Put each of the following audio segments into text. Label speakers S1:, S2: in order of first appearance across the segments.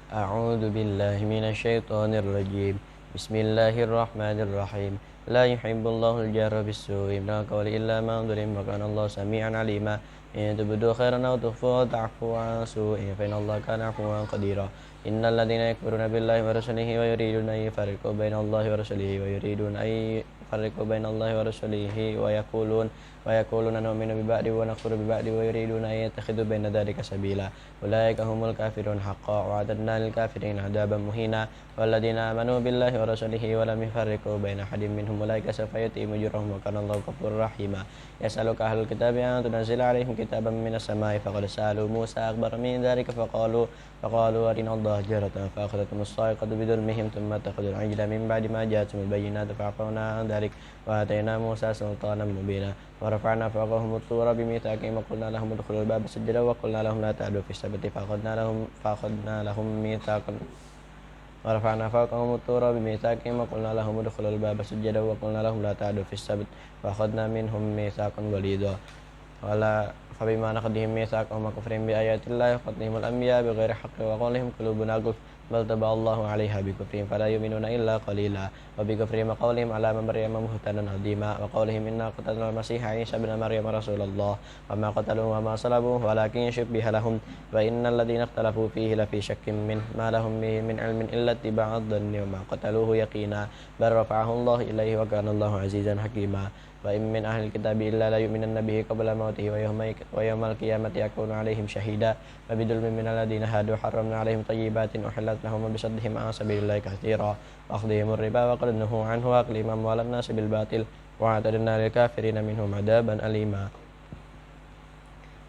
S1: أعوذ بالله من الشيطان الرجيم. بسم الله الرحمن الرحيم. لا يحب الله الجار بالسوء من القول إلا من ظلم وكان الله سميعا عليما. إن تبدوا خيرا أو تخفوه وتعفوا عن سوء فإن الله كان عفوا قديرا. إن الذين يكفرون بالله ورسله ويريدون أن يفرقوا بين الله ورسله ويقولون نؤمن ببعض ونكفر ببعض ويريدون أن يتخذوا بين ذلك سبيلا. أولئك هم الكافرون حقا وأعتدنا للكافرين عذابا مهينا. والذين آمنوا بالله ورسله ولم يفرقوا بين أحد منهم أولئك سوف يؤتيهم أجورهم وكان الله غفورا رحيما. يسألك أهل الكتاب أن تنزل عليهم كتابا من السماء فقد سألوا موسى أكبر من ذلك فقالوا أرنا الله جهرة فأخذتهم الصاعقة بظلمهم ثم اتخذوا العجل من بعد ما جاءتهم البينات فعفونا عن ذلك وآتينا موسى سلطانا مبينا. ورفعنا فوقهم الطور بميثاقهم وقلنا لهم ادخلوا الباب سجدا وقلنا لهم لا تعدوا في السبت فأخذنا لهم ميثاقا ورفعنا فوقهم الطور بميثاقهم وقلنا لهم ادخلوا الباب سجدا وقلنا لهم لا تعدوا في السبت فأخذنا منهم ميثاقا غليظا. فبما نقضهم ميثاقهم وكفرهم بآيات الله وقتلهم الأنبياء بغير حق وقولهم قلوبنا غلف بل طبع الله عليها بكفرهم فلا يؤمنون إلا قليلا. وبكفرهم وقولهم على مريم بهتانا عظيما وقولهم إنا قتلنا المسيح عيسى ابن مريم رسول الله وما قتلوه وما صلبوه ولكن شبه لهم وإن الذين اختلفوا فيه لفي شك منه ما لهم به من علم إلا اتباع الظن وما قتلوه يقينا بل رفعه الله إليه وكان الله عزيزا حكيما. وإن من أهل الكتاب إلا لا يؤمنن به قبل موته ويوم القيامة يكون عليهم شهيدا. فبظلم من الذين هادوا حرمنا عليهم طيبات أحلت لهم وبصدهم عن سبيل الله كثيرا وأخذهم الربا وقد نهوا عنه وأكلهم أموال الناس بالباطل وأعتدنا للكافرين منهم عذابا أليما.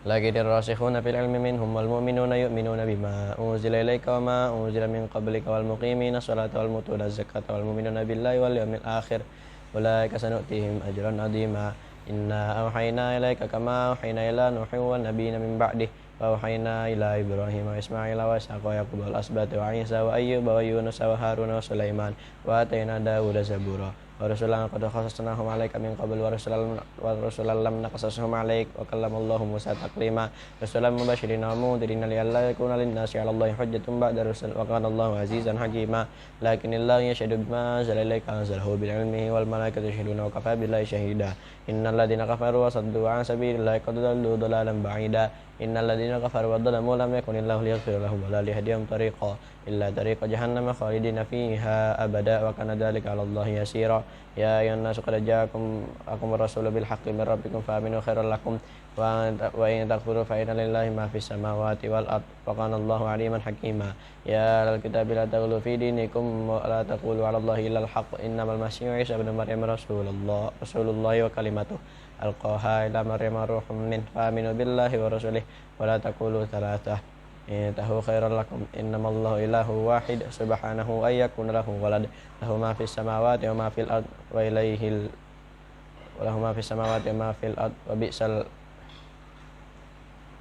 S1: لكن الراسخون في العلم منهم والمؤمنون يؤمنون بما أنزل إليك وما أنزل من قبلك والمقيمين الصلاة والمؤتون الزكاة والمؤمنون بالله واليوم الآخر أولئك سنؤتيهم أجرا عظيما. إنا أوحينا إليك كما أوحينا إلى نوح والنبيين من بعده وأوحينا إلى إبراهيم وإسماعيل وإسحاق ويعقوب والأسباط وعيسى وأيوب ويونس وهارون وسليمان وآتينا داود زبورا. ورسلا قد قصصناهم عليك من قبل ورسلا لم نقصصهم عليك وكلم الله موسى تكليما. رسلا مبشرين ومنذرين لئلا يكون للناس على الله حجة بعد الرسل وكان الله عزيزا حكيما. لكن الله يشهد بما أنزل إليك أنزله بعلمه والملائكة يشهدون وكفى بالله شهيدا. إن الذين كفروا وصدوا عن سبيل الله قد ضلوا ضلالا بعيدا. إن الذين كفروا وظلموا لم يكن الله ليغفر لهم ولا ليهديهم طريقا إلا طريق جهنم خالدين فيها أبدا وكان ذلك على الله يسيرا. يا أيها الناس قد جاءكم الرسول بالحق من ربكم فآمنوا خيرا لكم وإن تكفروا فإن لله ما في السماوات والأرض وكان الله عليما حكيما. يا أهل الكتاب لا تغلوا في دينكم ولا تقولوا على الله إلا الحق إنما المسيح عيسى ابن مريم رسول الله وكلمته ألقاها إلى مريم روح منه فآمنوا بالله ورسوله ولا تقولوا ثلاثة انتهوا خيرا لكم إنما الله إله واحد سبحانه أن يكون له ولد له ما في السماوات وما في الأرض وله ما في السماوات وما في الأرض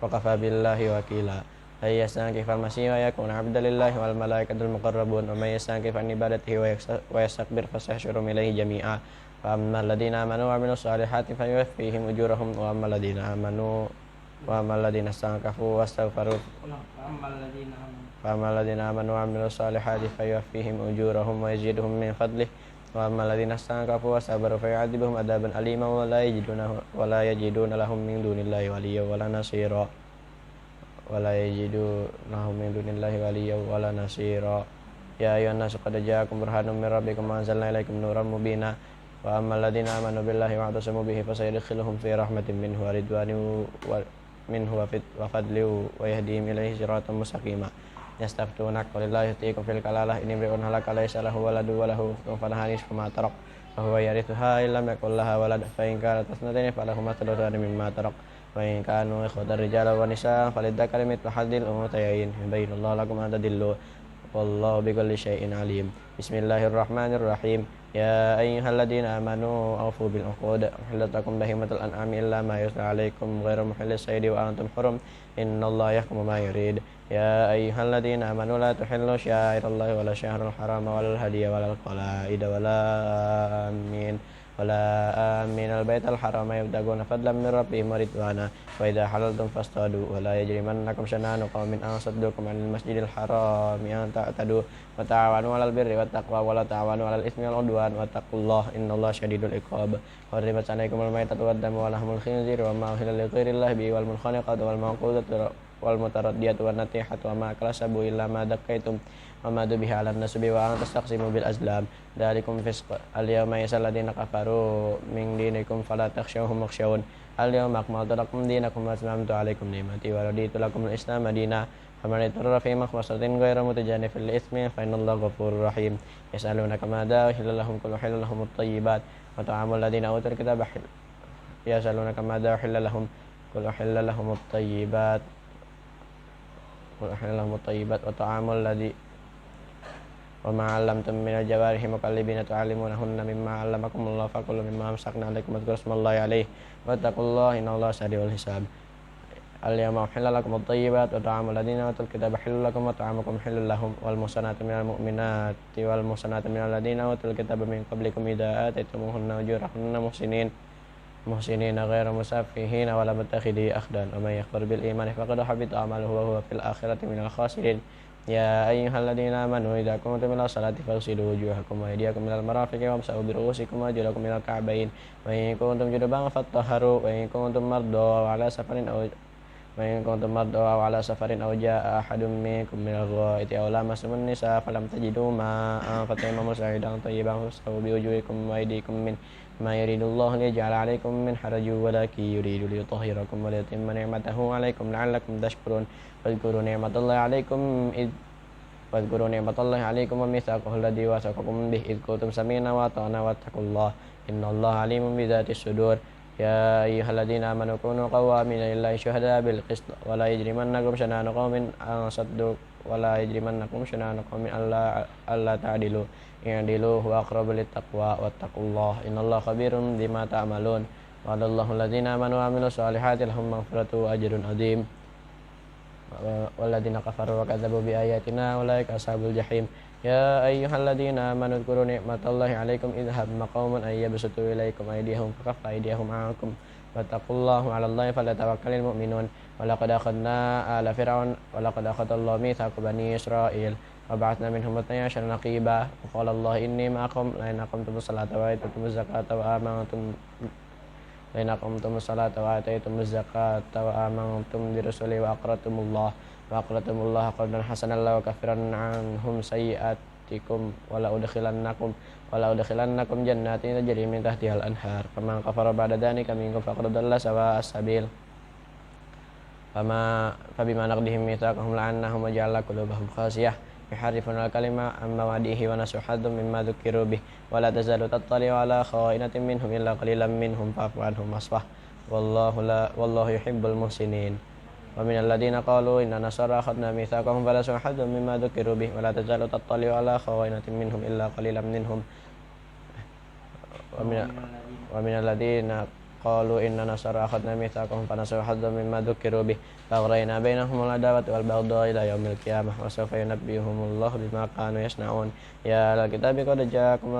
S1: وكفى بالله وكيلا. أن يستنكف المسيح ويكون عبدا لله والملائكة المقربون ومن يستنكف عن عبادته ويستكبر فسيحشرهم إليه جميعا. فأما الذين آمنوا وعملوا الصالحات فيوفيهم أجورهم وأما الذين استنكفوا واستغفروا فأما الذين آمنوا وعملوا الصالحات فيوفيهم أجورهم ويزيدهم من فضله وأما الذين استنكفوا واستكبروا فيعذبهم عذابا أليما ولا يجدون لهم من دون الله وليا ولا نصيرا. يا أيها الناس قد جاءكم برهان من ربكم وأنزلنا إليكم نورا مبينا. وأما الذين آمنوا بالله واعتصموا به فسيدخلهم في رحمة منه ورضوان وفضل ويهديهم إليه صراطا مستقيما. يستفتونك قل الله يفتيكم في الكلالة إن امرئ هلك ليس له ولد وله أخت فلها نصف ما ترك وهو يرثها إن لم يكن لها ولد فإن كانت اثنتين فلهما الثلثان مما ترك وإن كانوا إخوة رجالا ونساء فللذكر مثل حظ الأنثيين يبين الله لكم أن تضلوا والله بكل شيء عليم. بسم الله الرحمن الرحيم. يا أيها الذين آمنوا أوفوا بالعقود أحلت لكم بهيمة الأنعام إلا ما يتلى عليكم غير محل الصيد وأنتم حرم إن الله يحكم ما يريد. يا أيها الذين آمنوا لا تحلوا شعائر الله ولا الشهر الحرام ولا الهدي ولا القلائد ولا آمين ولا آمين البيت الحرام يبتغون فضلا من ربهم ورضوانا وإذا حللتم فاصطادوا ولا يجرمنكم شنآن قوم أن صدوكم عن المسجد الحرام أن تعتدوا وتعاونوا على البر والتقوى ولا تعاونوا على الإثم والعدوان واتقوا الله إن الله شديد العقاب حرمت عليكم الميتة والدم ولحم الخنزير وما أهل لغير الله به والمنخنقة والموقوذة والمتردية والنطيحة وما أكل السبع إلا ما ذكيتم وما ذبح على النسب وأن تستقسموا بالأزلام ذلكم فسق اليوم يئس الذين كفروا من دينكم فلا تخشوهم واخشون اليوم أكملت لكم دينكم وأتممت عليكم نعمتي ورضيت لكم الإسلام دينا فمن اضطر في مخمصة غير متجانف للإثم فإن الله غفور رحيم يسألونك ماذا أحل لهم قل أحل لهم الطيبات وطعام الذين أوتوا الكتاب يسألونك ماذا أحل لهم قل أحل لهم الطيبات وطعام الذي وما علمتم من الجوارح مكلبين تعلمونهن مما علمكم الله فكلوا مما أمسكنا عليكم واذكروا اسم الله عليه واتقوا الله إن الله سريع الحساب اليوم أحل لكم الطيبات وطعام الذين أوتوا الكتاب حل لكم وطعامكم حل لهم والمحصنات من المؤمنات والمحصنات من الذين أوتوا الكتاب من قبلكم إذا آتيتموهن أجورهن محسنين غير مسافحين ولا متخذي أخدان ومن يكفر بالإيمان فقد حبط عمله وهو في الآخرة من الخاسرين يا أيها الذين آمنوا إذا قمتم إلى الصلاة فاغسلوا وجوهكم وأيديكم إلى المرافق وامسحوا برؤوسكم وأرجلكم إلى الكعبين وإن كنتم جنبا فاطهروا وإن كنتم مرضى أو على سفر أو جاء أحد منكم من الغائط أو لامستم النساء فلم تجدوا ماء فتيمموا صعيدا طيبا فامسحوا بوجوهكم وأيديكم منه ما يريد الله ليجعل عليكم من حرج ولكن يريد ليطهركم وليتم نعمته عليكم لعلكم تشكرون واذكروا نعمة الله عليكم وميثاقه الذي واثقكم به إذ كنتم سميعا وأطعنا واتقوا الله إن الله عليم بذات الصدور يا أيها الذين آمنوا كونوا قوامين لله شهداء بالقسط ولا يجرمنكم شنآن قوم ألا تعدلوا اعدلوا هو أقرب للتقوى واتقوا الله إن الله خبير بما تعملون وعد الله الذين آمنوا وعملوا الصالحات لهم مغفرة وأجر عظيم والذين كفروا وكذبوا بآياتنا أولئك أصحاب الجحيم يا أيها الذين آمنوا اذكروا نعمة الله عليكم إذ هم قوم أن يبسطوا إليكم أيديهم فكف أيديهم عنكم واتقوا الله على الله فليتوكل المؤمنون ولقد أخذ الله ميثاق بني إسرائيل وبعثنا منهم 12 نقيبا وقال الله إني معكم لئن أقمتم الصلاة وآتيتم الزكاة وآمنتم برسلي وأقرضتم الله قرضا حسنا لأكفرن عنهم سيئاتكم ولأدخلنكم جنات تجري من تحتها الأنهار فمن كفر بعد ذلك منكم فقد ضل سواء السبيل فبما نقضهم ميثاقهم لعناهم وجعلنا قلوبهم قاسية يحرفون الكلمة عن مواضعه ونسوا حظا مما ذكروا به ولا تزال تطلع على خائنة منهم إلا قليلا منهم فاعف عنهم واصفح والله يحب المحسنين ومن الذين قالوا إن نصارى أخذنا ميثاقهم فنسوا حظا مما ذكروا به ولا تزال تطلع على خائنة منهم إلا قليلا منهم ومن الذين قالوا إن نصارى أخذنا ميثاقهم فنسوا حظا مما ذكروا به فأغرينا بينهم العداوة والبغضاء إلى يوم القيامة وسوف ينبئهم الله بما كانوا يصنعون يا أهل الكتاب قد جاءكم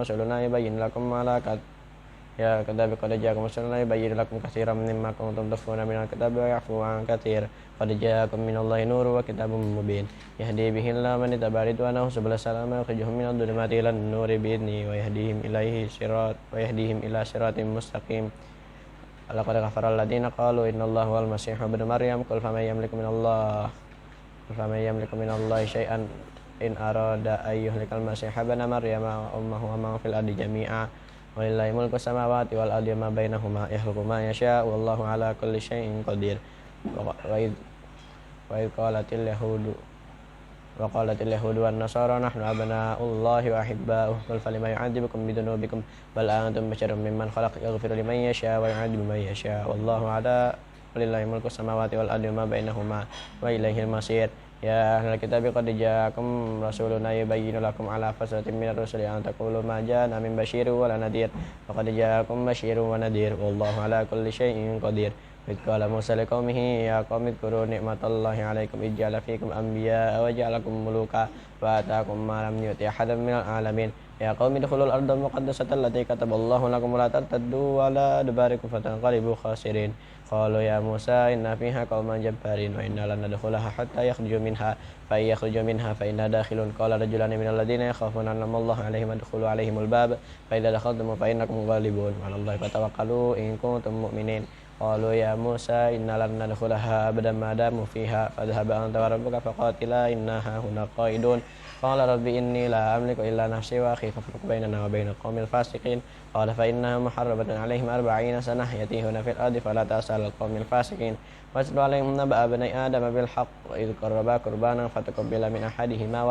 S1: رسولنا يبين لكم كثيرا مما كنتم تخفون من الكتاب ويعفو عن كثير قد جاءكم من الله نور وكتاب مبين يهدي به الله من اتبع رضوانه سبل السلام ويخرجهم من الظلمات إلى النور بإذنه ويهديهم إلى صراط مستقيم لقد كفر الذين قالوا إن الله هو المسيح ابن مريم قل فمن يملك من الله شيئا إن أراد أن يهلك المسيح ابن مريم وأمه ومن في الأرض جميعا ولله ملك السماوات والأرض وما بينهما يخلق ما يشاء والله على كل شيء قدير وقالت اليهود والنصارى نحن أبناء الله وأحباؤه قل فلما يعذبكم بذنوبكم بل أنتم بشر ممن خلق يغفر لمن يشاء ويعذب من يشاء والله ولله ملك السماوات والأرض وما بينهما وإليه المصير يا أهل الكتاب قد جاءكم رسولنا يبين لكم على فترة من الرسل أن تقولوا ما جاءنا من بشير ولا نذير وقد جاءكم بشير ونذير والله على كل شيء قدير إذ قال موسى لقومه يا قوم اذكروا نعمة الله عليكم إذ جعل فيكم أنبياء وجعلكم ملوكا وآتاكم ما لم يؤت أحدا من العالمين يا قوم ادخلوا الأرض المقدسة التي كتب الله لكم ولا ترتدوا على أدباركم فتنقلبوا خاسرين قالوا يا موسى إن فيها قوما جبارين وإنا لن ندخلها حتى يخرجوا منها فإن يخرجوا منها فإنا داخلون قال رجلان من الذين يخافون أنعم الله عليهم ادخلوا عليهم الباب فإذا دخلتم فإنكم غالبون وعلى الله فتوكلوا إن كنتم مؤمنين قالوا يا موسى إنا لن ندخلها أبدا ما داموا فيها فاذهب أنت وربك فقاتلا إنا هاهنا قائدون قال رب إني لا أملك إلا نفسي وأخي فافرق بيننا وبين القوم الفاسقين قال فإنها محرمة عليهم 40 سنة يتيهون في الأرض فلا تأسى القوم الفاسقين واتل عليهم نبأ بني آدم بالحق إذ قربا قربانا فتقبل من أحدهما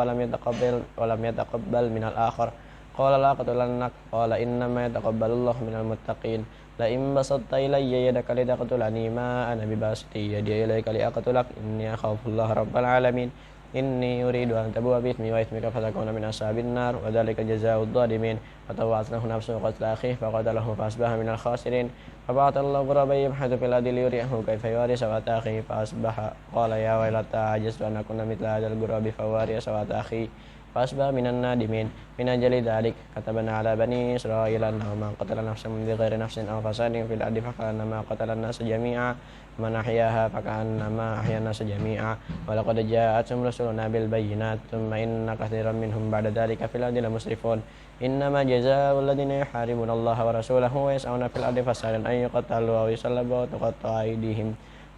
S1: ولم يتقبل من الآخر قال لا أقتلنك قال إنما يتقبل الله من المتقين لئن بسطت إلي يدك لتقتلني ما أنا بباسط يدي إليك لأقتلك إني أخاف الله رب العالمين إني أريد أن تبوء بإثمي وإثمك فتكون من أصحاب النار وذلك جزاء الظالمين فطوعت له نفسه قتل أخيه فقتله فأصبح من الخاسرين فبعث الله غرابا يبحث في الأرض ليريه كيف يواري سوءة أخيه فأصبح قال يا ويلتى عجزت أن أكون مثل هذا الغراب فواري سوءة أخي فأصبح من النادمين من أجل ذلك كتبنا على بني إسرائيل أنه من قتل نفسا بغير نفس أو فساد في الأرض فكأنما قتل الناس جميعا ومن أحياها فكأنما أحيا الناس جميعا ولقد جاءتهم رسلنا بالبينات ثم إن كثيرا منهم بعد ذلك في الأرض لمسرفون إنما جزاء الذين يحاربون الله ورسوله ويسعون في الأرض فسادا أن يقتلوا أو يصلبوا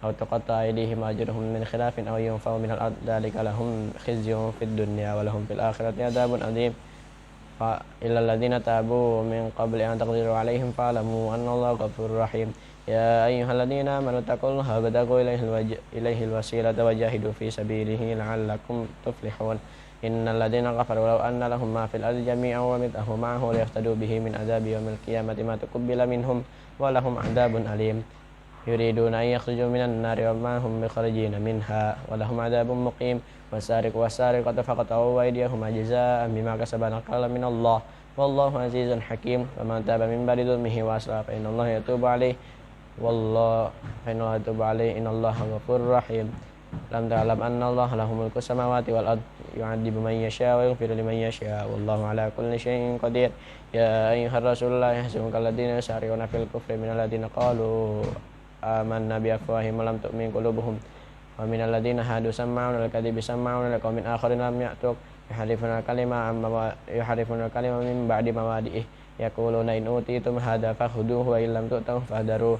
S1: أو تقطع أيديهم وأرجلهم من خلاف أو ينفوا من الأرض ذلك لهم خزي في الدنيا ولهم في الآخرة عذاب عظيم إلا الذين تابوا من قبل أن تقدروا عليهم فاعلموا أن الله غفور رحيم يا أيها الذين آمنوا اتقوا الله وابتغوا إليه الوسيلة وجاهدوا في سبيله لعلكم تفلحون إن الذين كفروا لو أن لهم ما في الأرض جميعا ومثله معه ليفتدوا به من عذاب يوم القيامة ما تقبل منهم ولهم عذاب أليم يريدون أن يخرجوا من النار وما هم بخارجين منها ولهم عذاب مقيم والسارق والسارقة فقطعوا أيديهما جزاء بما كسبا نكالا من الله والله عزيز حكيم فمن تاب من بعد ظلمه وأصلح فإن الله يتوب عليه إن الله غفور رحيم لم تعلم أن الله له ملك السماوات والأرض يعذب من يشاء ويغفر لمن يشاء والله على كل شيء قدير يا أيها الرسول لا يحزنك الذين يسارعون في الكفر من الذين قالوا آمنا بأفواههم ولم تؤمن قلوبهم ومن الذين هادوا سماعون الكذب سماعون لقوم آخرين لم يأتوك يحرفون الكلمة من بعد مواضعه يقولون إن أوتيتم هذا فخذوه وإن لم تؤتوه فاحذروه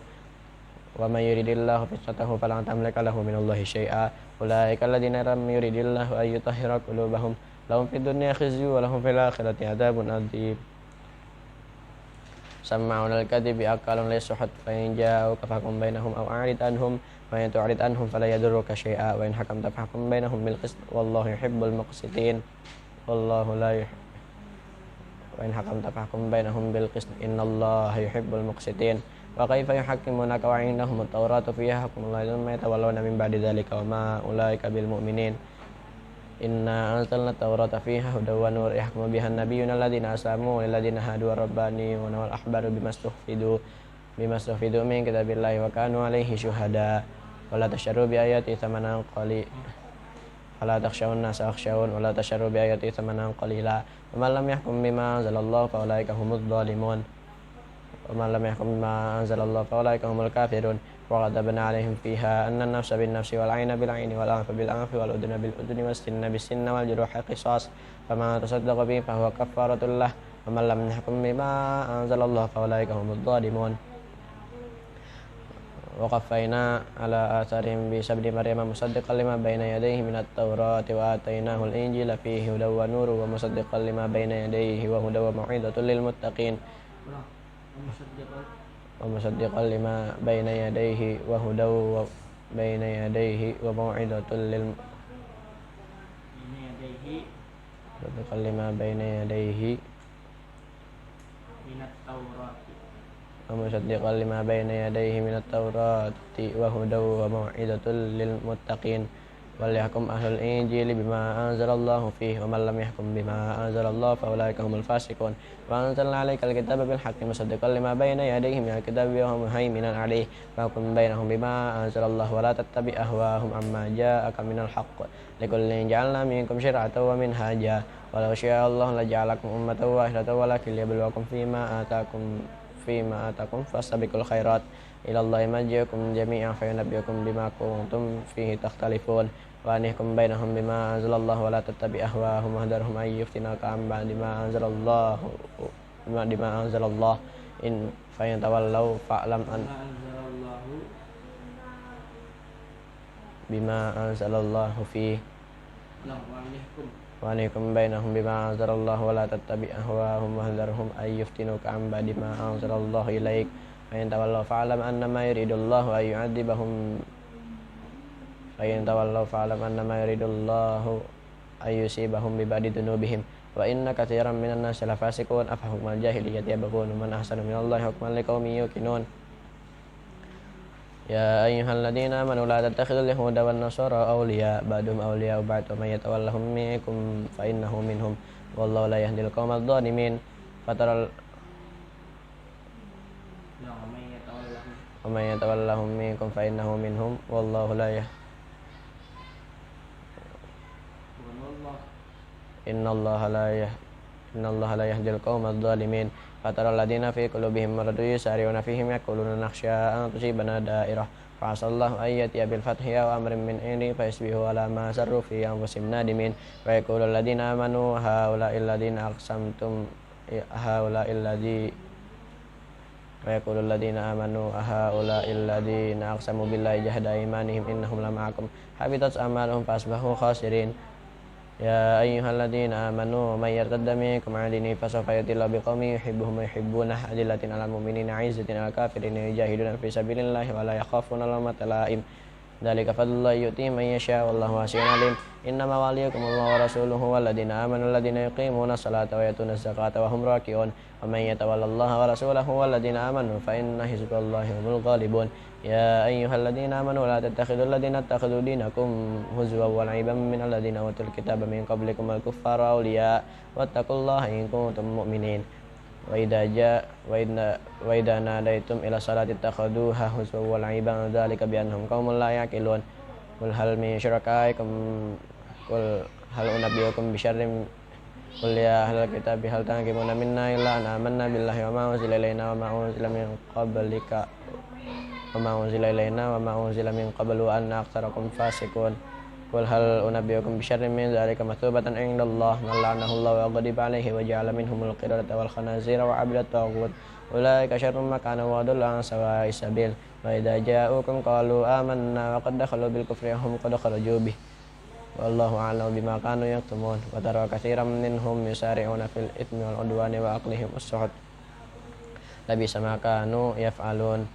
S1: ومن يريد الله فتنته فلن تملك له من الله شيئا أولئك الذين لم يريد الله أن يطهر قلوبهم لهم في الدنيا خزي ولهم في الآخرة عذاب عظيم سماعون الكذب أكالون للسحت فإن جاءوك فاحكم بينهم أو أعرض عنهم وإن تعرض عنهم فلا يضرك شيئا وإن حكمت فاحكم بينهم بالقسط والله يحب المقسطين والله لا يحب وإن حكمت فاحكم بينهم بالقسط إن الله يحب المقسطين وكيف يحكمونك وعندهم التوراة فيها حكم الله ثم يتولون من بعد ذلك وما أولئك بالمؤمنين إنا أنزلنا التوراة فيها هدى ونور يحكم بها النبيون الذين أسلموا للذين هادوا والربانيون والأحبار بما استحفظوا من كتاب الله وكانوا عليه شهداء ولا تشتروا بآياتي ثمنا قليلا فلا تخشوا الناس واخشون ولا تشتروا بآياتي ثمنا قليلا ومن لم يحكم بما أنزل الله فأولئك هم الظالمون ومن لم يحكم بما أنزل الله فأولئك هم الكافرون وغضبنا عليهم فيها أن النفس بالنفس والعين بالعين والأنف بالأنف والأذن بالأذن والسن بالسن والجروح قصاص فما تصدق به فهو كفارة له ومن لم يحكم بما أنزل الله فأولئك هم الظالمون وقفينا على آثارهم بعيسى ابن مريم مصدقا لما بين يديه من التوراة وآتيناه الإنجيل فيه هدى ونور ومصدقا لما بين يديه وهدى وموعظة للمتقين ومصدقا لما بين يديه وهدى بين يديه وموعظة مصدقا لما بين يديه من التوراة ومصدقا لما بين يديه من التوراة وهدى وموعظة للمتقين وليحكم أهل الإنجيل بما أنزل الله فيه ومن لم يحكم بما أنزل الله فأولئك هم الفاسقون وأنزلنا عليك الكتاب بالحق مصدقا لما بين يديه من الكتاب ومهيمنا عليه فاحكم بينهم بما أنزل الله ولا تتبع أهواءهم عما جاءك من الحق لكل جعلنا منكم شرعة ومنهاجا walau syaa Allah laja'alakum ummatan wahidatan walakin liyabluwakum fima atakum fastabiqul khairat ilallahi marji'ukum jami'an fayunabbi'ukum bima kuntum fihi takhtalifun wa anihkum bainahum bima anzalallahu wa la tattabi' ahwa'ahum wahdharhum ay yuftinaka an ba'di ma anzalallahu in fayantawallaw fa'lam an bima anzalallahu fi wa anihkum bainahum bima anzalallahu wa la tattabi' ahwa'ahum wahdharhum ay yuftinuka an ba'di ma anzalallahu ilaik fayantawallaw fa'lam annama yuridullahu ay yu'adzibahum ay yusibahum bi ba'di dzunubihim wa inna katsiran minan nasi lafasiqun afa hukmal jahiliyyati yabghun man ahsanu minallahi hukman liqaumin yuqinun. Ya ayyuhalladzina amanu la tattakhidhul yahuda wan nasara awliya ba'dhum awliya'u ba'd wa may yatawallahum minkum fa innahu minhum wallahu la yahdil qaumadh dhalimin. Fataral wa may yatawallahum minkum fa innahu minhum wallahu la innallaha la yahdil qaumadh dhalimin. Fataral ladzina fi qulubihim maradun yusari'una fihim yaquluna nakhsha an tusibana da'irah fa'asallahu ay yatiya bil fathi aw amrin min indi fayasbihu ala ma sarru fi anfusihim nadimin. Wa yaqulul ladzina amanu haula'il ladzina aqsamtum aqsamu billahi jahda imanihim innahum lama'akum habitat a'maluhum fasbahu khasirin. Ya ayyuhalladzina amanu may yartadda minkum 'an dinihi fasawfa ya'tillahu biqaumin yuhibbuhum wa yuhibbunah adillatin 'alal mu'minina 'izzatin 'alal kafirina yujahiduna fi sabilillahi wa la yakhafuna lawmata la'im. Dzalika fadlullahi yu'tihi man yasha' wallahu wasi'un 'alim. Innama waliyukumullahu wa rasuluhu walladzina amanu alladzina yuqimuna as-salata wa ya'tuna az-zakata wa hum raki'un. Wa man yatawallallaha wa rasulahu walladzina amanu fa inna hizballahi humul ghalibun. Ya ayyuhalladzina amanu la tattakhidul ladzina ittakhadhu dinakum huzwan wa la'iban minal ladzina utul kitaba min qablikum wal kuffara awliya wattaqullaha in kuntum mu'minin. Wa idza nadaitum ila salati ittakhadhuha huzwan wa la'iban dzalika bi annahum qaumun la yaqilun. Qul hal min syurakaikum unabbiukum bi syarrin qul ya ahlal kitabi hal tanqimuna minna illa an amanna billahi wa ma unzila ilaina wa ma unzila min qablika wa ma unzila min qablu wa anna aktsarakum fasiqun. Qul hal unabbiukum bi syarrin min dzalika mathubatan 'indallah man la'anahu Allah wa ghadiba 'alaihi wa ja'ala minhumul qiradata wal khanazira wa 'abadat taghut ulaika syarrun makanan wa adallu 'an sawa'is sabil. Wa idza ja'ukum qalu amanna wa qad dakhalu bil kufri hum qad kharaju bih wallahu a'lamu bima kanu yaktumun. Wa tara katsiran minhum yusari'una fil itsmi wal 'udwani wa aqlihim as-suhut labisa ma kanu ya'malun.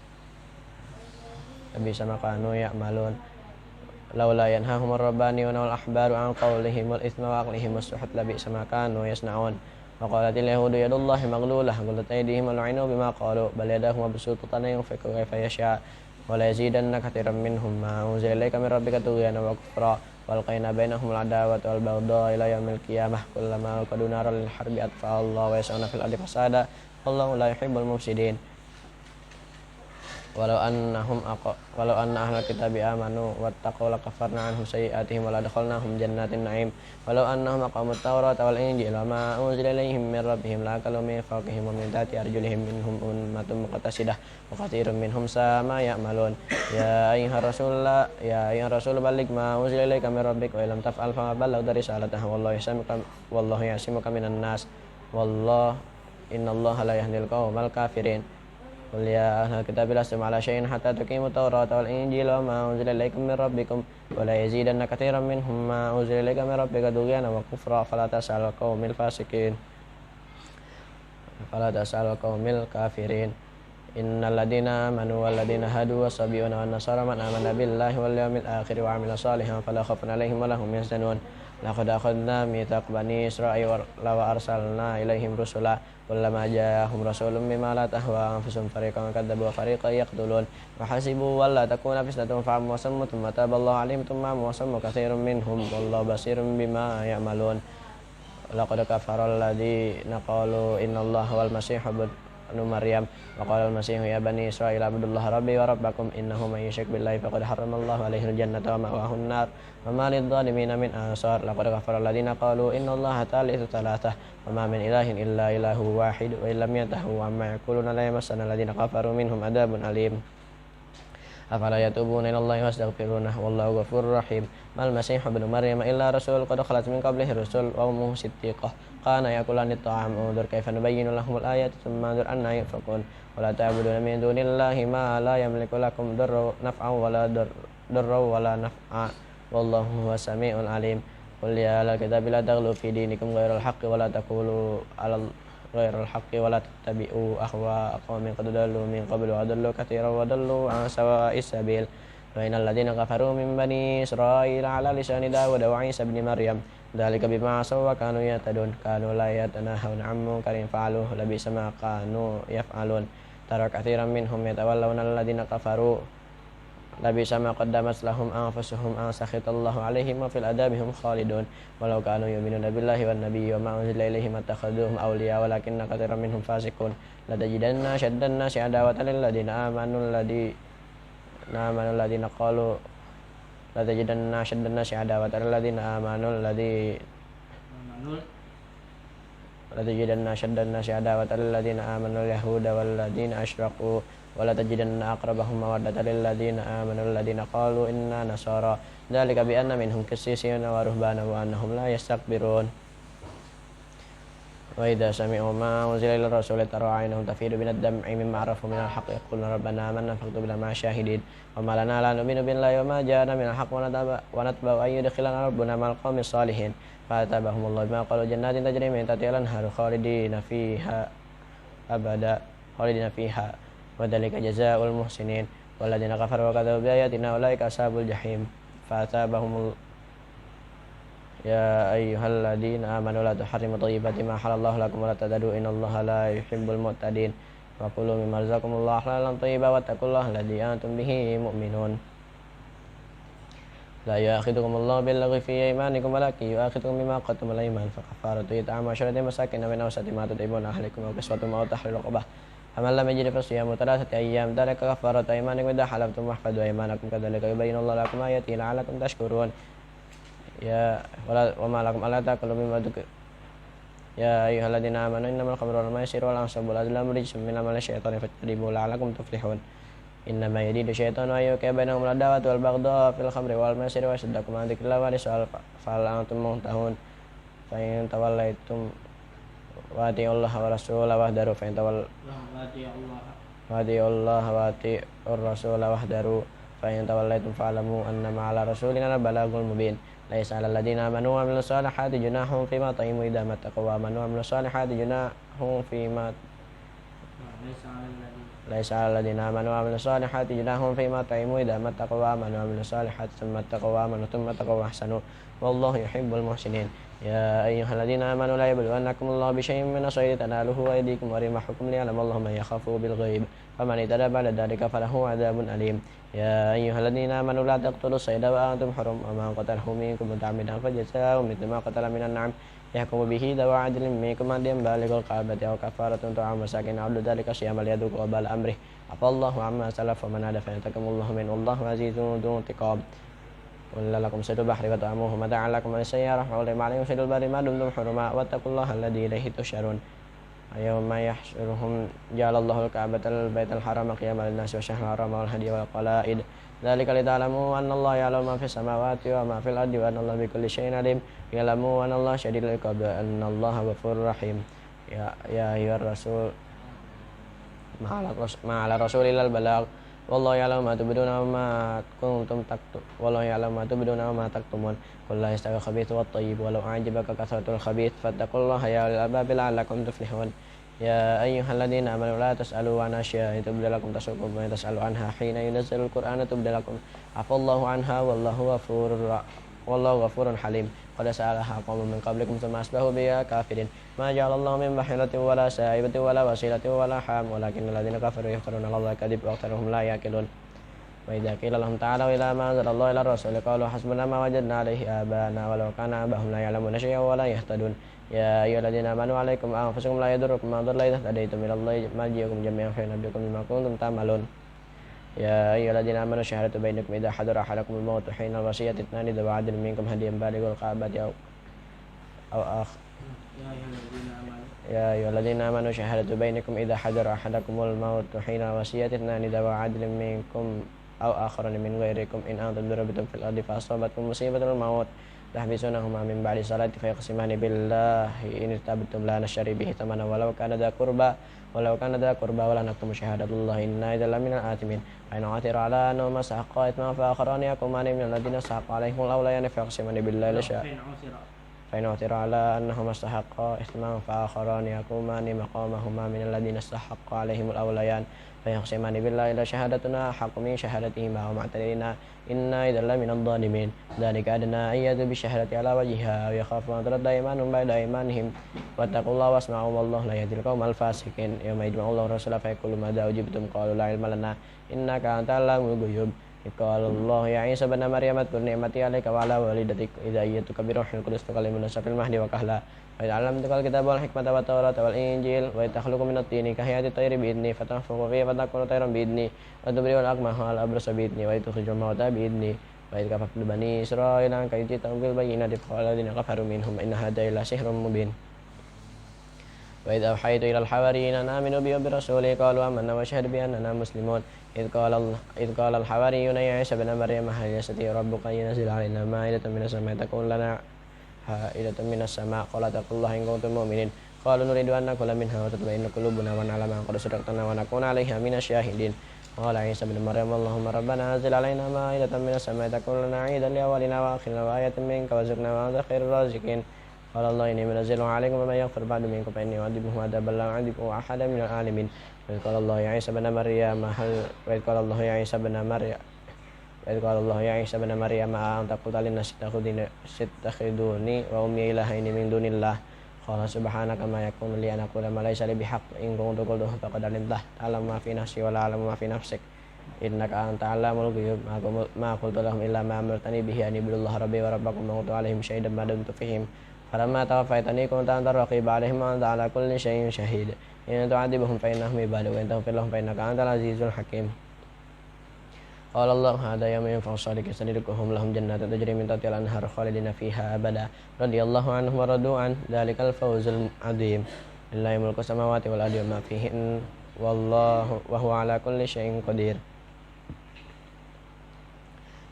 S1: Laula yanhahum ar-rabbaniyuna wal ahbaru an qawlihim wal itsma wa aqlihim as-suhut labisa ma kanu yasna'un. Wa qalatil yahudu yadullahi maghlulah ghullat aydihim wa lu'inu bima qalu bal yadahu mabsutatan yunfiqu kayfa yasha' wa la yazidanna katsiran minhum ma unzila ilayka min rabbika tughyana wa kufra walqaina bainahum al-adawata wal baghdha ila yaumil qiyamah kullama qadu naral lil harbi atfa Allah wa yas'una fil ardi fasada wallahu la yuhibbul mufsidin. Walau anna ahlal kitabi amanu wattaqaw lakafarna anhum sayyi'atihim wa ladkhalnahum jannatin na'im. Walau annahum aqamut tawrata wal injila wa ma unzila ilayhim min rabbihim lakalu min fawqihim wa min tahti arjulihim minhum ummatun muqtasidah wa katsirun minhum sa'a ma ya'malun. Ya ayyuhar rasul balligh ma unzila ilayka min rabbik wa illam taf'al fa ma ballaghta risalatahu wallahu ya'simuka minan nas wallahu innallaha la yahdil qaumal kafirin. Qul ya ahlal kitabi lastum ala syai'in hatta tuqimut tawrata wal injila wa ma unzila ilaykum min rabbikum wa la yazidanna katsiran minhum ma unzila ilayka min rabbika tughyanan wa kufra fala tas'al qaumil kafirin. Innal ladzina amanu wal ladzina hadu was-sabiuna wan nasara man amana billahi wal yawmil akhir wa 'amila shalihan fala khaufun 'alaihim wa lahum yahzanun. Laqad akhadna mitsaq bani Israil wa arsalna ilaihim rusula kullama ja'ahum rasulun bima la tahwa anfusuhum fariqan kadzabu wa fariqan yaqtulun wa hasibu alla takuna fitnatun fa'amu wa sammu thumma taballahu 'alaihim thumma wa sammu katsirun minhum wallahu basirun bima ya'malun. Laqad kafara alladziina qalu innallaha wal masih مريم وقال المسيح يا بني إسرائيل اعبدوا الله ربي وربكم إنه من يشرك بالله فقد حرم الله عليه الجنة ومأواه النار وما للظالمين من أنصار لقد كفر الذين قالوا إن الله ثالث ثلاثة وما من إله إلا إله واحد وإن لم ينتهوا عما يقولون ليمسن الذين كفروا منهم عذاب أليم أفلا يتوبون إلى الله ويستغفرونه والله غفور رحيم ما المسيح ابن مريم إلا رسول قد خلت من قبله الرسل وأمه صديقة كان يأكلان الطعام انظر كيف نبين لهم الآيات ثم انظر أنى يؤفكون ولا تعبدون من دون الله ما لا يملك لكم نفعا ولا نفعا والله هو السميع العليم قل يا أهل الكتاب لا تغلوا في دينكم غير الحق ولا تقولوا على غير الحق ولا تتبعوا أهواء قوم قد ضلوا من قبل وضلوا كثيرا وضلوا عن سواء السبيل وإن الذين كفروا من بني إسرائيل على لسان داود وعيسى بن مريم ذلك بما عصوا وكانوا يعتدون كانوا لا يتناهون عن منكر فعلوه لبئس ما كانوا يفعلون ترى كثيرا منهم يتولون الذين كفروا لبئس ما قدمت لهم أنفسهم أن سخط الله عليهم وفي العذاب هم خالدون ولو كانوا يؤمنون بالله والنبي وما أنزل إليهم اتخذوهم أولياء ولكن كثيرا منهم فاسقون لتجدن أشد الناس عداوة للذين آمنوا الذين قالوا لتجدن أشد الناس عداوة للذين آمنوا لتجدن أشد الناس عداوة للذين آمنوا اليهود والذين أشركوا ولا تجدن أقربهم مودة للذين آمنوا الذين قالوا إنا نصارى ذلك بأن منهم قسيسين ورهبانا وأنهم لا يستكبرون وإذا سمعوا ما أنزل إلى الرسول ترى عينهم تفيض من الدمع مما عرفوا من الحق يقولون ربنا آمنا فاكتبنا مع الشاهدين وما لنا لا نؤمن بالله وما جاءنا من الحق ونتبع أن يدخلنا ربنا مع القوم الصالحين فأتابهم الله بما قالوا جنات تجري من تحتها الأنهار خالدين فيها وذلك جزاء المحسنين والذين كفروا وكذبوا بآياتنا أولئك أصحاب الجحيم فأتابهم يا أيها الذين آمنوا لا تحرموا طيبات ما حل الله لكم ولا تعتدوا إن الله لا يحب المعتدين وكلوا مما رزقكم الله حلالا طيبا واتقوا الله الذي أنتم به مؤمنون لا يؤاخذكم الله باللغو في أيمانكم ولكن يؤاخذكم بما عقدتم الأيمان فكفارته إطعام 10 مساكين من أوسط ما تطعمون أهلكم أو كسوتهم أو تحرير رقبة فمن لم يجد فصيام 3 أيام ذلك كفارة أيمانكم إذا حلفتم واحفظوا أيمانكم كذلك يبين الله لكم آياته لعلكم تشكرون وما لكم ألا تأكلوا مما ذكر يا أيها الذين آمنوا إنما الخمر والميسر والأنصاب والأزلام رجس من عمل الشيطان فاجتنبوه لعلكم تفلحون إنما يريد الشيطان أن يوقع بينهم العداوة والبغضاء في الخمر والميسر ويصدكم عن ذكر الله والسؤال فهل أنتم منتهون فإن توليتم وأطيعوا الله ورسوله واحذروا وأطيعوا الله وأطيعوا الرسول واحذروا فإن توليتم فاعلموا أنما على رسولنا البلاغ المبين ليس على الذين آمنوا وعملوا الصالحات جناح فيما طعموا إذا ما اتقوا وآمنوا وعملوا الصالحات جناح فيما ليس على الذين آمنوا وعملوا الصالحات جناح فيما طعموا إذا ما اتقوا وآمنوا وعملوا الصالحات ثم اتقوا وآمنوا ثم اتقوا وأحسنوا والله يحب المحسنين يا أيها الذين آمنوا لا يبلونكم الله بشيء من الصيد تناله أيديكم ورماحكم ليعلم الله من يخافه بالغيب فمن اعتدى بعد ذلك فله عذاب أليم يا أيها الذين آمنوا لا تقتلوا الصيد وأنتم حرم ومن قتله منكم متعمدا فجزاء مثل ما قتل من النعم يحكم به ذوى عدل منكم عدلا بالغ الكعبة أو كفارة طعام مساكين عبد ذلك صياما ليذوق وبال أمره عفى الله عما سلف ومن عاد فينتقم الله منه والله عزيز ذو انتقام قل لكم صيد البحر وطعموه متاعا لكم وللسيارة وحرم عليكم صيد البر ما دمتم حرما واتقوا الله الذي إليه تحشرون يوم يحشرهم جعل الله الكعبة البيت الحرام قياما للناس والشهر الحرام والهدي والقلائد ذلك لتعلموا أن الله يعلم ما في السماوات وما في الأرض وأن الله بكل شيء عليم يعلموا أن الله شديد العقاب أن الله غفور رحيم يا أيها الرسول ما على الرسول إلا البلاغ والله يعلم ما تبدون وما كنتم تكتمون والله يعلم ما تبدون وما تكتمون قل لا يستوي الخبيث والطيب ولو أعجبك كثرة الخبيث فاتقوا الله يا أولي الألباب لعلكم تفلحون يا أيها الذين آمنوا لا تسألوا عن أشياء تبد لكم تسؤكم وإن تسألوا عنها حين ينزل القرآن تبد لكم عفى الله عنها والله غفور حليم قد سألها قوم من قبلكم ثم أصبحوا بها كافرين ما جعل الله من بحيرة ولا سائبة ولا وسيلة ولا حام ولكن الذين كفروا يفترون على الله الكذب وأكثرهم لا يعقلون وإذا قيل لهم تعالوا إلى ما أنزل الله إلى الرسول قالوا حسبنا ما وجدنا عليه آباءنا ولو كان آباؤهم لا يعلمون شيئا ولا يهتدون يا أيها الذين آمنوا عليكم أنفسكم لا يضركم من ضل إذا اهتديتم إلى الله مرجعكم جميعا فينبئكم بما كنتم تعملون يا أيها الذين آمنوا شهادة بينكم إذا حضر أحدكم الموت حين الوصية اثنان ذوي عدل منكم هديا بالغ الكعبة أو آخر يا أيها الذين آمنوا شهادة بينكم إذا حضر أحدكم الموت حين الوصية اثنان ذوي عدل منكم أو آخرون من غيركم إن أنتم ضربتم في الأرض فأصابتكم مصيبة الموت تحبسونهما من بعد الصلاة فيقسمان بالله إن ارتبتم لا نشتري به ثمنا ولو كان ذا قربى ولا نكتم شهادة الله إنا إذا لمن الآثمين فإن عثر على أنهما استحقا إثما فآخران يقومان من الذين استحق عليهم الأوليان فيقسمان بالله فإن عثر على أنهما استحقا إثما فآخران يقومان مقامهما من الذين استحق عليهم الأوليان فيقسمان بالله لا شهادتنا حق من شهادتهما وما اعتدينا إنا إذا لمن الظالمين ذلك أدنى أن يأتوا بالشهادة على وجهها ويخافوا أن ترد أيمانهم بعد أيمانهم واتقوا الله واسمعوا والله لا يهدي القوم الفاسقين يوم يجمع الله الرسل فيقول ماذا أجبتم قالوا لا علم لنا إنك أنت علام الغيوب قال الله يا عيسى ابن مريم اذكر نعمتي عليك وعلى والدتك إذا أيدتك بروح القدس تكلم الناس في المهد وكهلا وإذ علمتك الكتاب والحكمة والتوراة والإنجيل وإذ تخلق من الطين كهيئة الطير بإذني فتنفخ فيه فتكون طيرا بإذني وتبرئ الأكمه والأبرص بإذني وإذ تخرج الموتى بإذني وإذ كففت بني إسرائيل عنك إذ جئتهم بالبينات فقال الذين كفروا منهم إن هذا إلا سحر مبين وإذ أوحيت إلى الحواريين أن آمنوا بي وبرسولي قالوا آمنا واشهد بأننا مسلمون إذ قال الحواريون يا عيسى ابن مريم هل يستطيع ربك أن ينزل علينا مائدة من السماء تكون لنا عائدة من السماء قال اتقوا الله إن كنتم مؤمنين قالوا نريد أن نأكل منها وتطمئن قلوبنا ونعلم أن قد صدقتنا ونكون عليها من الشاهدين قال عيسى ابن مريم اللهم ربنا أنزل علينا مائدة من السماء تكون لنا عيدا لأولنا وآخرنا وآية منك وارزقنا وأنت خير الرازقين قال الله إني منزل عليكم ومن يغفر بعد منكم فإني أعذبه عذابا لا أعذبه أحدا من العالمين وإذ قال الله يا عيسى ابن مريم وإذ قال الله يا عيسى ابن مريم أنت قلت للناس اتخذوني وأمي إلهين من دون الله قال سبحانك ما يكون لي أن أقول ما ليس لي بحق إن كنت قلته فقد علمته تعلم ما في نفسي ولا أعلم ما في نفسك إنك أنت علام الغيوب ما قلت لهم إلا ما أمرتني به أن اعبدوا الله ربي وربكم وكنت عليهم شهيدا ما دمت فيهم فلما توفيتني كنت أنت الرقيب عليهم وأنت على كل شيء شهيد إن تعذبهم فإنهم عبادك وإن تغفر لهم فإنك أنت العزيز الحكيم قال الله هذا يوم ينفع الصادقين صدقهم لهم جنات تجري من تحتها الأنهار خالدين فيها أبدا رضي الله عنهم ورضوا عنه ذلك الفوز العظيم لله ملك السماوات والأرض وما فيهن والله وهو على كل شيء قدير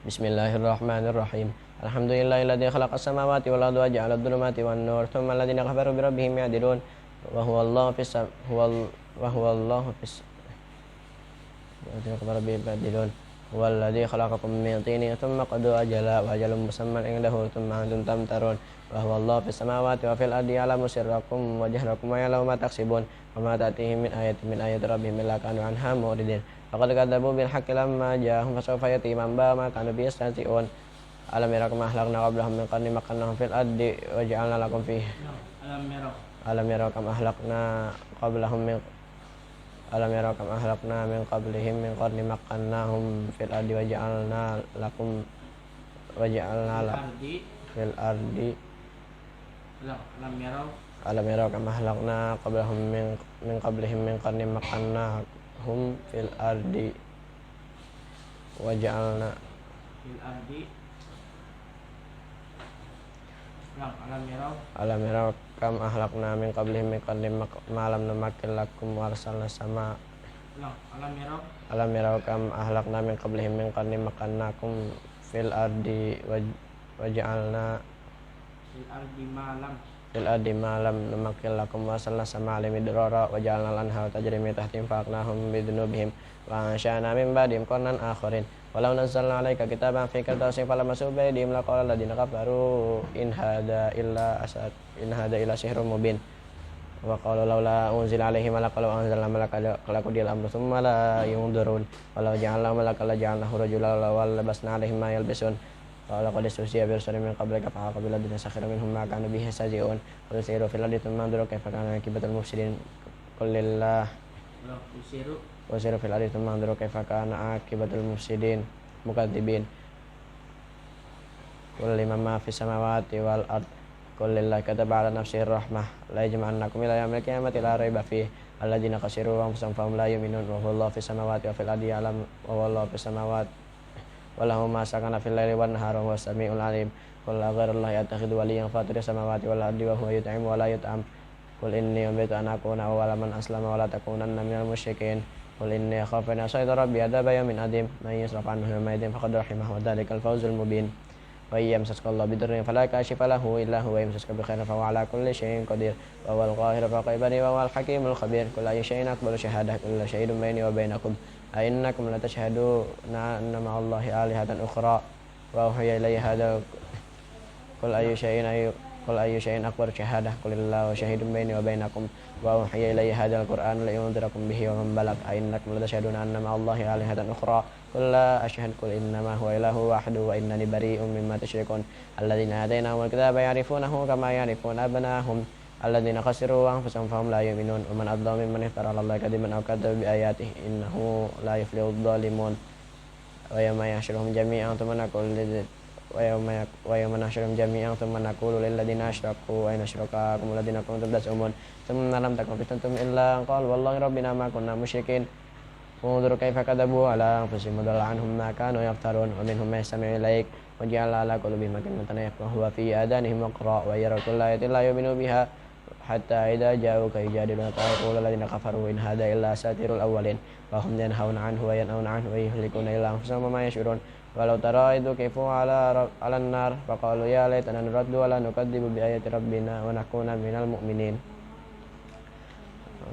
S1: بسم الله الرحمن الرحيم الحمد لله الذي خلق السماوات والأرض وجعل الظلمات والنور ثم الذين كفروا بربهم يعدلون وهو الله في هو الذي خلقكم من طين ثم قضى أجلا وأجل مسمى عنده ثم أنتم تمترون وهو الله في السماوات وفي الأرض يعلم سركم وجهركم ويعلم ما تكسبون وما تأتيهم من آية ربهم إلا كانوا عنها معرضين فقد كذبوا بالحق لما جاءهم فسوف يأتي من بعد ما كانوا به يستهزئون ألم يروا كما أهلكنا قبلهم من قرن مكناهم في الأرض وجعلنا لكم فيه ألم يروا كما أهلكنا من قبلهم من قرن مكناهم في الأرض وجعلنا في الأرض ألم يروا كما أهلكنا قبلهم من قرن مكناهم في الأرض وجعلنا Alam yarau kam ahlakna min qablihim min qarnin ma lam numakkil lakum wa arsalna sama Alam yarau kam ahlakna min qablihim min qarnin makannakum fil ardi waja'alna fil ardi ma lam numakkil lakum wa arsalna sama alim idrara waja'alna lanha tajri min tahtihim faqnahum bidunubihim wa ansha'na min ba'dihim qarnan akharin walau nazzalna 'alaika kitaban fi qirtasin falamasuhu bi'aydihim laqala alladziina kafaru in hada illa sihrun mubin wa qalu laula unzila 'alaihi malakun law anzalna malakan laqudiyal amru tsumma la yunzarun walau ja'alna malakan la ja'alnahu rajulan wa labasna 'alaihim ma yalbisun qala qad istuhzi'a bi rusulin min qablika fa haqa bil ladzina sakhiru minhum ma kanu bihi yastahzi'un qul siru fil ardi thumma anzuru kayfa kana 'aqibatul mufsidin qul lillah وسيروا في الأرض ثم انظروا كيف كان عاقبة المفسدين مكذبين قل لمن ما في السماوات والأرض قل لله كتب على نفسه الرحمة لا يجمعنكم إلى يوم القيامة لا ريب فيه الذين خسروا أنفسهم فهم لا يؤمنون وهو الله في السماوات وفي الأرض يعلم وهو الله في السماوات وله ما سكن في الليل والنهار وهو السميع العليم قل غير الله يتخذ وليا فاطر السماوات والأرض وهو يطعم ولا يطعم قل إني أمرت أن أكون أول من أسلم ولا تكونن من المشركين قل إني أخاف إن عصيت ربي عذاب يوم عظيم من يصرف عنه يومئذ فقد رحمه وذلك الفوز المبين وإن يمسسك الله بضر فلا كاشف له إلا هو يمسسك بخير فهو على كل شيء قدير وهو القاهر فوق عباده وهو الحكيم الخبير قل أي شيء أكبر شهادة قل شهيد بيني وبينكم أئنكم لتشهدون أن مع الله آلهة أخرى وأوحي إلي هذا قل أي شيء أكبر شهادة قل الله شهيد بيني وبينكم وأوحي إلي هذا القرآن لأنذركم به ومن بلغ أئنكم لتشهدون أن مع الله آلهة أخرى قل لا أشهد قل إنما هو إله واحد وإنني بريء مما تشركون الذين آتيناهم الكتاب يعرفونه كما يعرفون أبناءهم الذين خسروا أنفسهم فهم لا يؤمنون ومن أظلم ممن افترى على الله كذبا أو كذب بآياته إنه لا يفلح الظالمون ويوم يحشرهم جميعا ثم نقول للذين أشركوا أين شركاءكم الذين كنتم تزعمون ثم لم تكن فتنتم إلا أن قالوا والله ربنا ما كنا مشركين انظروا كيف كذبوا على أنفسهم وضل عنهم ما كانوا يفترون ومنهم من يستمع إليك وجعل على قلوبهم أكنة يفقهوا في آذانهم وقرا ويروا كل آية لا يؤمنوا بها حتى إذا جاءوك يجادلونك يقول الذين كفروا إن هذا إلا أساطير الأولين وهم ينهون عنه وينأون عنه ويهلكون إلا أنفسهم وما يشعرون ولو ترى إذ كفوا على النار فقالوا يا ليتنا نرد ولا نكذب بآيات ربنا ونكون من المؤمنين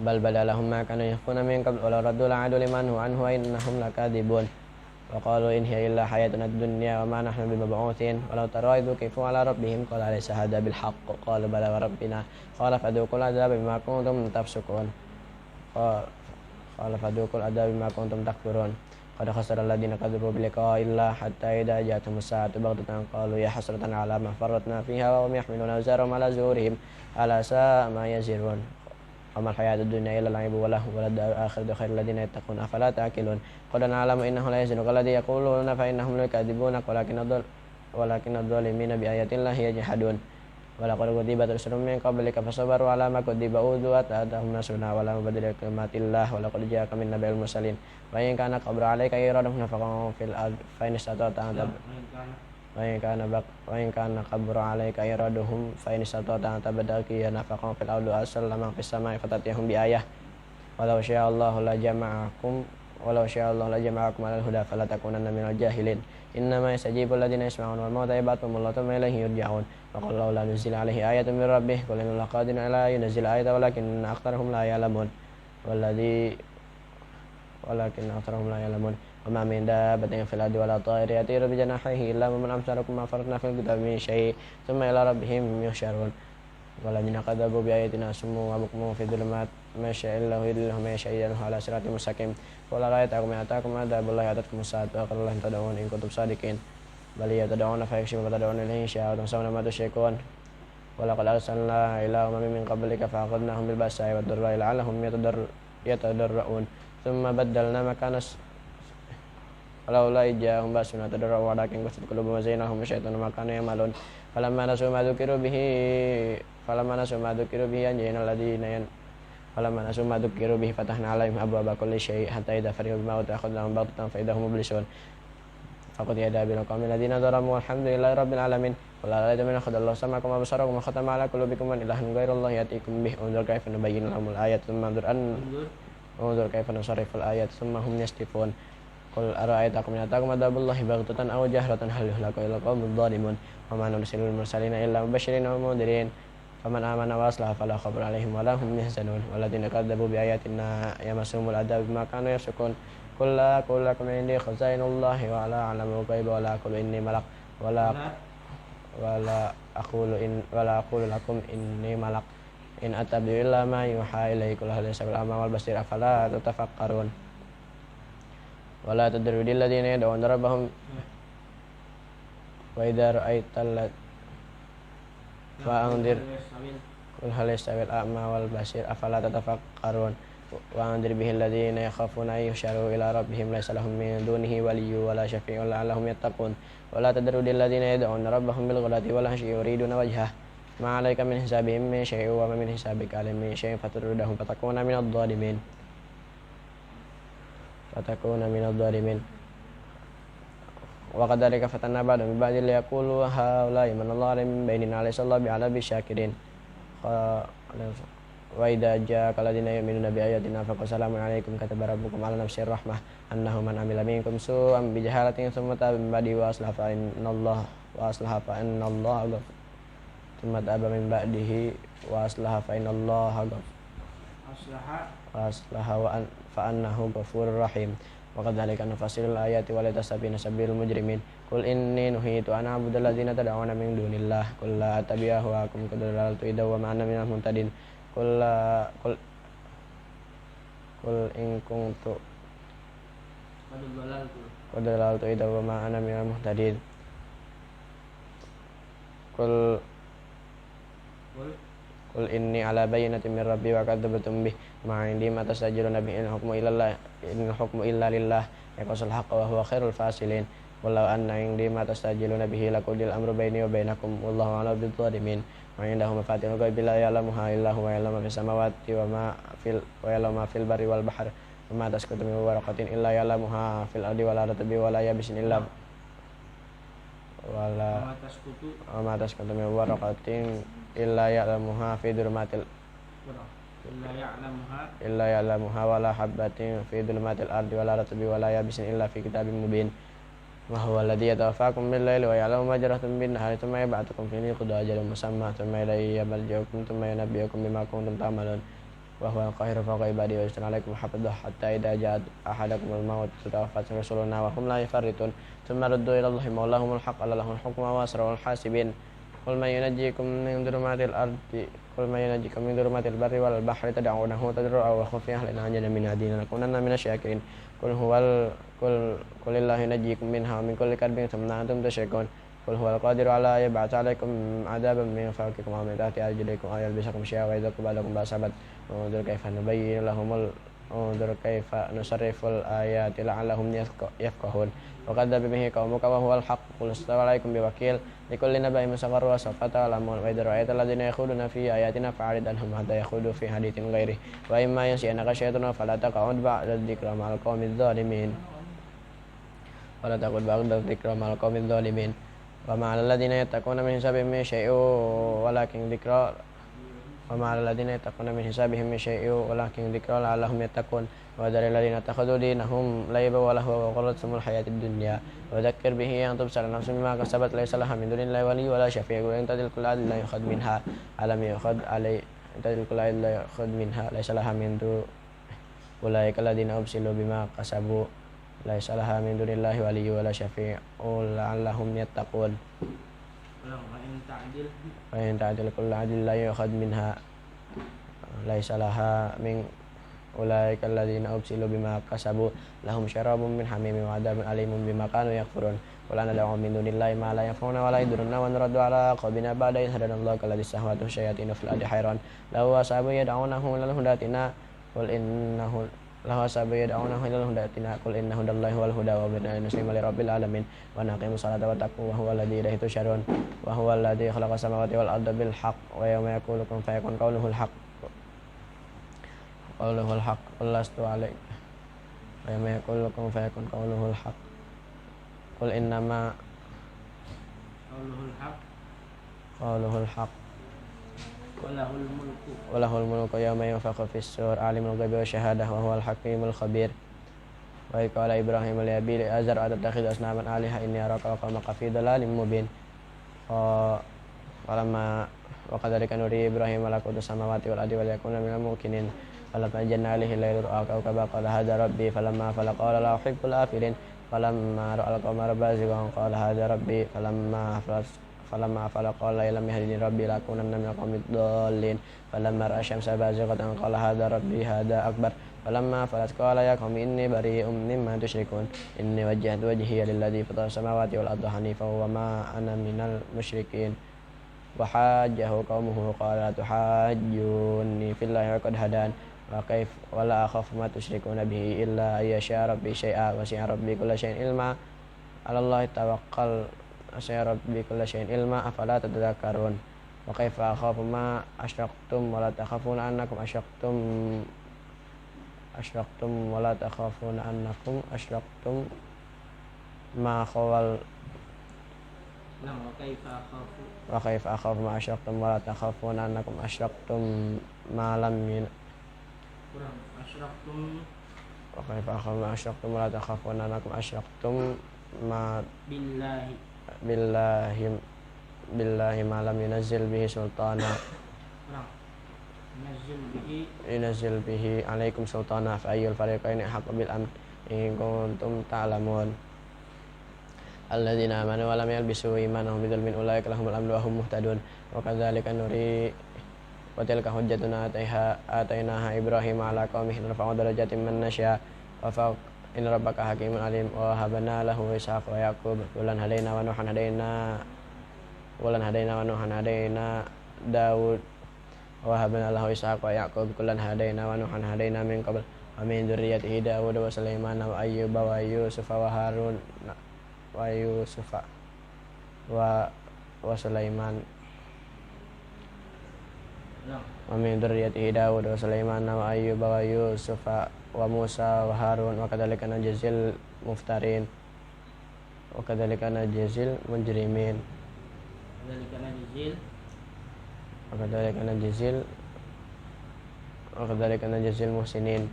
S1: بل بدا لهم ما كانوا يخفون من قبل ولو ردوا لعادوا لمن هو عنه وإنهم لكاذبون وقالوا إن هي إلا حياتنا الدنيا وما نحن بمبعوثين ولو ترى إذ كفوا على ربهم قال أليس هذا بالحق قالوا بلى وربنا قال فذوقوا العذاب بما كنتم تفسقون قال فذوقوا العذاب بما كنتم تكفرون قد خسر الذين كذبوا بلقاء الله حتى إذا جاءتهم الساعة بغتة قالوا يا حسرة على ما فرطنا فيها وهم يحملون أوزارهم على ظهورهم ألا ساء ما يزرون وما الحياة الدنيا إلا لعب وله وللدار الآخرة خير الذين يتقون أفلا تعقلون قد نعلم إنه لا يحزنك الذي يقولون فإنهم ليكذبونك ولكن الظالمين بآيات الله يجحدون ولقد كذبت رسل من قبلك فصبروا على ما كذب أوذوا أتاهم نصرنا ولا مبدل لكلمات الله ولقد جاءك من نبأ المرسلين وإن كان كبر عليك إيرادهم نفقهم في الأرض فإن استطعت أن وإن كان كبر عليك إيرادهم فإن استطعت أن تبتغي نفقهم في الأرض أرسل من في السماء فتأتيهم بآية ولو شاء الله لجمعكم على الهدى فلا تكونن من الجاهلين إنما يستجيب الذين يسمعون والموتى يبعثهم الله ثم إليه يرجعون وقال لولا نزل عليه آية من ربه قل إن الله قادر على أن ينزل آية ولكن أكثرهم لا يعلمون وما من دابة في الأرض ولا طائر يطير بجناحيه إلا من أمثالكم ما فرطنا في الكتاب من شيء ثم إلى ربهم يحشرون والذين كذبوا بآياتنا صم وبكم في الظلمات ما يشاء الله يضلل من يشاء يهديه على صراط مستقيم قل أرأيتكم إن أتاكم عذاب الله أتتكم الساعة وقال الله تدعون إن كنتم صادقين بل هي تدعون فيكشف ما تدعون إليه إن شاء وتنسون ما تشركون ولقد أرسلنا إلى أمم من قبلك فأخذناهم بالبأساء والضراء لعلهم يتضرعون ثم بدلنا مكان ولولا إذ جاءهم بأسنا تضرعوا ولكن قست قلوبهم وزين لهم الشيطان ما كانوا يعملون فلما نسوا ما ذكروا به فتحنا عليهم أبواب كل شيء حتى إذا فرحوا بما أوتوا أخذناهم بغتة فإذا هم مبلسون فقضي دابر القوم الذين ظلموا والحمد لله رب العالمين قل أرأيتم إن أخذ الله سمعكم وأبصاركم وختم على قلوبكم من إله غير الله يأتيكم به انظر كيف نبين لهم الآيات ثم انظر كيف نصرف الآيات ثم هم يصدفون قل أرأيتكم إن أتاكم عذاب الله بغتة أو جهرة هل يهلك إلا القوم الظالمون وما نرسل المرسلين إلا مبشرين ومنذرين فمن آمن وأصلح فلا خوف عليهم ولا هم يحزنون والذين كذبوا بآياتنا يمسهم العذاب بما كانوا يفسقون قل لا أقول لكم عندي خزائن الله ولا أعلم الغيب ولا أقول إني ملك ولا أقول لكم إني ملك إن أتبع إلا ما يوحى إلي قل هل يستوي الأعمى والبصير أفلا تتفكرون ولا تطرد الذين يدعون ربهم وإذا رأيت فأنذر قل هل يستوي الأعمى والبصير أفلا تتفكرون وأنذر به الذين يخافون أن يحشروا إلى ربهم ليس لهم من دونه ولي ولا شفيع لعلهم يتقون ولا تذروا الذين يدعون ربهم بالغداة والعشي يريدون وجهه ما عليك من حسابهم من شيء وما من حسابك عليهم من شيء فتردهم فتكون من الظالمين وكذلك فتنا بعضهم ببعض ليقولوا هؤلاء من الله عليهم من بيننا ليس الله بعلم بالشاكرين وإذا جاءك الذين يؤمنون بآياتنا فقل سلام عليكم كتب ربكم على نفسه الرحمة أنه من عمل منكم سوءا بجهالة ثم تاب من بعده وأصلح فإن الله ثم تاب من بعده وأصلح فإن الله فأنه غفور رحيم وكذلك نفصل الآيات ولتستبين سبيل المجرمين قل إني نهيت أن أعبد الذين تدعون من دون الله قل لا أتبع أهواءكم قد ضللت إذا وما أنا من المهتدين قل إن كنت قد ضللت إذا وما أنا من المهتدين قل إني على بينة من ربي وكذبتم به ما عندي ما تستعجلون به إن الحكم إلا لله يقص الحق وهو خير الفاصلين ولو أن عندي ما تستعجلون به لقضي الأمر بيني وبينكم والله أعلم بالظالمين وعنده مفاتيح الغيب لا يعلمها إلا هو يعلم في السماوات ويعلم ما في البر والبحر وما تسقط من ورقة إلا يعلمها في الأرض ولا رطب ولا يابس إلا وما تسقط من ورقة إلا يعلمها في ظلمات إلا يعلمها ولا حبة في ظلمات الأرض ولا رطب ولا يابس إلا في كتاب مبين وهو الذي يتوفاكم بالليل ويعلم ما جرحتم بالنهار ثم يبعثكم فيه ليقضى أجل مسمى ثم إليه مرجعكم ثم ينبئكم بما كنتم تعملون وهو القاهر فوق عباده ويرسل عليكم حفظه حتى إذا جاء أحدكم الموت توفت رسلنا وهم لا يفرطون ثم ردوا إلى الله مولاهم الحق ألا له الحكم وأسرع الحاسبين قل من ينجيكم من ظلمات البر والبحر تدعونه تضرعا وخفيا لنجد من هدينا لنكونن من الشاكرين قل الله ينجيكم منها ومن كل كرب ثم أنتم تشركون قل هو القادر على أن يبعث عليكم عذابا من فوقكم أو من تحت أرجلكم أو يلبسكم شيئا ويذوق بعضكم بأس بعض انظر كيف نصرف الآيات لعلهم يفقهون وكذب به قومك وهو الحق قل استوى عليكم بوكيل لكل نبأ مستقر وسوف تعلمون وإذا رأيت الذين يخوضون في آياتنا فأعرض عنهم حتى يخوضوا في حديث غيره وإما ينسينك الشيطان فلا تقعد بعد الذكرى مع القوم الظالمين وما على الذين يتقون من حسابهم من شيء ولكن ذكرى لعلهم يتقون وذر الذين اتخذوا دينهم لعبا ولهوا وغرتهم الحياة الدنيا وذكر به أن تبصر نفس بما كسبت ليس لها من دون الله ولي ولا شفيع وإن تدل كل عدل لا يؤخذ منها ليس لها من دون أولئك الذين أبسلوا بما كسبوا ليس لها من دون الله ولي ولا شفيع لعلهم يتقون وإن تعدل كل عدل لا يؤخذ منها ليس لها من أولئك الذين أبسلوا بما كسبوا لهم شراب من حميم وعذاب أليم بما كانوا يكفرون ولا ندعو من دون الله ما لا ينفعنا ولا يضرنا ونرد على أعقابنا بعد إذ هدانا الله كالذي استهوته الشياطين في الأرض حيران له أصحاب يدعونه إلى الهدى ائتنا قل إن هدى الله هو الهدى وأمرنا أن نسلم لرب العالمين ونقيم الصلاة والتقوى وهو الذي إليه تحشرون وهو الذي خلق السماوات والأرض بالحق ويوم يقول كن فيكون قوله الحق قل لست عليك ويوم يقول كن فيكون قوله الحق قل إنما قوله الحق وله الملك يوم ينفخ في الصور عالم الغيب والشهادة وهو الحكيم الخبير وإذ قال إبراهيم لأبيه آزر أتتخذ أصناما آلهة إني أراك وقومك في ضلال مبين وكذلك نري إبراهيم ملكوت السماوات والأرض وليكون من الموقنين فلما جن عليه الليل رأى كوكبا قال هذا ربي فلما أفل قال لا أحب الآفلين فلما رأى القمر بازغا قال هذا ربي فلما أفل قال لم يهدني ربي لأكونن من القوم الضالين فلما رأى الشمس بازغة قال هذا ربي هذا أكبر فلما أفلت قال يا قوم إني بريء مما تشركون إني وجهت وجهي للذي فطر السماوات والأرض حنيفا وما أنا من المشركين وحاجه قومه قال تحاجوني في الله وقد هدان وكيف ولا أخاف ما تشركون به إلا أن يشاء ربي شيئا وسع ربي كل شيء علما على الله توكل وسع ربي كل شيء علما أفلا تتذكرون وكيف أخاف ما أشركتم ولا تخافون أنكم أشركتم ولا تخافون أنكم أشركتم ما خوال وكيف أخاف ما أشركتم ولا تخافون أنكم أشركتم ما لم وكيف أخاف ما أشركتم ولا تخافون أنكم أشركتم ما بالله ما لم ينزل به سلطانا ينزل به عليكم سلطانا فأي الفريقين أحق بالأمن إن كنتم تعلمون الذين آمنوا ولم يلبسوا إيمانهم بظلم أولئك لهم الأمن وهم مهتدون وكذلك نري وتلك حجتنا آتيناها إبراهيم على قومه نرفع درجات من نشاء وفوق إن ربك حكيم عليم ووهبنا له إسحاق ويعقوب كلا هدينا ونوحا هدينا داود ووهبنا له إسحاق ويعقوب كلا هدينا ونوحا هدينا من قبل ومن ذريته داود وسليمان وأيوب ويوسف وهارون وسليمان ومن ذريته داود وسليمان وأيوب ويوسف وموسى وهارون وكذلك نجزي المفترين وكذلك نجزي المجرمين وكذلك نجزي المحسنين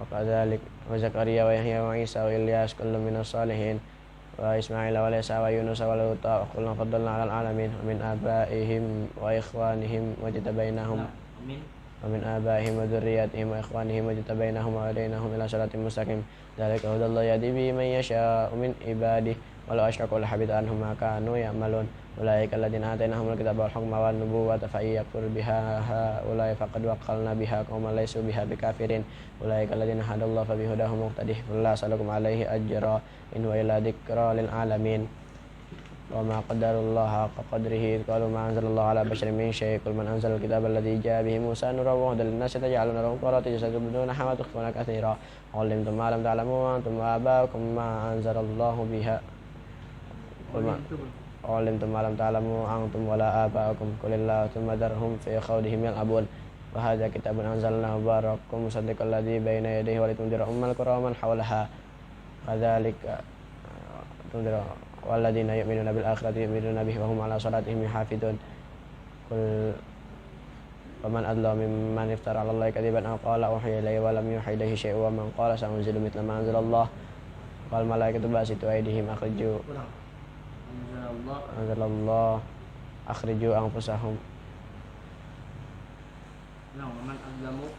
S1: وكذلك وزكريا ويحيى وعيسى وإلياس كل من الصالحين وإسماعيل واليسع ويونس ولوطا وكلا فضلنا على العالمين ومن آبائهم وإخوانهم واجتبيناهم ومن آبائهم وذرياتهم وإخوانهم واجتبيناهم وهديناهم إلى صراط مستقيم ذلك هدى الله يهدي به من يشاء من عباده ولو أشركوا لحبط عنهم ما كانوا يعملون أولئك الذين آتيناهم الكتاب والحكم والنبوة فإن يكفر بها هؤلاء فقد وكلنا بها قوما ليسوا بها بكافرين أولئك الذين هدى الله فبهداه مقتده ولا أسألكم عليه أجرا إن هو إلا ذكرى للعالمين وما قدر الله حق قدره إذ قالوا ما أنزل الله على بشر من شيء قل من أنزل الكتاب الذي جاء به موسى نورا وهدى للناس تجعلونه قرات تستكبرون ما تخفون كثيرا علمتم ما لم تعلموا وأنتم وآباؤكم ما أنزل الله بها علمتم ما لم تعلموا أنتم ولا آباؤكم قل الله ثم ذرهم في خوضهم يلعبون وهذا كتاب أنزلناه مبارك مصدق الذي بين يديه ولتنذر أم القرى ومن حولها كذلك تنذر والذين يؤمنون بالآخرة يؤمنون به وهم على صلاتهم يحافظون قل ومن أظلم ممن افترى على الله كذبا أو قال أوحي إلي ولم يوحى إليه شيء ومن قال سأنزل مثل ما أنزل الله والملائكة باسطوا أيديهم أنزل الله أخرجوا أنفسهم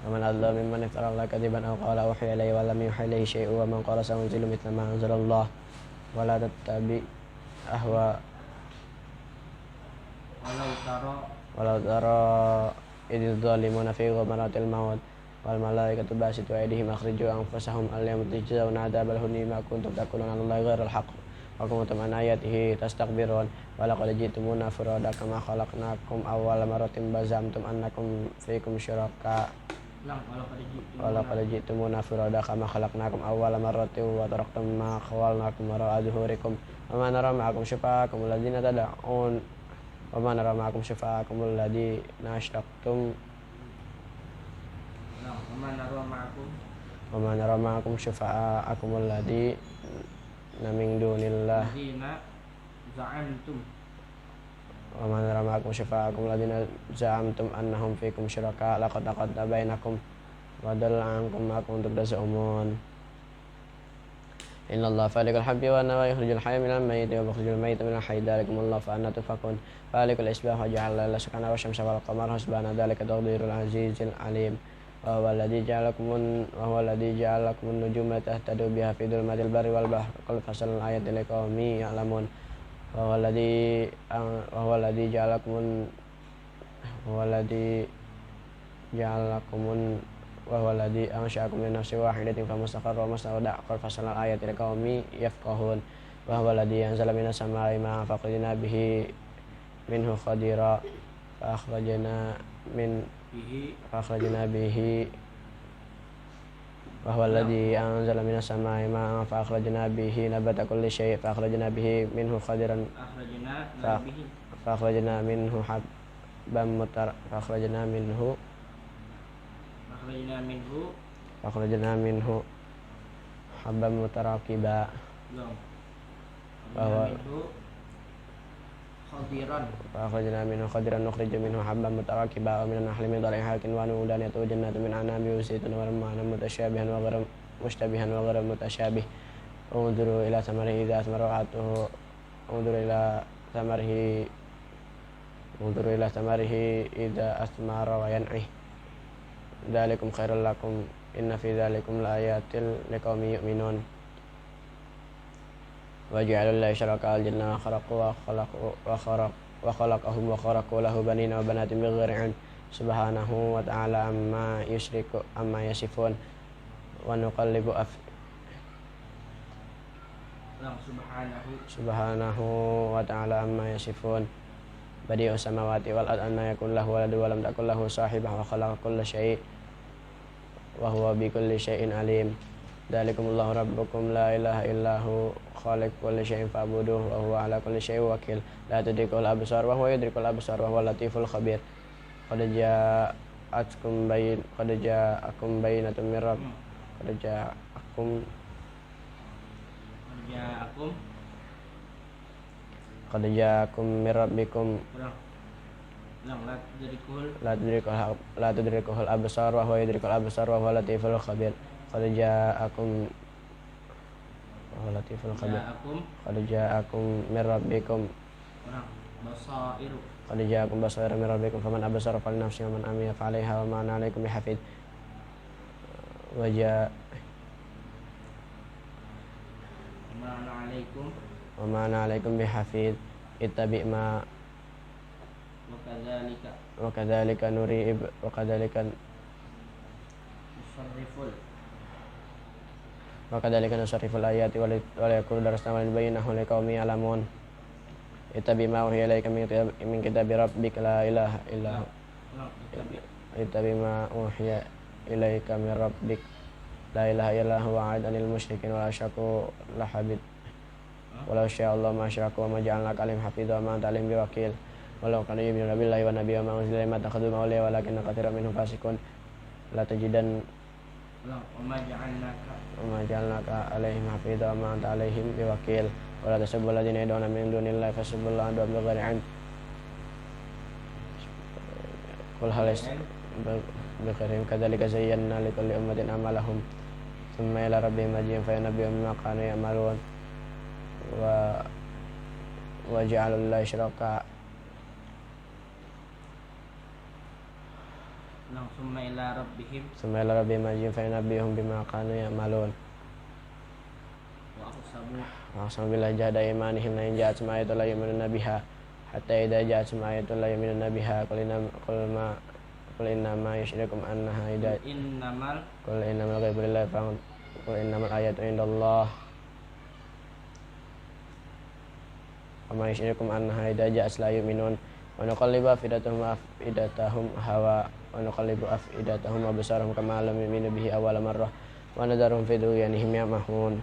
S1: ومن أظلم ممن افترى على الله كذبا أو قال أوحي إلي ولم يوحى إليه شيء ومن قال سأنزل مثل ما أنزل الله ولا تتبع أهواء ولو ترى إذ الظالمون في غمرات الموت والملائكة باسطوا أيديهم أخرجوا أنفسهم اليوم تجزون عذاب الهون بما كنتم تقولون على الله غير الحق وكنتم عن آياته تستكبرون ولقد جئتمونا فرادا كما خلقناكم أول مرة بزعمتم أنكم فيكم شركاء ولقد جئتمونا فرادا كما خلقناكم أول مرة وتركتم ما خولناكم وراء ظهوركم وما نرى معكم شفاعكم الذين تدعون وما نرى معكم شفاعكم الذين أشركتم وما نرى معكم شفاعكم الذين من دون الله وما نرى معكم شفاعكم الذين زعمتم أنهم فيكم شركاء لقد تقطع بينكم وضل عنكم ما كنتم تزعمون إن الله فالق الحب والنوى يخرج الحي من الميت ويخرج الميت من الحي ذلكم الله فأنا تؤفكون فالق الإصباح وجعل الليل سكنا والشمس والقمر حسبانا ذلك تقدير العزيز العليم وهو الذي جعل لكم النجوم تهتدوا بها في ظلمات البر والبحر قل فصل الآيات لقوم يعلمون وهو الذي أنشأكم من نفس واحدة فمستقر ومستودع قل فصل الآيات لقوم يفقهون وهو الذي أنزل من السماء ماء فأخرجنا به منه خضرا فأخرجنا به وهو الذي أنزل من السماء ماء فأخرجنا به نبات كل شيء فأخرجنا به منه خضرا فأخرجنا منه حبا متراكبا فأخرجنا منه خضرا نخرج منه حبا متراكبا ومن النخل من طلعها كنوان ودانية وجنات من أعناب وزيتون ورمان متشابها وغير مشتبها وغير متشابه انظروا إلى ثمره إذا أثمر وآتوه انظروا إلى ثمره إذا أثمر وينعه ذلكم خير لكم إن في ذلكم لآيات لقوم يؤمنون وجعلوا الله شركاء الجنة وخلقهم وخرقوا له بنين وبنات بغير علم سبحانه وتعالى عما يصفون ونقلب سبحانه وتعالى عما يصفون بديع السماوات والأرض أن يكون له ولد ولم تكن له صاحبة وخلق كل شيء وهو بكل شيء عليم ذلكم الله ربكم لا إله إلا هو خالق كل شيء فاعبدوه وهو على كل شيء وكيل لا تدركه الأبصار وهو يدرك الأبصار وهو اللطيف الخبير قد جاءكم بينة من رب قد جاءكم من ربكم لا تدركه الأبصار وهو يدرك الأبصار وهو اللطيف الخبير قد جاءكم من ربكم بصائر من ربكم فمن أبصر فلنفسه ومن عمي فعليها وما أنا عليكم بحفيظ وما أنا عليكم بحفيظ اتبع ما وكذلك نصرف الآيات وليكون درسنا ولنبينه لقوم يعلمون اتبع ما أوحي إليك من كتاب ربك لا إله إلا هو اتبع ما أوحي إليك من ربك لا إله إلا هو أعد عن المشركين ولا شركوا لحبط ولو شاء الله ما أشركوا وما جعلناك عليهم حفيظا وما أنت عليهم بوكيل ولو كانوا يؤمنون بالله والنبي وما أنزل إليهم ما اتخذوهم أولياء ولكن كثيرا منهم فاسقون لا تجدن وما جعلناك عليهم حفيظا وما أنت عليهم بوكيل ولا تسبوا الذين يدعون من دون الله فسبوا الله عدوا بغير علم قل هل بخيرهم كذلك زينا لكل أمة أعمالهم ثم إلى ربهم مرجعهم فينبئهم بما كانوا يعملون وجعلوا الله شركاء ثم إلى ربهم مرجعهم فينبئهم بما كانوا يعملون وأقسموا بالله جهد أيمانهم لئن جاءتهم آية لا يؤمنون بها حتى إذا جاءتهم آية لا يؤمنون بها قل إنما يشرككم أنها قل إنما الغيب لله قل إنما الآيات عند الله وما يشرككم أنها إذا جاءت لا يؤمنون ونقلب أفئدتهم وأبصارهم كما لم يؤمنوا به أول مرة ونذرهم في طغيانهم يعمهون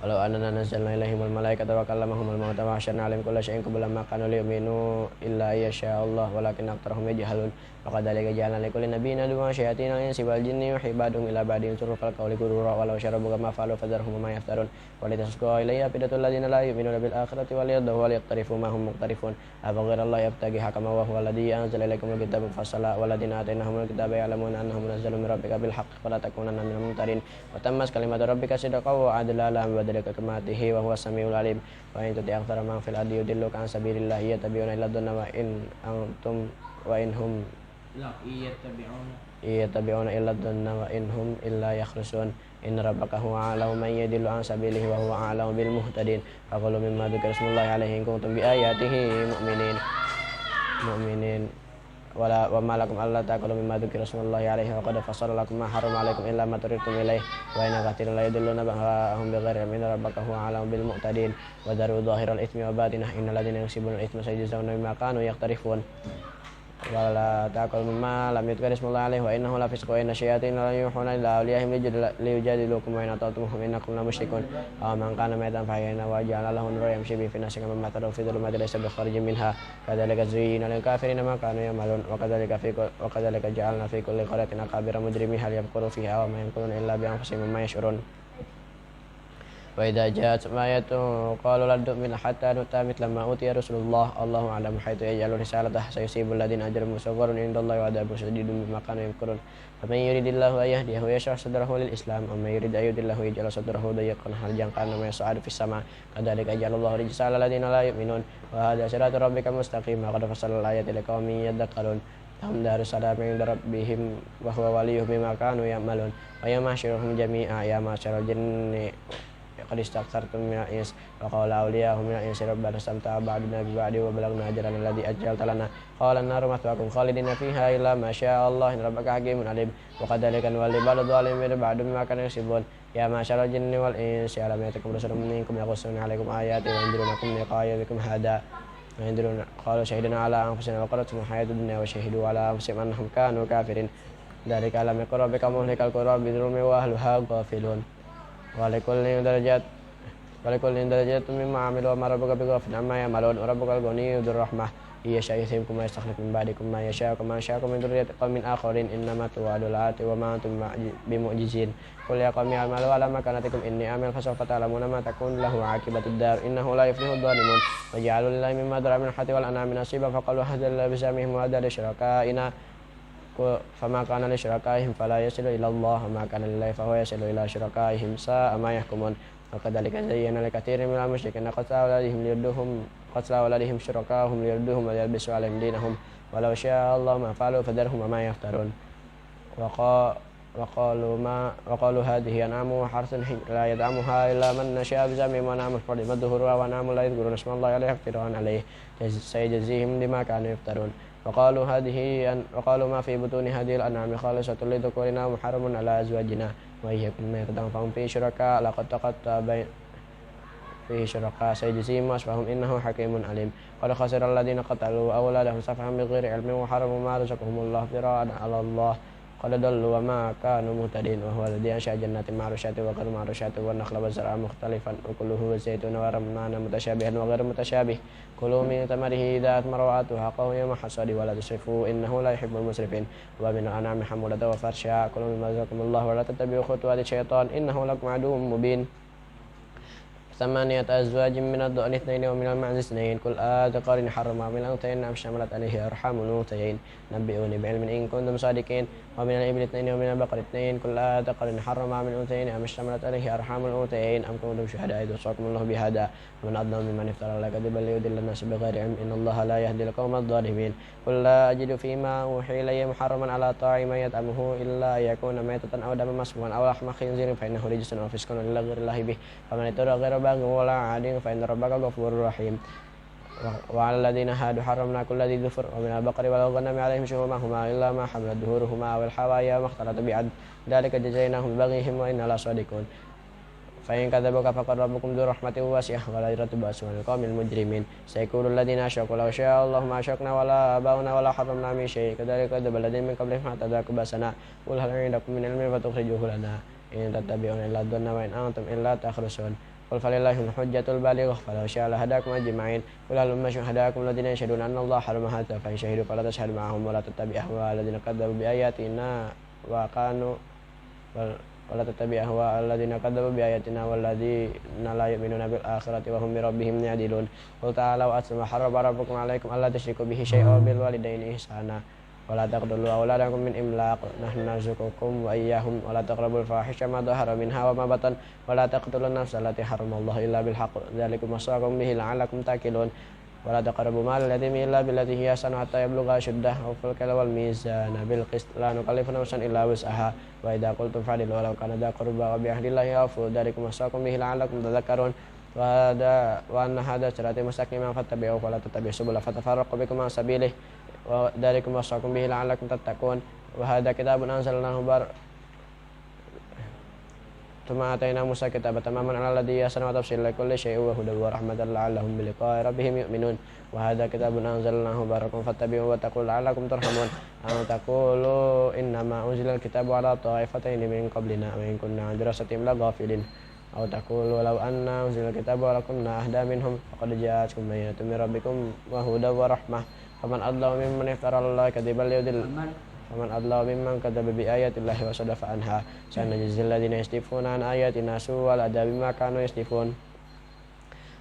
S1: ولو أننا نزلنا إليهم الملائكة وكلمهم الموتى وحشرنا عليهم كل شيء قبلا ما كانوا ليؤمنوا إلا أن يشاء الله ولكن أكثرهم يجهلون وكذلك جعلنا لكل نبي عدوا شياطين الإنس والجن يوحي بعضهم إلى بعض زخرف القول غرورا ولو شربوا ما فعلوا فذرهم وما يفترون ولتصغى إلي أفئدة الذين لا يؤمنون بالآخرة وليرضوا وليقترفوا ما هم مقترفون أفغير الله يبتغي حكما وهو الذي أنزل إليكم الكتاب مفصلا والذين آتيناهم الكتاب يعلمون أنه منزل من ربك بالحق فلا تكونن من الممترين وتمت كلمة ربك صدقا وعدلا لا مبدل لكلماته وهو السميع العليم وإن تطع أكثر من في الأرض يضلوك عن سبيل الله يتبعون إلا الظن يتبعون إلا الظن وإن هم إلا يخرصون إن ربك هو أعلم من يضل عن سبيله وهو أعلم بالمهتدين فقولوا مما ذكر اسم الله عليه إن كنتم بآياته مؤمنين وما لكم ألا تأكلوا مما ذكر اسم الله عليه وقد فصل لكم ما حرم عليكم إلا ما اضطررتم إليه وإن كثيرا لا يضلون بأهواءهم بغير علم إن ربك هو أعلم بالمعتدين وذروا ظاهر الإثم وباطنه إن الذين يكسبون الإثم سيجزون بما كانوا يقترفون ولا تأكلوا مما لم يذكر اسم الله عليه وإنه لفسق وإن الشياطين ليوحون إلى أوليائهم ليجادلوكم وإن أطعتموهم إنكم لمشركون أو من كان ميتا فأحييناه وجعلنا له نورا يمشي به في الناس كمن مثله في الظلمات ليس بخارج منها كذلك زين للكافرين ما كانوا يعملون وكذلك جعلنا في كل قرية أكابر مجرميها ليمكروا فيها وما يمكرون إلا بأنفسهم وما يشعرون وإذا جاءت آية قالوا لن نؤمن حتى نؤتى مثل ما أوتي رسول الله الله أعلم حيث يجعل رسالته سيصيب الذين أجرموا صغار عند الله وعذاب شديد بما كانوا يمكرون فمن يريد الله أن يهديه يشرح صدره للإسلام ومن يريد أن يضله يجعل صدره ضيقا حرجا كأنما يصعد في السماء كذلك يجعل الله الرجس على الذين لا يؤمنون وهذا صراط ربك مستقيما قد فصل الآيات لقوم يذكرون لهم دار السلام عند ربهم وهو وليهم بما كانوا يعملون ويوم يحشرهم جميعا يا معشر الجن قد استكثرتم من الإنس وقال أولياؤهم من الإنس ربنا استمتع بعضنا ببعض وبلغنا أجلنا الذي أجلت لنا قال النار مثواكم خالدين فيها إلا ما شاء الله إن ربك حكيم عليم وكذلك نولي بعض الظالمين بعض بما كانوا يكسبون يا معشر الجن والإنس ألم يأتكم رسل منكم يقصون عليكم آياتي وينذرونكم لقاء يومكم هذا قالوا شهدنا على أنفسنا وقرتهم الحياة الدنيا وشهدوا على أنفسهم أنهم كانوا كافرين ذلك ألم يكن ربك مهلك القرى بظلم وأهلها غافلون ولكل درجات مما عملوا وما ربك بغافل عما يعملون وربك الغني ذو الرحمة إن يشاء يذهبكم ويستخلف من بعدكم ما يشاء كما أنشأكم من ذرية قوم آخرين إنما توعدون لآت وما أنتم بمعجزين قل يا قوم اعملوا على مكانتكم إني أعمل فسوف تعلمون ما تكون له عاقبة الدار إنه لا يفلح الظالمون وجعلوا لله مما ذرأ من الحرث والأنعام نصيبا فقالوا هذا لله بزعمهم وهذا لشركائنا فما كان لشركائهم فلا يصل إلى الله وما كان لله فهو يصل إلى شركائهم ساء ما يحكمون وكذلك زين لكثير من المشركين قتل أولادهم شركائهم ليردوهم وليلبسوا عليهم دينهم ولو شاء الله ما فعلوا فذرهم وما يفترون وقالوا هذه أنعام وحرث لا يدعمها إلا من نشاء بزعمهم وأنعام حرمت ظهورها وأنعام لا يذكرون اسم الله عليها افتراء عليه سيجزيهم بما كانوا يفترون وقالوا ما في بطون هذه الأنعام خالصة لذكورنا محرم على أزواجنا وإن يكن ميتة فهم فيه شركاء لقد تقطع فيه شركاء سيجزيهم وصفهم إنه حكيم عليم قد خسر الذين قتلوا أولادهم سفها بغير علم وحرموا ما رزقهم الله افتراء على الله قد ضلوا وما كانوا مهتدين وهو الذي أنشأ جنات معروشات وغير معروشات والنخل والزرع مختلفا وكله والزيتون والرمان متشابها وغير متشابه كلوا من ثمره إذا أثمر وآتوا حقه يوم حصاده ولا تسرفوا إنه لا يحب المسرفين ومن الأنعام حمولة وفرشا كلوا مما رزقكم الله ولا تتبعوا خطوات الشيطان إنه لكم عدو مبين 8 أزواج من الضأن 2 ومن المعز 2 قل أذكرين حرم من الأنثيين أم شملت عليه أرحام الأنثيين نبئوني بعلم إن كنتم صادقين ومن الإبل 2 ومن البقر 2 قل أذكرين حرم من الأنثيين أم شملت عليه أرحام الأنثيين أم كنتم شهداء إذ وصاكم الله بهذا ومن أظلم ممن افترى على كذبا ليضل الناس بغير علم إن الله لا يهدي القوم الظالمين قل لا أجد فيما أوحي إلي محرما على طاعم يطعمه إلا أن يكون ميتة أو دما مسفوحا أو لحم خنزير فإنه رجس أو فسق إلى غير الله به فمن اضطر غير باغ ولا عاد فإن ربك غفور رحيم وعلى الذين هادوا حرمنا كل ذي ظفر ومن البقر والغنم عليهم شهومهما إلا ما حملت ظهورهما والحوايا ما اختلط بعدل ذلك جزيناهم ببغيهم وإنا لصادقون فإن كذبوك فقد ربكم ذو رحمة واسعة ولا يرد بأسهم عن القوم المجرمين سيقول الذين أشركوا لو شاء الله ما أشركنا ولا آباؤنا ولا حرمنا من شيء كذلك كذب الذين من قبلهم حتى ذاقوا بأسنا قل هل عندكم من علم فتخرجوه لنا إن تتبعون إلا الظن وإن أنتم إلا تخرصون قل فلله الحجة البالغة فلو شاء لهداكم أجمعين قل هلم شهداءكم الذين يشهدون أن الله حرم هذا فإن شهدوا فلا تشهد معهم ولا تتبع أهواء الذين كذبوا بآياتنا ولا تتبع أهواء الذين كذبوا بآياتنا والذين لا يؤمنون بالآخرة وهم بربهم يعدلون قل تعالوا أتل ما حرم ربكم عليكم ألا تشركوا به شيئا وبالوالدين إحسانا ولا تقتلوا أولادكم من إملاق نحن نرزقكم وإياهم ولا تقربوا الفاحشة ما ظهر منها وما بطن ولا تقتلوا النفس التي حرم الله إلا بالحق ذلكم وصاكم به لعلكم تأكلون ولا تقربوا مال اليتيم إلا بالتي هي أحسن حتى يبلغ أشده وأوفوا الكيل والميزان بالقسط لا نكلف نفسا إلا وسعها وإذا قلتم فاعدلوا ولو كان ذا قربى وبعهد الله أوفوا ذلكم وصاكم به لعلكم تذكرون وأن هذا صراطي مستقيما فاتبعوه ولا تتبعوا السبل فتفرق بكم عن سبيله وذلكم وصاكم به لعلكم تتقون وهذا كتاب أنزلناه ثم آتينا موسى كتابا تماما على الذي أحسن وتفصيلا لكل شيء وهدى ورحمة لعلهم بلقاء ربهم يؤمنون وهذا كتاب أنزلناه مبارك فاتبعوه واتقوا لعلكم ترحمون أن تقولوا إنما أنزل الكتاب على طائفتين من قبلنا وإن كنا عن دراستهم لغافلين أو تقولوا لو أن أنزل الكتاب ولكنا أهدى منهم فقد جاءتكم بينة من ربكم وهدى ورحمة فمن أظلم ممن افترى الله كذبا ليضل فمن أظلم ممن كذب بآيات الله وصدف عنها سنجزي الذين يصدفون عن آياتنا سوء العذاب بما كانوا يصدفون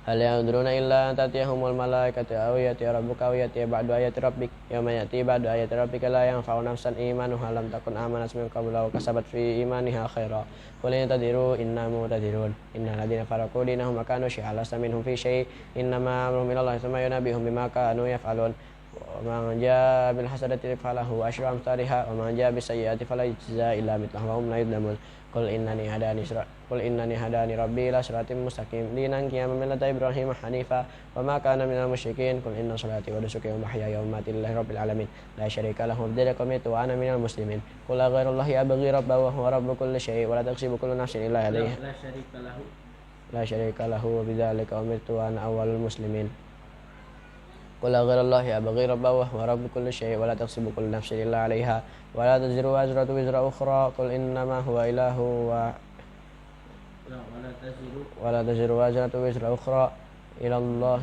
S1: هل ينظرون إلا أن تأتيهم الملائكة أو يأتي ربك أو يأتي بعد آيات ربك يوم يأتي بعد آيات ربك لا ينفع نفسا إيمانها لم تكن آمنت من قبل أو كسبت في إيمانها خيرا قل انتظروا إنا منتظرون إن الذين فرقوا دينهم وكانوا شيعا لست منهم في شيء إنما أمرهم إلى الله ثم ينبئهم بما كانوا يفعلون ومن جاء بالحسنة فله أشر أمثالها ومن جاء بالسيئة فلا يجزى إلا مثلها وهم لا يظلمون قل إنني هداني ربي إلى صراط مستقيم دينا قياما ملة إبراهيم حنيفا وما كان من المشركين قل إن صلاتي ونسكي ومحياي ومماتي لله رب العالمين لا شريك له وبذلك أمرت وأنا من المسلمين قل غير الله أبغي ربا وهو رب كل شيء ولا تكسب كل نفس إلا عليه لا شريك له وبذلك أمرت وأنا أول المسلمين قل غير الله أبغي ربا وهو رب كل شيء ولا تكسب كل نفس إلا عليها ولا تزر وازرة وزر أخرى قل إنما هو إله ولا تزر وازرة وزر أخرى إلى الله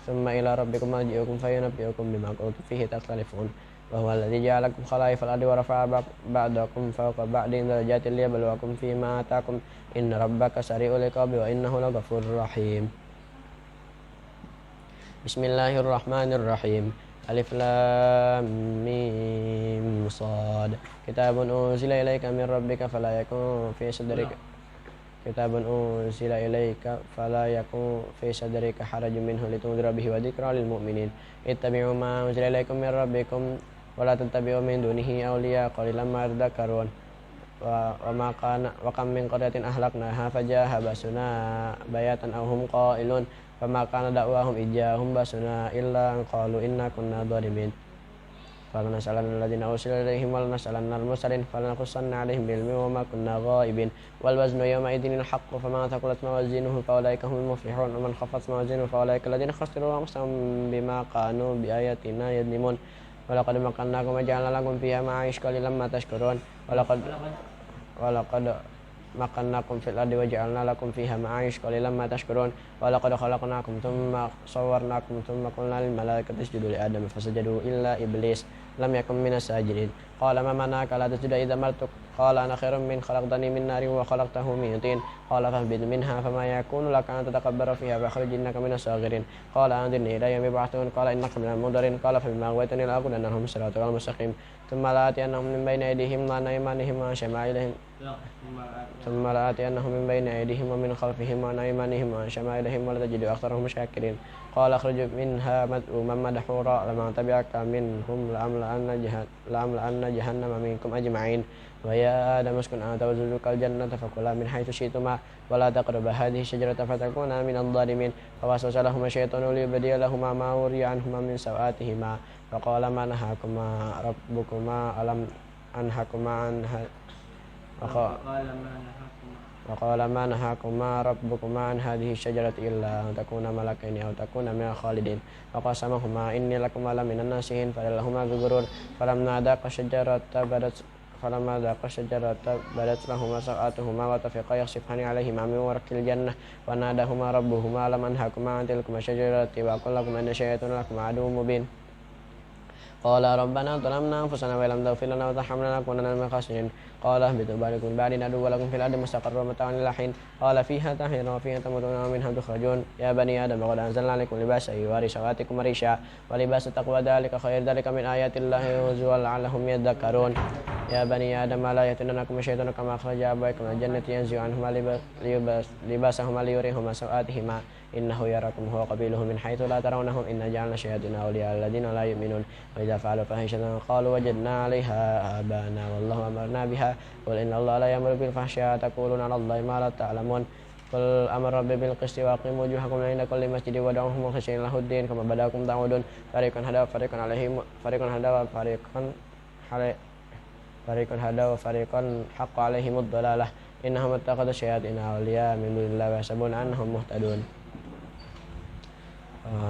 S1: ثم إلى ربكم مرجعكم فينبئكم بما كنتم فيه تختلفون وهو الذي جعلكم خلائف الأرض ورفع بعضكم فوق بعض درجات ليبلوكم فيما آتاكم إن ربك سريع العقاب وإنه لغفور رحيم بسم الله الرحمن الرحيم ألف لام ميم صاد كتاب أنزل إليك من ربك فلا يكن في صدرك حرج منه لتنذر به وذكرى للمؤمنين اتبعوا ما أنزل إليكم من ربكم ولا تتبعوا من دونه أولياء قليلا ما تذكرون وكم من قرية أهلكناها فجاءها بأسنا بياتا أو هم قائلون فما كان دعواهم إذ جاءهم بأسنا إلا أن قالوا إنا كنا ظالمين فلنسألن الذين أرسل إليهم ولنسألن المرسلين فلنقصن عليهم بعلم وما كنا غائبين والوزن يومئذ الحق فمن ثقلت موازينه فأولئك هم المفلحون ومن خفت موازينه فأولئك الذين خسروا أنفسهم بما كانوا بآياتنا يظلمون ولقد مكناكم وجعلنا لكم فيها معايش قليلا ما تشكرون ولقد مكناكم في الأرض وجعلنا لكم فيها معايش قليلا ما تشكرون ولقد خلقناكم ثم صورناكم ثم قلنا للملائكة اسجدوا لآدم فسجدوا إلا إبليس لم يكن من الساجدين قال ما منعك لا تسجد إذا أمرتك قال أنا خير من خلقتني من نار وخلقته من طين قال فاهبط منها فما يكون لك أن تتكبر فيها فاخرج إنك من الصاغرين قال أنظرني إلى يوم يبعثون قال إنك من المنظرين قال فبما أغويتني لأقعدن لهم صراطك المستقيم ثم لآتينهم من بين أيديهم وعن أيمانهم وعن شمائلهم ومن خلفهم وعن أيمانهم وعن شمائلهم ولا تجد أكثرهم شاكرين قال اخرج منها مذءوما مدحورا لمن تبعك منهم لأملأن جهنم منكم أجمعين ويا آدم اسكن أنت وزوجك الجنة فكلا من حيث شئتما ولا تقربا هذه الشجرة فتكونا من الظالمين فوسوس لهما الشيطان ليبدي لهما ما وري عنهما من سوآتهما فقال ما نهاكما ربكما ألم أنهكما عنها وقال ما نهاكما ربكما عن هذه الشجرة إلا أن تكونا ملكين أو تكونا من الخالدين وقسمهما إني لكما لمن الناصحين فلهما بغرور فلما ذاقا الشجرة بدت لهما سوآتهما وطفقا يخصفان عليهما من ورق الجنة وناداهما ربهما ألم أنهكما عن تلكما الشجرة وأقل لكما أن الشيطان لكما عدو مبين قال ربنا ظلمنا أنفسنا وإن لم تغفر لنا وترحمنا لنكونن من الخاسرين قال اهبطوا بعضكم لبعض عدو لكم في الأرض مستقر ومتاع إلى حين قال فيها تحيون وفيها تموتون ومنها تخرجون يا بني آدم قد أنزلنا عليكم لباسا يواري سوآتكم ريشا ولباس التقوى ذلك خير ذلك من آيات الله ولعلهم يذكرون يا بني آدم لا يفتننكم الشيطان كما أخرج أبويكم من الجنة ينزع عنهما لباسهما ليريهما سوآتهما إنه يراكم هو قبيله من حيث لا ترونهم إن جعلنا الشياطين أولياء الذين لا يؤمنون وإذا فعلوا فاحشة قالوا وجدنا عليها آباءنا والله أمرنا بها قل إن الله لا يأمر بالفحشاء تقولون على الله ما لا تعلمون قل أمر ربي بالقسط وأقيموا وجوهكم عند كل مسجد ودعوه مخلصين له الدين كما بدأكم تعودون فريق هدى وفريق عليهم فريق هدى وفريق هدى وفريق حق عليهم الضلالة إنهم اتخذوا الشياطين أولياء من دون الله ويحسبون أنهم مهتدون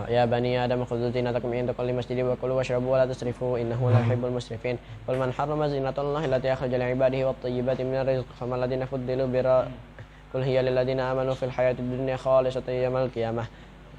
S1: يا بني آدم خذوا زينتكم عند كل مسجد وكلوا واشربوا ولا تسرفوا إنه لا يحب المسرفين قل من حرم زينة الله التي أخرج لعباده والطيبات من الرزق فما الذين فضلوا قل هي للذين آمنوا في الحياة الدنيا خالصة يوم القيامة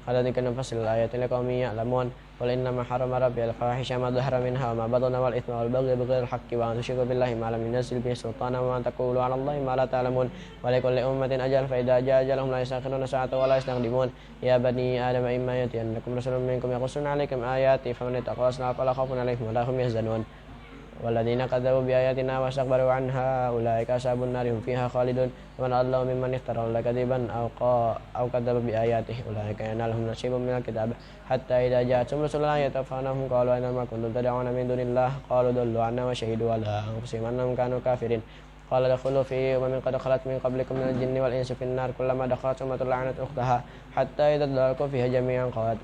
S1: كذلك نفصل الآيات لقوم يعلمون قل إنما حرم ربي الفواحش ما ظهر منها وما بطن والإثم والبغي بغير الحق وأن تشركوا بالله ما لم ينزل به سلطانا وأن تقولوا على الله ما لا تعلمون ولكل أمة أجل فإذا جاء أجلهم لا يستأخرون ساعة ولا يستقدمون يا بني آدم إما يأتينكم رسول منكم يقصون عليكم آياتي فمن اتقى وأصلح فلا خوف عليهم ولا هم يحزنون والذين كذبوا بآياتنا واستكبروا عنها أولئك أصحاب النار هم فيها خالدون ومن أضل ممن افترى الله كذبا أو كذب بآياته أولئك ينالهم نصيب من الكتاب حتى إذا جاءتهم رسلنا يتوفونهم قالوا أين ما كنتم تدعون من دون الله قالوا ضلوا عنا وشهدوا على أنفسهم أنهم كانوا كافرين قال ادخلوا في أمم قد خلت من قبلكم من الجن والإنس في النار كلما دخلت أمة لعنت أختها حتى إذا اداركوا فيها جميعا قالت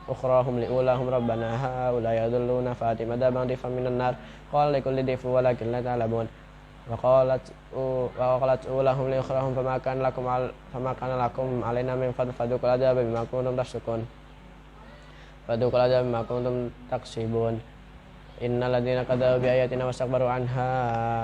S1: أخراهم لأولاهم ربنا هؤلاء يضلون فآتهم عذابا ضعفا من النار قال لكل ضعف ولكن لا تعلمون وقالت أولاهم لأخراهم فما كان لكم علينا من فضل فذوقوا العذاب بما كنتم تفسقون فذوقوا العذاب بما كنتم تكسبون إن الذين كذبوا بآياتنا واستكبروا عنها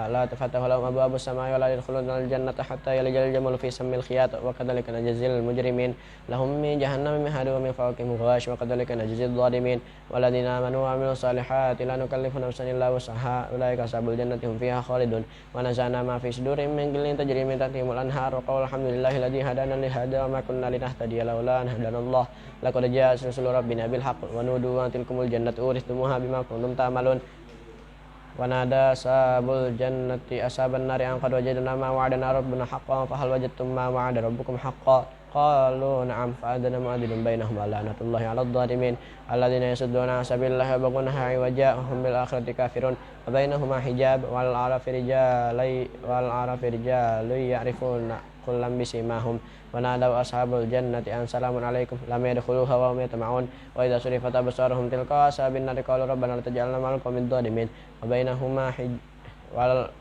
S1: لا تفتح لهم أبواب السماء ولا يدخلون الجنة حتى يلج الجمل في سم الخياط وكذلك نجزي المجرمين لهم من جهنم مهاد ومن فوقهم غواش وكذلك نجزي الظالمين والذين آمنوا وعملوا الصالحات لا نكلف نفسا إلا وسعها أولئك أصحاب الجنة هم فيها خالدون ونزعنا ما في صدورهم من غل تجري من تحتهم الأنهار وقالوا الحمد لله الذي هدانا لهذا وما كنا لنهتدي لولا أن هدانا الله لقد جاءت رسل ربنا بالحق ونودوا أن تلكم الجنة أورثتموها بما كنتم تعملون ونادى أصحاب الجنة أصحاب النار أن قد وجدنا ما وعدنا ربنا حقا فهل وجدتم ما وعد ربكم حقا قالوا نعم فأذن مؤذن بينهم لعنة الله على الظالمين الذين يصدون عن سبيل الله يبغونها عوجا وهم بالآخرة كافرون وبينهما حجاب والأعراف رجال يعرفون كلا بسيماهم ونادوا أصحاب الجنة أن سلام عليكم لم يدخلوها وهم يطمعون وإذا صرفت أبصارهم تلقاء أصحاب النار قالوا ربنا لا تجعلنا مع القوم الظالمين وبينهما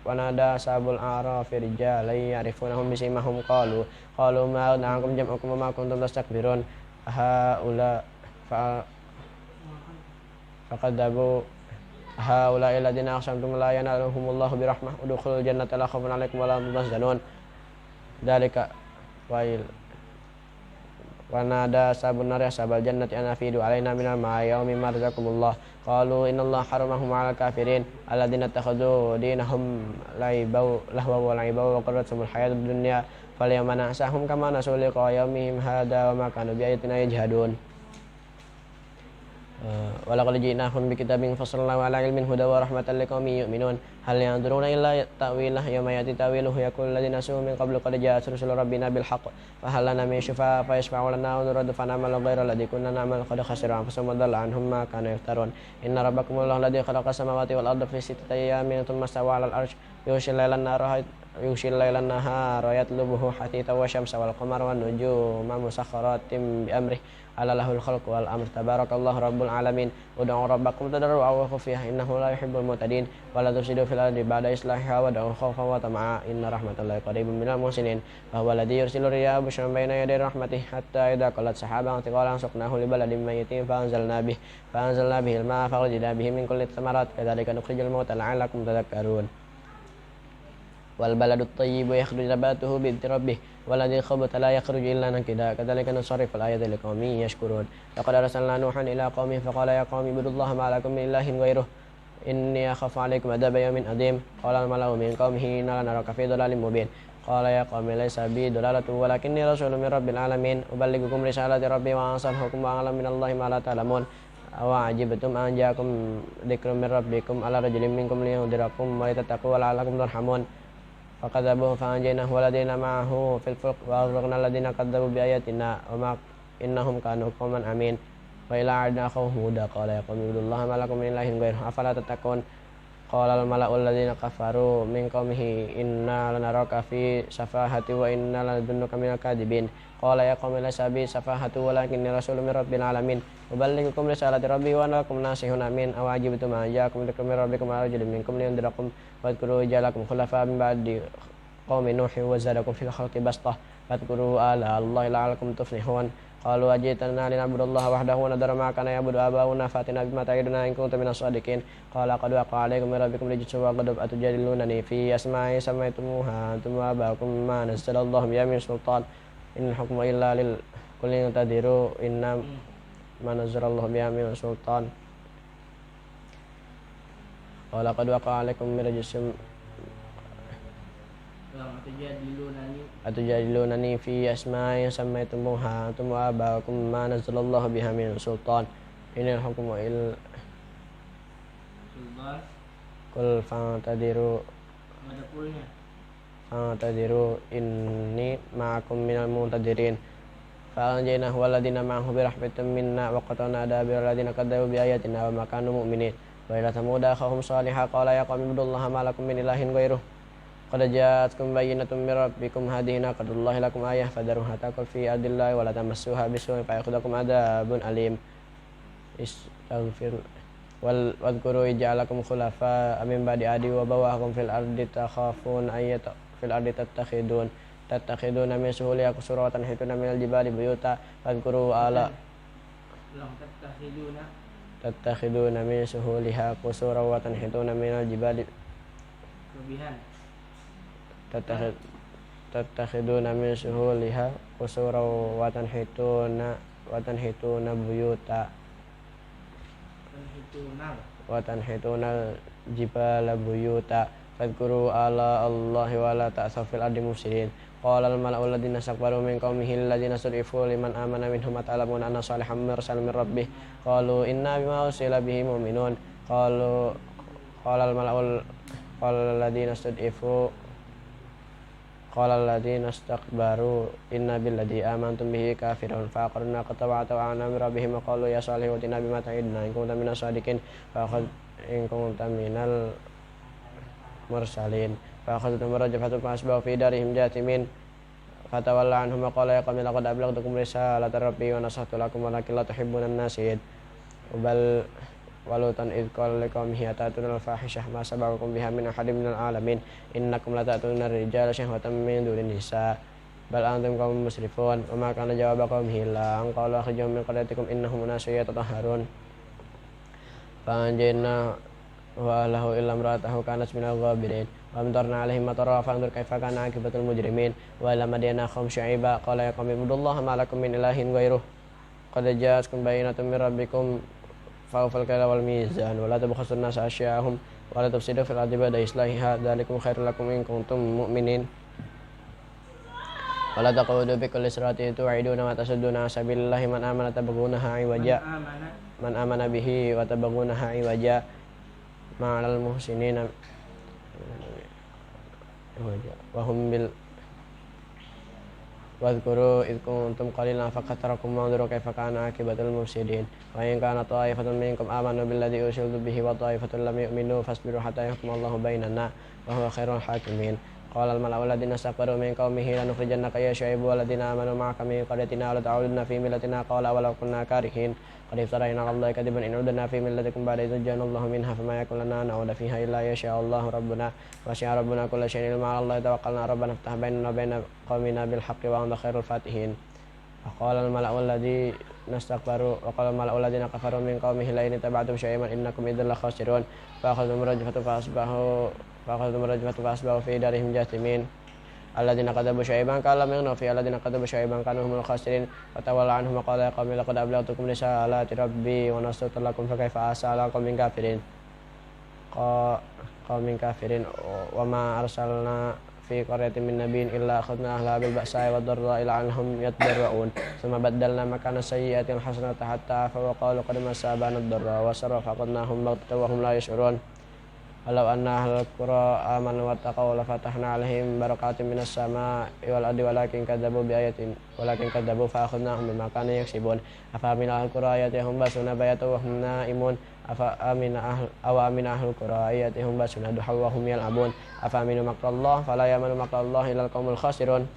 S1: ونادى أصحاب الأعراف رجالا يعرفونهم بسيماهم قالوا ما أغنى عنكم جمعكم وما كنتم تستكبرون هؤلاء فكذبوا هؤلاء الذين أقسمتم لا ينالهم الله برحمة ادخلوا الجنة لا خوف عليكم ولا أنتم تحزنون ذلك ويل ونادى أصحاب النار أصحاب الجنة أن أفيدوا علينا من الماء يوم ما رزقكم الله قالوا إن الله حرمهم على الكافرين الذين اتخذوا دينهم لهوا ولعبا وغرتهم الحياة الدنيا فاليوم ننساهم كما نسوا لقاء يومهم هذا وما كانوا بآياتنا يجحدون ولقد جئناهم بكتاب فصلناه على علم هدى ورحمة لقوم يؤمنون هل ينظرون إلا تأويله يوم يأتي تأويله يقول الذين نسوا من قبل قد جاءت رسل ربنا بالحق فهل لنا من شفاء فيشفعوا لنا ونرد فنعمل غير الذي كنا نعمل قد خسروا أنفسهم وضل عنهم ما كانوا يفترون إن ربكم الله الذي خلق السماوات والأرض في 6 أيام ثم استوى على العرش يغشي الليل النهار يطلبه حثيثا والشمس والقمر والنجوم مسخرات بأمره ألا له الخلق والأمر تبارك الله رب العالمين ادعوا ربكم تضرعا وخفيا إنه لا يحب المعتدين ولا تفسدوا في الأرض بعد إصلاحها وادعوه خوفا وطمعا إن رحمة الله قريب من المحسنين وهو الذي يرسل الرياح بشرا بين يدي رحمته حتى إذا قلت سحابا ثقالا سقناه لبلد ميت فأنزلنا به الماء فأخرجنا به من كل الثمرات كذلك نخرج الموتى لعلكم تذكرون والبلد الطيب يخرج نباته بإذن ربه والذي خبث لا يخرج إلا نكدا كذلك نصرف الآيات لقوم يشكرون لقد أرسلنا نوحا إلى قومه فقال يا قوم اعبدوا الله ما لكم من إله غيره إني أخاف عليكم عذاب يوم عظيم قال الملأ من قومه إنا لنراك في ضلال مبين قال يا قوم ليس بي ضلالة ولكني رسول من رب العالمين أبلغكم رسالة ربي وأنصحكم وأعلم من الله ما لا تعلمون أوعجبتم أن جاءكم ذكر من ربكم على رجل منكم لينذركم ولتتقوا ولعلكم ترحمون فكذبوه فأنجيناه والذين معه في الفلك وأغرقنا الذين كذبوا بآياتنا وما إنهم كانوا قوما عمين وإلى عاد أخاهم هودا قال يا قوم اعبدوا الله ما لكم من إله غيره أفلا تتقون Qala al-mala'u alladziina kafaru min qaumihi inna lanaraka fi safahati wa inna lanadunnuka minal kadhibin. Qala ya qaumi laysa bi safahatu walakinni rasulun min rabbil alamin. Uballighukum risalati rabbi wa ana lakum nasihun amin. Awajibtum ma ja'akum min rabbikum ala rajulin minkum liyundhirakum wadhkuru ja'alakum khulafa min ba'di qaumi nuhin wa zadakum fil khalqi bastah. Wadhkuru ala Allahi la'allakum tuflihun. Qalu ajitana lina'budallaha wahdahu wa nadhara ma kana ya'budu abauna fatina bima ta'iduna in kuntum minas shadiqin. Qala qad waqa'a 'alaykum min rabbikum rijsun wa ghadab atujadilunani fi asma'i sammaytumuha antum wa abakum ma nazzalallahu biha min sultan in hukmu illa lil kulli tadiru inna ma nazzalallahu biha min sultan. Qala qad waqa'a 'alaykum min rijsin atujadilunani fi asma'in sammaytumuha antum wa abakum ma nazzalallahu biha min sultan inal hukmu illa qul fantadiru inni ma'akum minal muntadirin. Fa'anjaynahu walladina ma'ahu birahmatin minna wa qata'na dabira alladina kadzabu bi ayatina wa ma kanu mu'minin. Wa ila thamuda akhahum salihah qala ya qaumi ibudullaha ma lakum min ilahin ghairuh qad ja'atkum bayyinatun min rabbikum hadhihi naqatullahi lakum ayah fadaruha taqul fi ardillahi wa la tamassuha bisu'in fayakhudhukum adabun alim. Istaghfir wadhkuru ij'alakum khulafa min ba'di adi wa bawahakum fil ardi takhafun ayat fil ardi tattakhiduna min suhuliha qusuratan hituna minal jibali buyuta wadhkuru ala tattakhiduna min suhuliha qusuratan hituna minal jibali tattakhiduna min suhuliha qusuran wa tanhituna buyuta wa tanhituna jibala buyuta fadhkuru ala Allahi wa la ta'thaw fil ardi mufsidin. Qala al-mala'u alladziina istakbaru min qaumihi alladziina stud'ifu liman amana minhum ata'lamuna anna salihan mursalun min rabbih qalu inna bima ursila bihi mu'minun. Qala alladziina istakbaru inna billadzi amantum bihi kafirun faqarna qatawa'tu ana min rabbihim wa qalu ya salih utina bima ta'idna in kunta minas shadiqin in kunta minal mursalin fa'akhadhtum rajfatu fa'asbahu fi darihim jathimin fatawalla anhum wa qala ya qaumi laqad ablaghtukum risalata rabbi wa nasahtu lakum walakin la tuhibbunan nasihin. Walutan idh qala liqaumihi atatuna al-fahishah ma sabaqakum biha min ahadin minal alamin innakum latatuna ar-rijala syahwatan min dunin nisa bal antum qaumun musrifun. Wa ma kana jawaba qaumihi illa an qalu akhrijum min qaryatikum innahum unasun yatatahharun. Fa'anjayna wa ahlahu illa imra'atahu kanat minal ghabirin wa amtarna 'alaihim matara fanzur kaifa kana 'aqibatul mujrimin. Wa ila madyana akhahum syu'aiba qala ya qaumi ibudullaha ma lakum min ilahin ghairuh qad ja'atkum bayyinatun min rabbikum fa'awful kaila wal mizan wa la tabkhasun nasa asya'ahum wa la tufsidu fil ardi ba'da islahiha dzalikum khairul lakum in kuntum mu'minin. Wa la taqudu bi kulli siratin tu'iduna wa tasudduna sabilillahi man amana bihi wa tabghunaha iwaja ma'al muhsinina wa hum bil wadhkuru idh kuntum qalilan fakatharakum wanzuru kaifa kana 'aqibatul mufsidin. Wa in kana ta'ifatun minkum amanu billadzi ursiltu bihi wa ta'ifatun lam yu'minu fasbiru hatta yahkumallahu bainana wa huwa khairul hakimin. Qala al-mala'u alladziina istakbaru min qaumihi lanukhrijannaka ya Syu'aibu walladziina aamanu ma'aka min qaryatina wa la ta'udunna fi millatina qala walau kunna karihin qad iftarayna 'ala Allahi kadiban in 'udna fi millatikum ba'da idh najjanallahu minha fama yakun lana an na'uda fiha illa yasha'allahu rabbuna wasi'a rabbuna kulla shay'in 'ilman 'ala Allahi tawakkalna rabbana iftah bainana wa baina qaumina bil haqqi wa anta khairul fatihin. Qala al-mala'u alladziina kafaru min qaumihi la in ittaba'tum Syu'aiban innakum idhan la khasirun fa'akhadhahum rajfatu fa'asbahu fi darihim jathimin. Alladziina kadzabu Syu'aiban kalam yaghnu fi alladziina kadzabu Syu'aiban kanu humul khasirin fatawalla anhum wa qala ya qaumi laqad ablaghtukum risalati rabbi wa nasahtu lakum fa kaifa asa 'ala qaumin kafirin wa ma arsalna fi qaryatin min nabiyyin illa akhadna ahlaha bil ba'sa'i wad dharra'i la'annahum yadarra'un thumma baddalna makana sayyi'ati al hasanata hatta afaw wa qalu qad massa abana ad-dharra wa sarra faqadnahum baghtatan wa hum la yash'urun. Walau anna ahlal qura amanu wattaqaw la fatahna 'alaihim barakatin minas sama'i wal ardi walakin kadzabu fa akhadnahum bima kanu yaksibun. Afa min ahlil qura yatihum basuna bayatu wa hum naimun أوامن أهل القرى يأتيهم بأسنا ضحى وهم يلعبون أفأمنوا مكر الله فلا يأمن مكر الله إلا القوم الخاسرون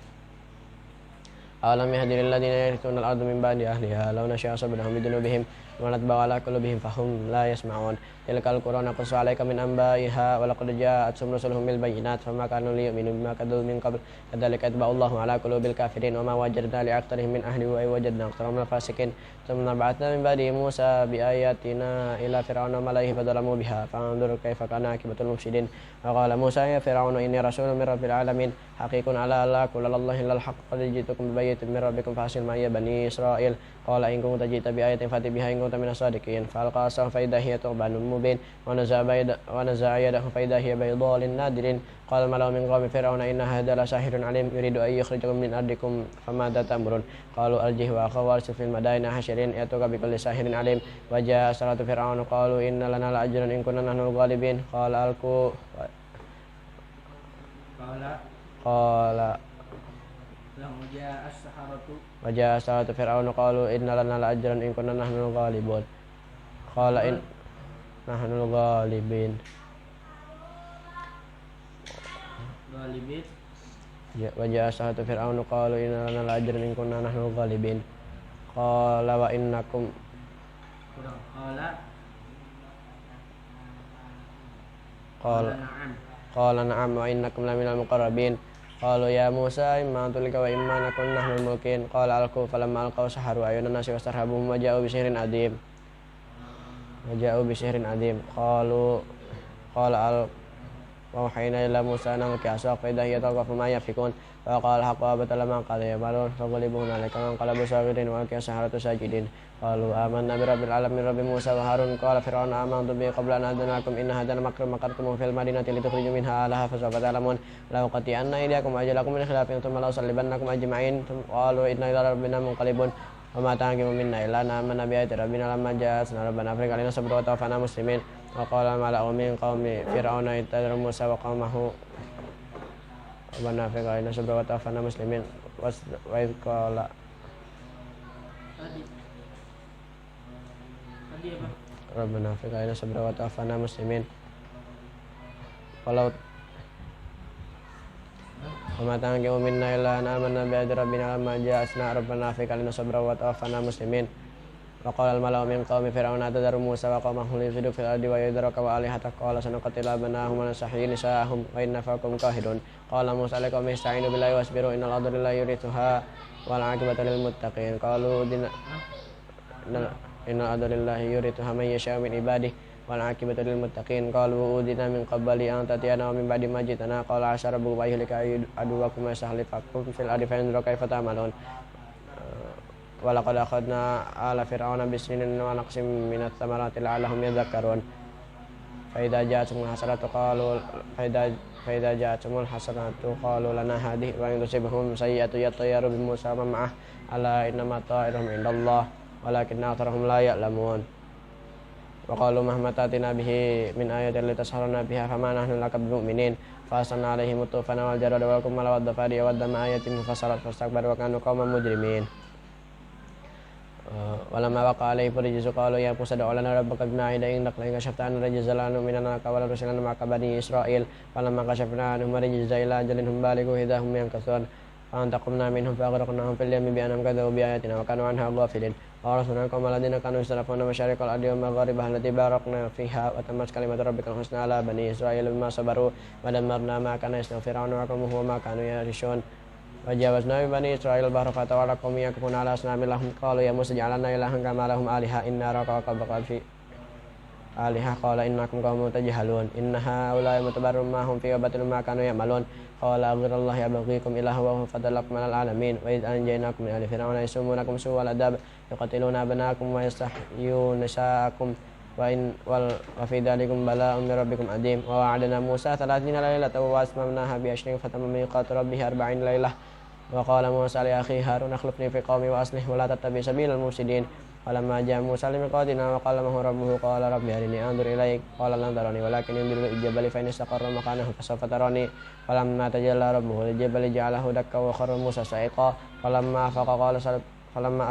S1: أولم يهد للذين يرثون الأرض من بعد أهلها لو نشاء أصبناهم بذنوبهم ونطبع على قلوبهم فهم لا يسمعون تلك القرى نقص عليك من أنبائها ولقد جاءتهم رسلهم بالبينات فما كانوا ليؤمنوا بما كذبوا من قبل كذلك يطبع الله على قلوب الكافرين وما وجدنا لأكثرهم من أهله وإن وجدنا أكثرهم الفاسقين ثم بعثنا من بعده موسى بآياتنا إلى فرعون وملئه فظلموا بها فانظر كيف كان عاقبة المفسدين وقال موسى يا فرعون إني رسول من رب العالمين حقيق على ألا أقول على الله إلا الحق قد جئتكم ببينة من ربكم فأرسلوا معي بني إسرائيل قال إن كنت جئت بآية فأت بها إن كنت من الصادقين فألقى عصاه فإذا هي ثعبان مبين ونزع يده فإذا هي بيضاء للناظرين قال الملأ من قوم فرعون إن هذا لساحر عليم يريد أن يخرجكم من أرضكم فماذا تأمرون قالوا أرجه وأخاه وأرسل في المدائن حاشرين يأتوك بكل ساحر عليم وجاء سحرة فرعون قالوا إن لنا لأجرا إن كنا نحن الغالبين قال ألقوا وجاء السحرة فرعون قالوا إن لنا لأجرا إن كنا نحن الغالبون قال إن نحن الغالبين وجاء السحرة فرعون قالوا إن لنا لأجرا إن كنا نحن الغالبين قال وإنكم قال نعم وإنكم لمن المقربين قالوا يا موسى إما أن تلقي وإما أن نكون نحن الملقين قال ألقوا فلما ألقوا سحروا أعين الناس واسترهبوهم وجاءوا بسحر عظيم قال وأوحينا إلى موسى أن ألقي عصاك فإذا هي تلقف ما يأفكون فقال الحق وأبطل ما قال يعملون فغلبوا هنالك وانقلبوا صاغرين وألقي السحرة ساجدين قالوا آمنا برب العالمين رب موسى وهارون قال فرعون آمنتم به قبل أن آذن لكم إن هذا المكر مكرتموه في المدينة لتخرجوا منها أهلها فسوف تعلمون لأقطعن أيديكم وأرجلكم من خلاف ثم لأصلبنكم أجمعين قالوا إنا إلى ربنا منقلبون وما تنقم منا إلا أن آمنا بآيات ربنا لما جاءتنا ربنا أفرغ علينا صبرا وتوفنا مسلمين وقال الملأ من قوم فرعون اتذر موسى وقومه ربنا أفرغ علينا صبرا وتوفنا مسلمين وإذ قال ربنا أفرغ علينا صبرا وتوفنا مسلمين وما تنقم منا إلا أن آمنا بآيات ربنا لما جاءتنا ربنا أفرغ علينا صبرا وتوفنا مسلمين وقال الملأ من قوم فرعون أتذر موسى وقومه ليفسدوا في الأرض ويذرك وآلهتك قال سنقتل أبناءهم ونستحيي نساءهم وإن فوقهم قاهرون قال موسى لقوم استعينوا بالله واصبروا إن الأرض لله يورثها والعاقبة للمتقين قالوا إن الأرض لله يورثها من يشاء من عباده والعاقبة للمتقين قالوا أوذنا من قبل أن تأتينا ومن بعد ما جئتنا قال عسى ربكم أن يهلك عدوكم ويستخلفكم في الأرض فينظر كيف تعملون ولقد أخذنا آل فرعون بالسنين ونقص من الثمرات لعلهم يذكرون فإذا جاءتهم الحسنة قالوا لنا هذه وإن تصبهم سيئة يطيروا بموسى ومن معه ألا إنما طائرهم عند الله ولكن أكثرهم لا يعلمون وقالوا مهما تأتنا به من آية لتسحرنا بها فما نحن لك بمؤمنين فأرسلنا عليهم الطوفان والجراد والقمل والضفادع والدم آيات مفصلات فاستكبروا وكانوا قوما مجرمين ولما وقع عليهم الرجز قالوا يا موسى ادع لنا ربك بما عهد عندك لئن كشفت عنا الرجز لنؤمنن لك ولنرسلن معك بني إسرائيل فلما كشفنا عنهم الرجز إلى أجل هم بالغوه إذا هم ينكثون فانتقمنا منهم فأغرقناهم في اليم بأنهم كذبوا بآياتنا وكانوا عنها غافلين وأورثنا القوم الذين كانوا يستضعفون مشارق الأرض ومغاربها التي باركنا فيها وتمت كلمة ربك الحسنى على بني إسرائيل بما صبروا ودمرنا ما كان يصنع فرعون وقومه وما كانوا يعرشون وجاوزنا ببني إسرائيل البحر فتولى قوم يكفون على أصنام لهم قالوا يا موسى اجعل لنا إلها كما لهم آلهة إنا نراك وقد في آلهة قال إنكم قوم تجهلون إن هؤلاء متبر ما هم فيه وباطل ما كانوا يعملون قال أغير الله أبغيكم إلها وهو فضلكم على العالمين وإذ أنجيناكم من آل فرعون يسومونكم سوء العذاب يقتلون أبناءكم ويستحيون نساءكم وفي ذلكم بلاء من ربكم عظيم ووعدنا موسى 30 ليلة وأتممناها ب10 فتم ميقات ربه 40 ليلة وقال موسى لأخيه هارون اخلفني في قومي وأصلح ولا تتبع سبيل المفسدين فلما جاء موسى لميقاتنا وكلمه ربه قال رب أرني أنظر إليك قال لن تراني ولكن انظر إلى الجبل فإن استقر مكانه فسوف تراني فلما تجلى ربه للجبل جعله دكا وخر موسى صعقا فلما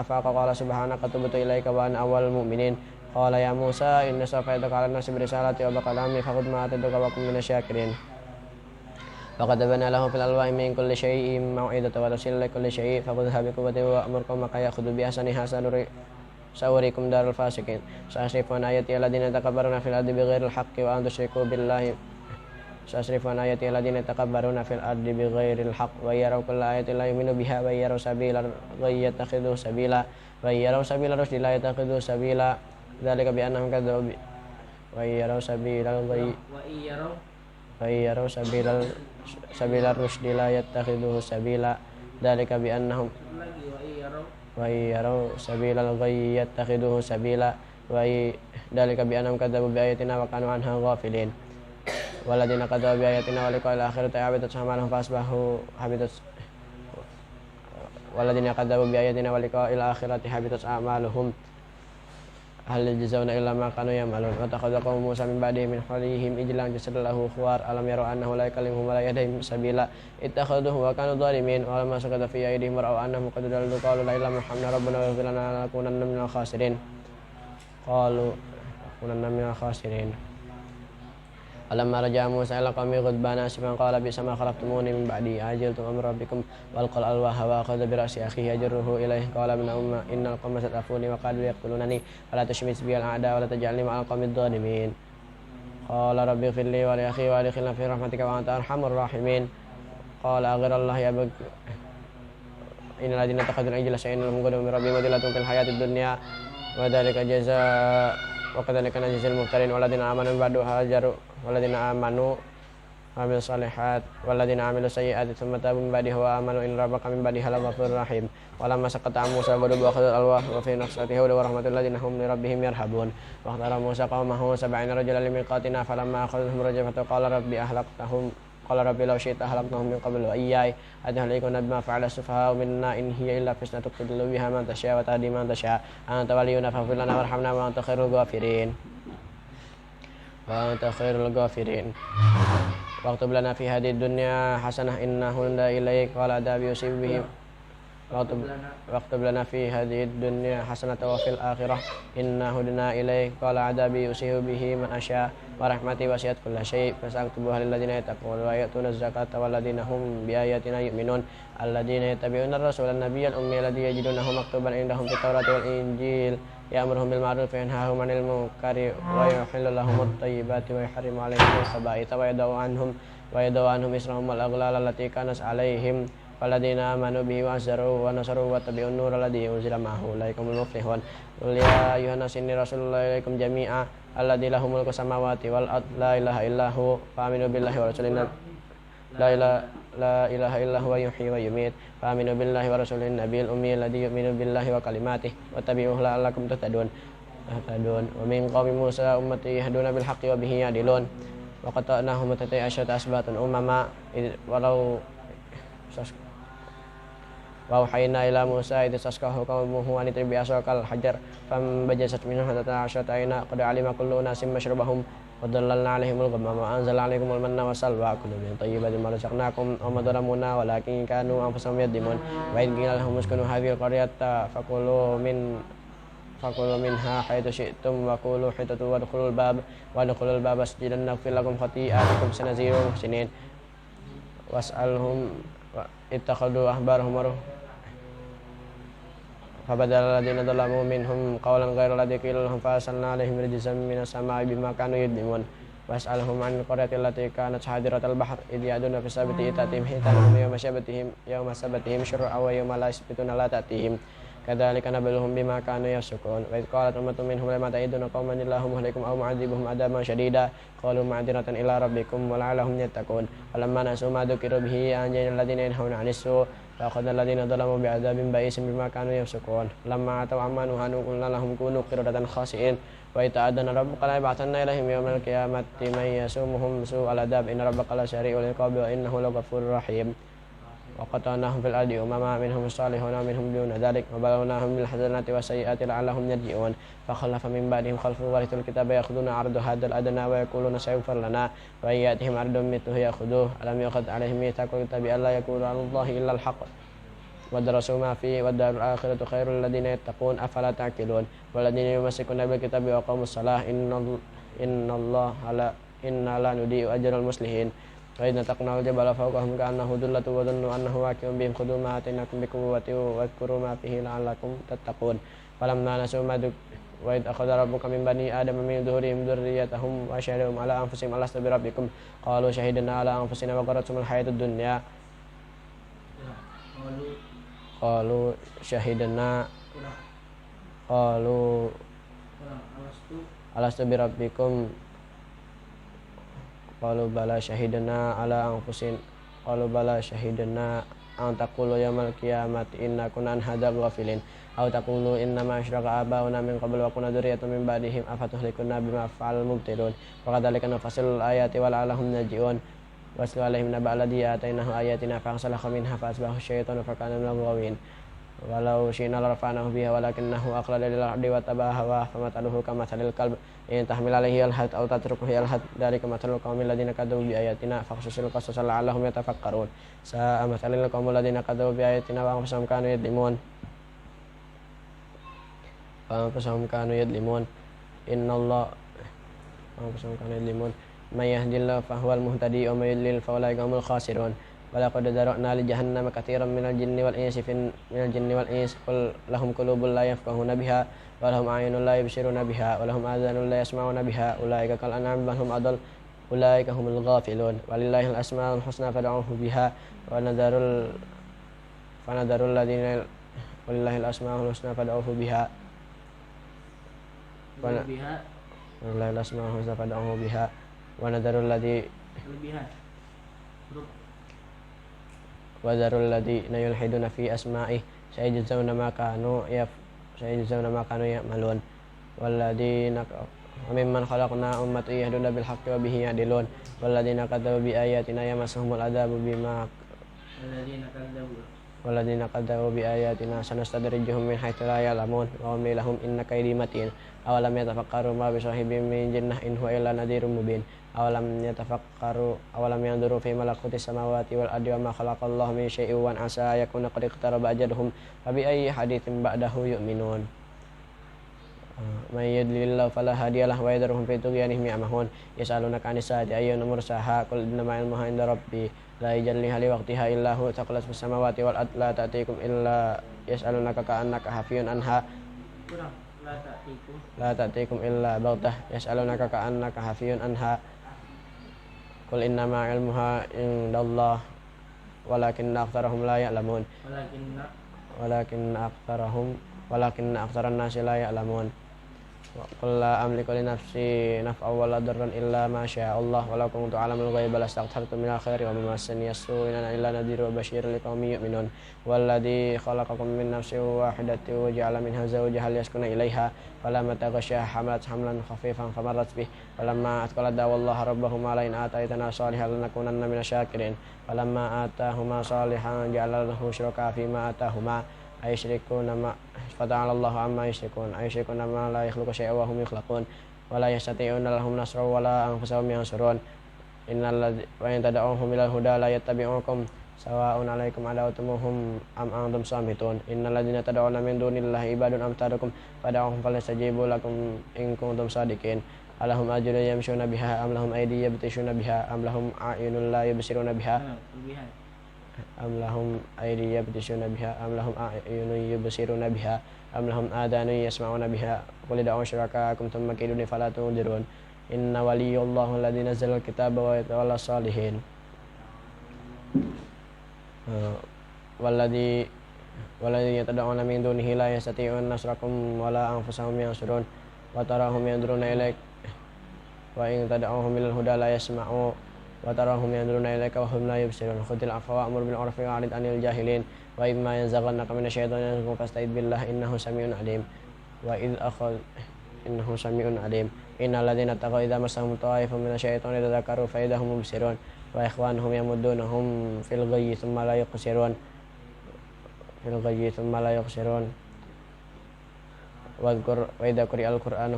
S1: أفاق قال سبحانك تبت إليك وأنا أول المؤمنين قال يا موسى إني اصطفيتك على الناس برسالتي وبكلامي فخذ ما آتيتك وكن من الشاكرين فكتبنا له في الألواح من كل شيء موعظة وتفصيلا لكل شيء فخذها بقوة وأمر قومك يأخذوا بأحسنها سأريكم دار الفاسقين سأصرف عن آياتي الذين يتكبرون في الأرض بغير الحق وأن تشركوا بالله سأصرف عن آياتي الذين يتكبرون في الأرض بغير الحق ويروا كل آية لا يؤمنوا بها ويروا سبيل الغي يتخذوه سبيلا ويروا سبيل الرشد لا يتخذوه سبيلا ذلك بأنهم كذبوا ويروا سبيل الغي ويروا سبيل الرشد لا يتخذوه سبيلا ذلك بأنهم ويروا سبيل الغي يتخذوه سبيلا ذلك بأنهم كذبوا بآياتنا وكانوا عنها غافلين والذين كذبوا بآياتنا ولقاء الآخرة حبطت أعمالهم فأصبحوا والذين كذبوا بآياتنا ولقاء الآخرة حبطت أعمالهم هل يجزون إلا ما كانوا يعملون واتخذ قوم موسى من بعده من حليهم إجلا جسدا له خوار ألم يروا أنه لا يكلمهم ولا يهديهم سبيلا اتخذوه وكانوا ظالمين ولما سقط في أيديهم رأوا أنهم قد ضلوا قالوا لا إله إلا محمد ربنا واغفر لنا لنكونن من الخاسرين قالوا لنكونن من الخاسرين فلما رجع موسى إلى قومه غضبان آسفا قال بئس ما خلفتموني من بعدي أعجلتم أمر ربكم وألقى الألواح وأخذ برأس أخيه يجره إليه قال ابن أم إن القوم استضعفوني وقالوا يقتلونني فلا تشمت بي الأعداء ولا تجعلني مع القوم الظالمين قال رب اغفر لي ولأخي وأدخلنا في رحمتك وأنت أرحم الراحمين قال أغير الله يبغ إن الذين اتخذوا العجل سيئن لهم غضب من ربهم وذلة في الحياة الدنيا وذلك جزاء وكذلك نجزي المفترين والذين آمنوا بعد هاجروا والذين آمنوا وعملوا الصالحات والذين عملوا السيئات ثم تابوا من بعده وآمنوا إن ربك من بعدها لغفور رحيم ولما سقط عن موسى الغضب وأخذ الألواح وفي نفسه هدى ورحمة الذين هم لربهم يرهبون واختار موسى قومه 70 رجلا لميقاتنا فلما أخذهم رجفة قال رب لو شئت أهلكتهم من قبل وإياي أتهلكنا بما فعل السفهاء منا إن هي إلا فتنة تضل بها من تشاء وتهدي من تشاء أنت ولينا فاغفر لنا وارحمنا وأنت خير الغافرين واكتب لنا في هذه الدنيا حسنة إنا هدى إليك قال عذابي يصيب به واكتب لنا في هذه الدنيا حسنة وفي الآخرة إنا هدنا إليك قال عذابي يصيب به من أشاء ورحمتي وسعت كل شيء فسأكتبها للذين يتقون ويؤتون الزكاة والذين هم بآياتنا يؤمنون الذين يتبعون الرسول النبي الأمي الذي يجدونه مكتوبا عندهم في التوراة والإنجيل يأمرهم بالمعروف وينهاهم عن المنكر ويحل لهم الطيبات ويحرم عليهم الخبائث ويضع عنهم إصرهم والأغلال التي كانت عليهم والذين آمنوا به وعزروه ونصروه واتبعوا النور الذي أنزل معه أولئك هم المفلحون قل يا أيها الناس إني رسول الله إليكم جميعا الذي له ملك السماوات والأرض لا إله إلا هو فآمنوا بالله ورسوله لا إله إلا هو يحيي ويميت فآمنوا بالله ورسوله النبي الأمي الذي يؤمن بالله وكلماته واتبعوه لعلكم تهتدون ومن قوم موسى أمتي يهدون بالحق وبه يعدلون وقطعناهم 12 أسباطا أمما وأوحينا إلى موسى إذ استسقاه قومه أن اضرب بعصاك الحجر فانبجست منه 12 عينا قد علم كل أناس مشربهم وظللنا عليهم الغمام وأنزل عليكم المن والسلوى كلوا من طيبات ما رزقناكم وما ظلمونا ولكن كانوا أنفسهم يظلمون وإذ قيل لهم اسكنوا هذه القرية فكلوا منها حيث شئتم وقولوا حطة وادخلوا الباب سجدا نغفر لكم خطيئاتكم سنزيد المحسنين واسألهم اتخذوا أحبارهم فبدل الذين ظلموا منهم قولا غير الذي قيل لهم فأرسلنا عليهم رجزا من السماء بما كانوا يظلمون واسألهم عن القرية التي كانت حاضرة البحر إذ يعدون في السبت تأتيهم حيتانهم يوم سبتهم شرعا ويوم لا يسبتون لا تأتيهم كذلك نبلوهم بما كانوا يفسقون وإذ قالت أمة منهم لما تعدون قوما الله مهلكهم أو معذبهم عذابا شديدا قالوا معذرة إلى ربكم ولعلهم يتقون فلما نسوا ما ذكروا به أنجينا الذين ينهون عن السوء فأخذنا الذين ظلموا بعذاب بئيس بما كانوا يفسقون لما أتوا عما نهوا عنه قلنا لهم كونوا قردة خاسئين وإذ تأذن ربك ليبعثن إليهم يوم القيامة من يسومهم سوء العذاب إن ربك لسريع العقاب وإنه لغفور رحيم وقطعناهم في الأرض أمما منهم الصالحون ومنهم دون ذلك وبلوناهم بالحسنات والسيئات لعلهم يرجعون فخلف من بعدهم خلف ورثوا الكتاب يأخذون عرض هذا الأدنى ويقولون سيغفر لنا وإن يأتهم عرض مثله يأخذوه ألم يؤخذ عليهم ميثاق الكتاب ألا يقولوا على الله إلا الحق ودرسوا ما فيه والدار الآخرة خير الذين يتقون أفلا تعقلون والذين يمسكون بالكتاب وأقاموا الصلاة إنا لا نضيع أجر المصلحين وإذ نتقنا الجبل فوقهم كأنه ذلة وظنوا أنه واقع بهم خذوا ما آتيناكم بقوة واذكروا ما فيه لعلكم تتقون فلما نسوا ما وإذ أخذ ربك من بني آدم من ظهورهم ذريتهم وأشهدهم على أنفسهم ألست بربكم قالوا شهدنا على أنفسنا وغرتهم الحياة الدنيا قالوا شهدنا قالوا ألست بربكم قالوا بلى شهدنا على أنفسنا قالوا بلى شهدنا أن تقولوا يوم القيامة إنا كنا عن هذا غافلين أو تقولوا إنما أشرك آباؤنا من قبل وكنا ذرية من بعدهم أفتهلكنا بما فعل المبطلون وكذلك نفصل الآيات ولعلهم يرجعون واتل عليهم نبأ الذي آتيناه آياتنا فانسلخ منها فأصبح الشيطان فكان من الغاوين ولو شئنا لرفعناه بها ولكنه أخلد إلى الأرض واتبع هواه فمثله كمثل الكلب إن تحمل عليه يلهث أو تتركه يلهث ذلك مثل القوم الذين كذبوا بآياتنا فاقصص القصص لعلهم يتفكرون ساء مثل القوم الذين كذبوا بآياتنا وأنفسهم كانوا يظلمون إن الله وأنفسهم كانوا يظلمون من يهد الله فهو المهتدي ومن يضلل فأولئك هم الخاسرون ولقد ذرأنا لجهنم كثيرا من الجن والإنس قل لهم قلوب لا يفقهون بها ولهم أعين لا يبصرون بها ولهم آذان لا يسمعون بها أولئك كالأنعام بل هم أضل أولئك هم الغافلون ولله الأسماء الحسنى فادعوه بها فنذر الذين ولله الأسماء الحسنى فادعوه بها ولله الأسماء الحسنى فادعوه بها ونذر الذين يلحدون في أسمائه سيجزون ما كانوا يعملون والذين وممن خلقنا أمة يهدون بالحق وبه يعدلون والذين كذبوا بآياتنا يمسهم العذاب والذين كذبوا بآياتنا سنستدرجهم من حيث لا يعلمون وأملي لهم إن كيدي متين أولم يتفكروا ما بصاحبهم من جنة إن هو إلا نذير مبين أولم ينظروا في ملكوت السماوات والأرض وما خلق الله من شيء وأن عسى يكون قد اقترب أجلهم فبأي حديث بعده يؤمنون من يضلل الله فلا هادي له ويذرهم في طغيانهم يعمهون يسألونك عن الساعة أيان مرساها قل إنما علمها عند ربي لا يجليها لوقتها إلا هو ثقلت في السماوات والأرض لا تأتيكم إلا يسألونك كأنك حفي عنها لا تأتيكم إلا بغتة يسألونك كأنك حفي عنها قل إنما علمها عند الله ولكن أكثرهم لا يعلمون ولكن أكثر الناس لا يعلمون قل لا أملك لنفسي نفعا ولا ضرا إلا ما شاء الله ولو كنت أعلم الغيب لاستكثرت من الخير وما مسني السوء إن أنا إلا نذير وبشير لقوم يؤمنون والذي خلقكم من نفس واحدة وجعل منها زوجها ليسكن إليها فلما تغشاها حملت حملا خفيفا فمرت به فلما أثقلت دعوا الله ربهما لئن آتيتنا صالحا لنكونن من الشاكرين فلما آتاهما صالحا جعل له شركاء فيما آتاهما فتعالى الله عما يشركون ما لا يخلق شيئا وهم يخلقون ولا يستطيعون لهم نصرا ولا أنفسهم ينصرون وإن تدعوهم إلى الهدى لا يتبعوكم سواء عليكم أدعوتموهم أم أنتم صامتون إن الذين تدعون من دون الله عباد أمثالكم فدعوهم فليستجيبوا لكم إن كنتم صادقين ألهم أرجل يمشون بها أم لهم أيدي يبطشون بها أم لهم أعين لا يبصرون بها أم لهم أيدي يبطشون بها أم لهم أعين يبصرون بها أم لهم آذان يسمعون بها قل ادعوا شركاءكم ثم كيدوني فلا تنظرون إن ولي الله الذي نزل الكتاب ويتولى الصالحين والذين تدعون من دونه لا يستطيعون نصركم ولا أنفسهم ينصرون وتراهم ينظرون إليك وإن تدعوهم إلى الهدى لا يسمعوا وتراهم ينظرون إليك وهم لا يبصرون خذ العفو وأمر بالعرف وأعرض عن الجاهلين وإما ينزغنك من الشيطان نزغ فاستعذ بالله إنه سميع عليم إن الذين اتقوا إذا مسهم طائف من الشيطان تذكروا فإذا هم مبصرون وإخوانهم يمدونهم في الغي ثم لا يقصرون وإذا قرئ القرآن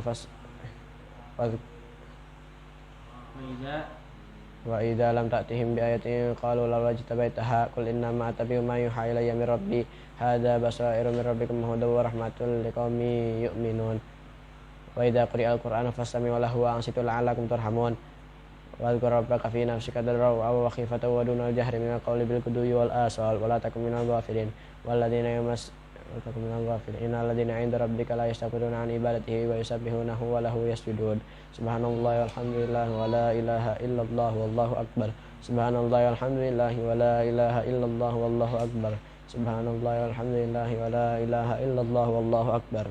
S1: وإذا لم تأتهم بآية قالوا لولا اجتبيتها قل إنما أتبع ما يوحى إلي من ربي هذا بصائر من ربكم وهدى ورحمة لقوم يؤمنون وإذا قرئ القرآن فاستمعوا له وأنصتوا لعلكم ترحمون واذكر ربك في نفسك تضرعا وخيفة ودون الجهر من القول بالغدو والآصال ولا تكن من الغافلين إن الذين عند ربك لا يستكبرون عن عبادته ويسبحونه وله يسجدون سبحان الله والحمد لله ولا إله إلا الله والله أكبر سبحان الله والحمد لله ولا إله إلا الله والله أكبر سبحان الله والحمد لله ولا إله إلا الله والله أكبر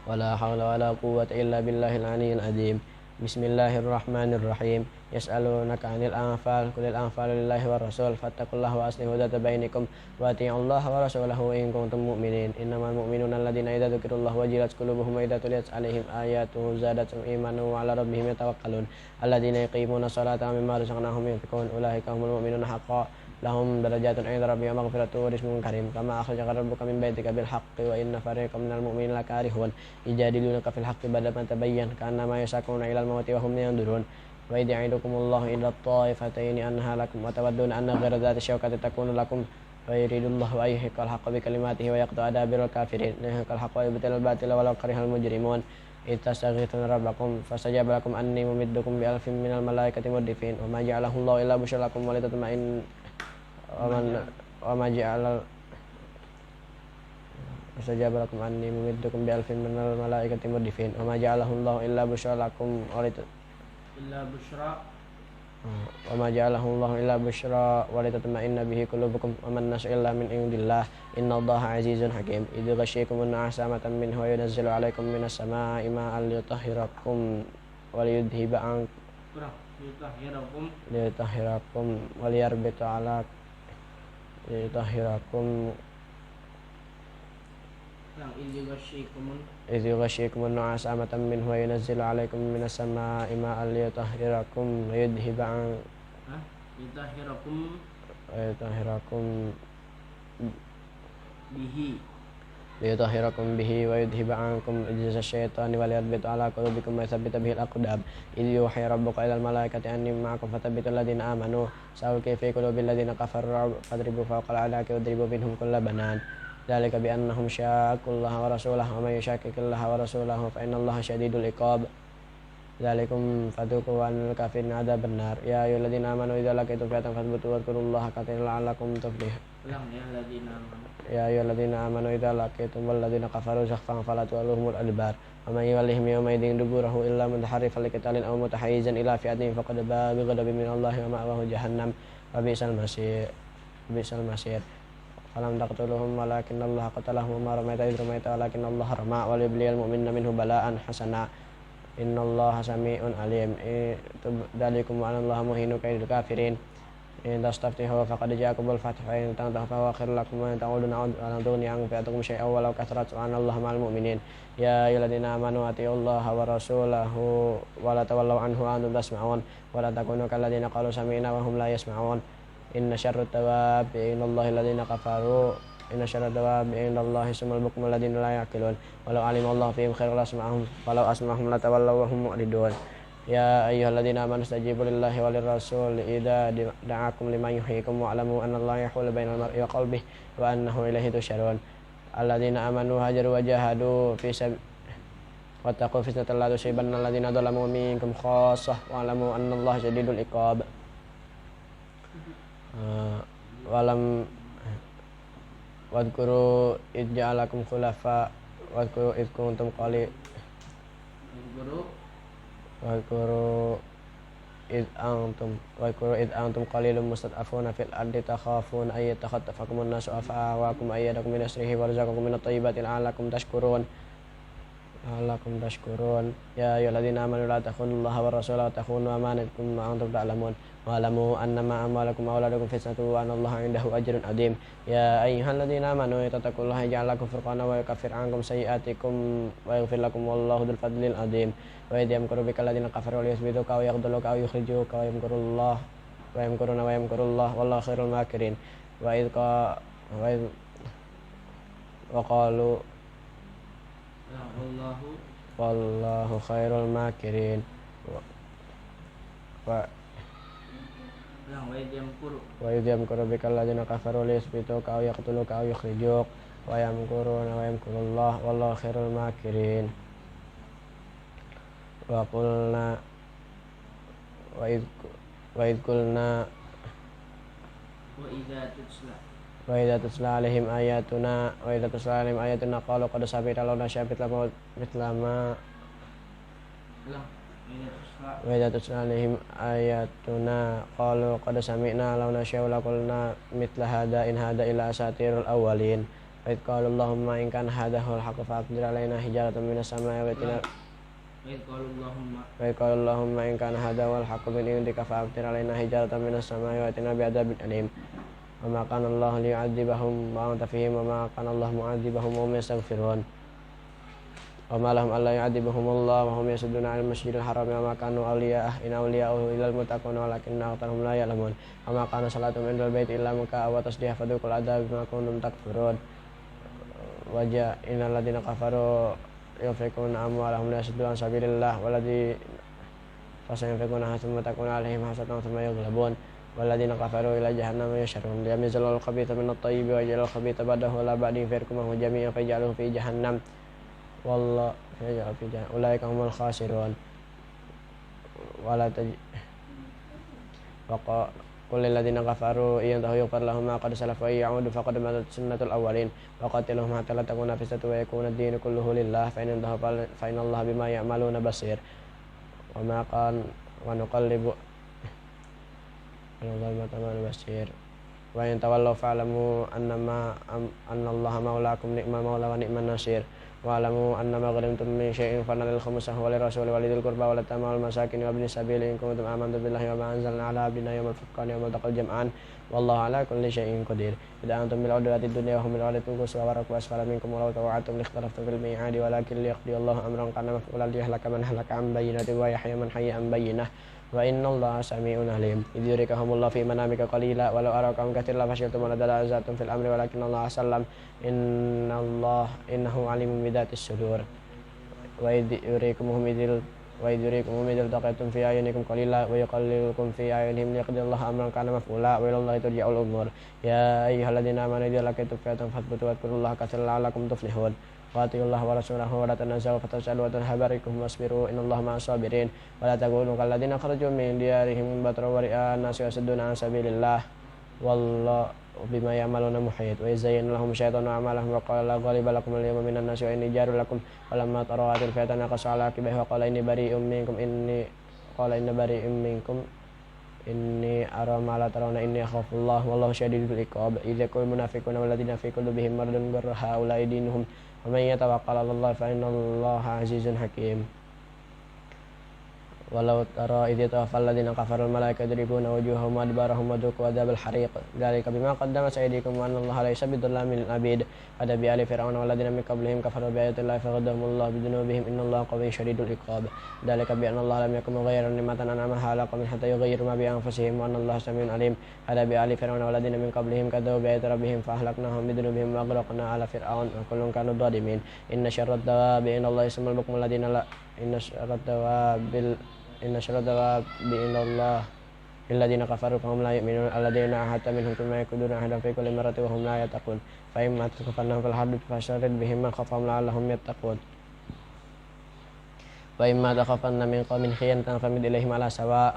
S1: ولا حول ولا قوة إلا بالله العلي العظيم بسم الله الرحمن الرحيم يسألونك عن الأنفال قل الأنفال لله والرسول فاتقوا الله وأصلحوا ذات بينكم وأطيعوا الله ورسوله إن كنتم مؤمنين إنما المؤمنون الذين إذا ذكروا الله وجلت قلوبهم وإذا تليت عليهم آياته زادتهم إيمانا وعلى ربهم يتوكلون الذين يقيمون الصلاة ومما رزقناهم ينفقون أولئك هم المؤمنون حقا lahum darajatun 'inda rabbihim wa maghfiratun wa rizqun karim kama akhrajaka rabbuka min baitika bil haqqi wa inna fariqan minal mu'minina lakarihun yujadilunaka fil haqqi ba'da ma tabayyana ka'annama yasaquna ilal mauti wa hum yanzurun wa idh ya'idukumullahu ila ta'ifataini annaha lakum wa tawadduna anna ghayra dhati syawkati takunu lakum wa yuridullahu an yuhiqqal haqqa bi kalimatihi wa yaqta'a dabiral kafirin yuhiqqal haqqa wa yubtilal batila walau karihal mujrimun ittastaghithuna rabbakum fastajaba lakum anni mumiddukum bi alfin minal malaikati murdifin wa ma ja'alahu Allahu illa busyra lakum wa litatma'in wa ma ja'ala fastajaba lakum anni mumiddukum bi alfin minal malaikati murdifin wa ma ja'alahu Allahu illa busyra lakum wa ma ja'alahu Allahu illa busyra wa litatma'inna bihi qulubukum wa man nasru illa min indillah innallaha azizun hakim idh ghashiyikumun nu'asa amatan minhu wa yunazzilu 'alaikum minas samaa'i ma'an liyutahhirakum wa liyudhhiba liyutahhirakum wa liyarbita 'ala liyutahhirakum idh yughashiyikumun nu'asa amatan minhu wa yunazzilu 'alaikum minas samaa'i ma'an liyutahhirakum wa liyutahhirakum bihi wa yudhhiba 'ankum rijza syaitani wa liyarbita 'ala qulubikum wa yuthabbita bihil aqdam idh yuhi rabbuka ilal malaikati anni ma'akum fathabbitul ladzina amanu sa'ulqi fi qulubil ladzina kafaru fadribu fawqal a'naqi wadribu minhum kulla banan dzalika bi annahum syaqqullaha wa rasulahu wa may yushaqiqillaha wa rasulahu fa innallaha syadidul iqab dzalikum fadhuqu wa anil kafirin adzaban nar ya ayyuhalladzina amanu idza laqitum fi'atan fathbutu wadhkurullaha katsiran la'allakum tuflihun ya ayyuhalladzina amanu idza laqitum walladzina kafaru zahfan fala tuwalluhumul adbar wa may yuwallihim yawma idzin duburahu illa mutaharrifan liqitalin aw mutahayyizan ila fi'atin faqad ba'a bi ghadabin minallahi wa ma'wahu jahannam wa bi'sal masir falam taqtuluhum walakinallaha qatalahum wa ma ramaita idh ramaita walakinallaha rama wa liyubliyal mu'minina minhu bala'an hasana innallaha sami'un alim dzalikum wa anallaha muhinu kaidil kafirin in tastaftihu faqad ja'akumul fath fa in tantahu fa khairul lakum wa in ta'udu na'ud wa la tughni ankum fi'atukum syai'an walau kathrat wa anallaha ma'al mu'minin ya ayyuhalladzina amanu atiiullaha wa rasulahu wa la tawallaw anhu wa antum tasma'un wa la takunu kalladzina qalu sami'na wa hum la yasma'un inna syarrat dawabi inallahi alladzina kafaru inna syarrat dawabi inallahi sumul bukmul ladzina la ya'qilun walau alimallahu fihim khairan lasma'ahum walau asma'ahum la tawallaw wa hum mu'ridun ya ayyuhalladzina amanu istajibu lillahi walir rasul idza da'akum liman yuhyikum wa alamu annallaha yahulu bainal mar'i wa qalbihi wa annahu ilaihi tusyarun alladzina amanu hajaru wa jahadu fi wattaqu fitnatan la tusibanna alladzina zalamu minkum khassah wa alamu annallaha syadidul iqab walam wadhkuru id ja'alakum khulafa wadhkuru id kuntum wadhkuru id antum qalilun mustad'afuna fil ardi takhafuna ay yatakhattafakumun nasu afa'awakum ayyadakum min nasrihi warzaqakum minat thayyibati la'allakum tashkurun ya ayyuhalladzina amanu la takhunullaha wa rasulahu wa takhunu amanatukum wa antum ta'lamun wa alamu annama amwalukum wa auladukum fitnatun wa anallaha 'indahu ajrun 'adzim ya ayyuhalladzina amanu tattaqullaha yaj'al lakum furqanan wa yukaffir 'ankum sayyi'atikum wa yaghfir lakum wallahu dzul fadlil 'adzim wa idh yamkuru bikal ladzina kafaru liyuthbituka aw yaqtuluka aw yukhrijuka wa yamkuruna wa yamkurullah wallahu khairul makirin wa idh qalu wallahu khairul makirin wa idh yamkuru bika alladziina kafaru liyuthbituka aw yaqtuluka aw yukhrijuk wa yamkuruna wa yamkurullah wallahu khairul makirin. Wa qulna wa idh qulna wa idza tutla alaihim ayatuna qalu qad sami'na law nasha'u mitla wa idza tutla alaihim ayatuna qalu qad sami'na law nasha'u laqulna mitla hadza in hadza illa asatirul awwalin. Wa idh qala Allahumma in kana hadza huwal haqqu fa'amtir alaina hijaratan minas samaa'i wa idh qala Allahumma in kana hadza huwal haqqu min indika fa'amtir alaina hijaratan minas samaa'i wa atina bi'adzabin alim. Wa ma kana Allah liyu'adzibahum wa anta fihim wa ma kana Allah mu'adzibahum wa hum yastaghfirun. Wa ma lahum alla yu'adzibahum Allah wa hum yasudduna 'anil masjidil haram wa ma kanu awliya'ah in awliya'uhu illal muttaqun walakinna aktharahum la ya'lamun. Wa ma kana salatum indal baiti illa muka'a wa tasdiya fadukul adzab bima kuntum takfurun. Wa ja'alna alladziina kafaru yunfiquna amwalahum liyasuddu 'an sabilillah walladzi fasayunfiquna thumma takunu 'alaihim hasratun thumma yughlabun. Walladzina kafaru ila jahannama yusharun liyamizalul khabitha minat thayyibi wa yaj'alul khabitha ba'dahu la ba'di firkumahu jami'an faj'aluhu fi jahannam wallahu yaj'al fi jahannam ulaika humul khasirun. Wala taj wa qul lil ladzina kafaru yantahu yughfar lahum ma qad salafa wa ya'udu faqad matat sunnatul awwalin wa qatiluhum hatta la takuna fitnatun wa yakuna ad-dinu kulluhu lillah fa in intahu fa innallaha bima ya'maluna basir. Wa ma kan wa nuqallibu basir. Wa in tawallaw fa'lamu annallaha maulakum ni'mal maula wa ni'man nasir. Wa alamu annama ghanimtum min syai'in fa lil khumsahu wa lirrasuli wa lidhil qurba wal yatama wal masakin wa ibnis sabili in kuntum amantum billahi wa ma anzalna ala abdina yawmal furqani yawmal taqal jam'an wallahu ala kulli syai'in qadir. Idza antum bil udwatid dunya wa hum bil udwatil quswa wa rakbu asfala minkum wa law tawa'atum likhtalaftum fil mi'adi walakin liyaqdi Allahu amran kana maf'ulan liyahlaka man halaka an bayyinatin wa yahya man hayya an bayyinah. Wa innallaha sami'un alim. Idh yurikahumullahu fi manamika qalila walau arakahum katsiran lafashiltum wa ladalazatum fil amri walakinallaha sallam innahu alimun bidatis sudur. Wa idh yurikumuhum idh taqaytum fi ayunikum qalila wa yuqallilukum fi ayunihim liyaqdiyallahu amran kana maf'ula wa ilallahi turja'ul umur. Ya ayyuhalladzina amanu idza laqitum fi'atan fathbutu wadhkurullaha katsiran la'allakum tuflihun. Wa atiullaha wa rasulahu wa la tanaza'u fatas'alu wa tanhabarikum wasbiru innallaha ma'as sabirin. Wa la takunu kal ladzina kharaju min diyarihim batran wa ri'an nasi wa yasudduna 'an sabilillah wallahu bima ya'maluna muhit. Wa zayyana lahum syaitanu a'malahum wa qala la ghaliba lakum al-yawma minan nasi wa inni jarul lakum falamma tarawa'atil fi'atan naqasa 'ala aqibihi wa qala inni bari'um minkum inni ara ma la tarawna inni akhafullah wallahu syadidul iqab. Idza qul munafiquna wal ladzina fi qulubihim maradun ghurra haula'i dinuhum wa man yatawakkal 'ala Allah fa innallaha 'azizun hakim. Walau tara idh yatawaffal ladzina kafaru al malaikatu yadribuna wujuhahum wa adbarahum wa dhuqu adzabal hariq dzalika bima qaddamat aydikum wa anna Allaha laysa bidzallamin lil abid. Ada bi ali fir'auna wal ladzina min qablihim kafaru bi ayati llahi faghadahumullahu bi dzunubihim innallaha qawiyyun syadidul iqab. Dzalika bi anna Allaha lam yakun mughayyiran ni'matan an'amaha 'ala qaumin hatta yughayyiru ma bi anfusihim wa anna Allaha samiun alim. Ada bi ali fir'auna wal ladzina min qablihim kadzabu bi ayati rabbihim fa ahlaknahum bi dzunubihim wa aghraqna ala fir'aun wa kullun kanu dhalimin. Inna syarrad dawabi indallahi sumul bukmul ladzina la inna syarrad dawabi indallah lilladzina kafaru fahum la yu'minun alladzina ahadta minhum thumma yakuduna ahadan fi kulli marratin wa hum la yattaqun fa imma takhafannahum fil harbi fasharid bihim man khafahum la'allahum yattaqun wa imma takhafanna min qaumin khiyanatan famid ilaihim ala sawa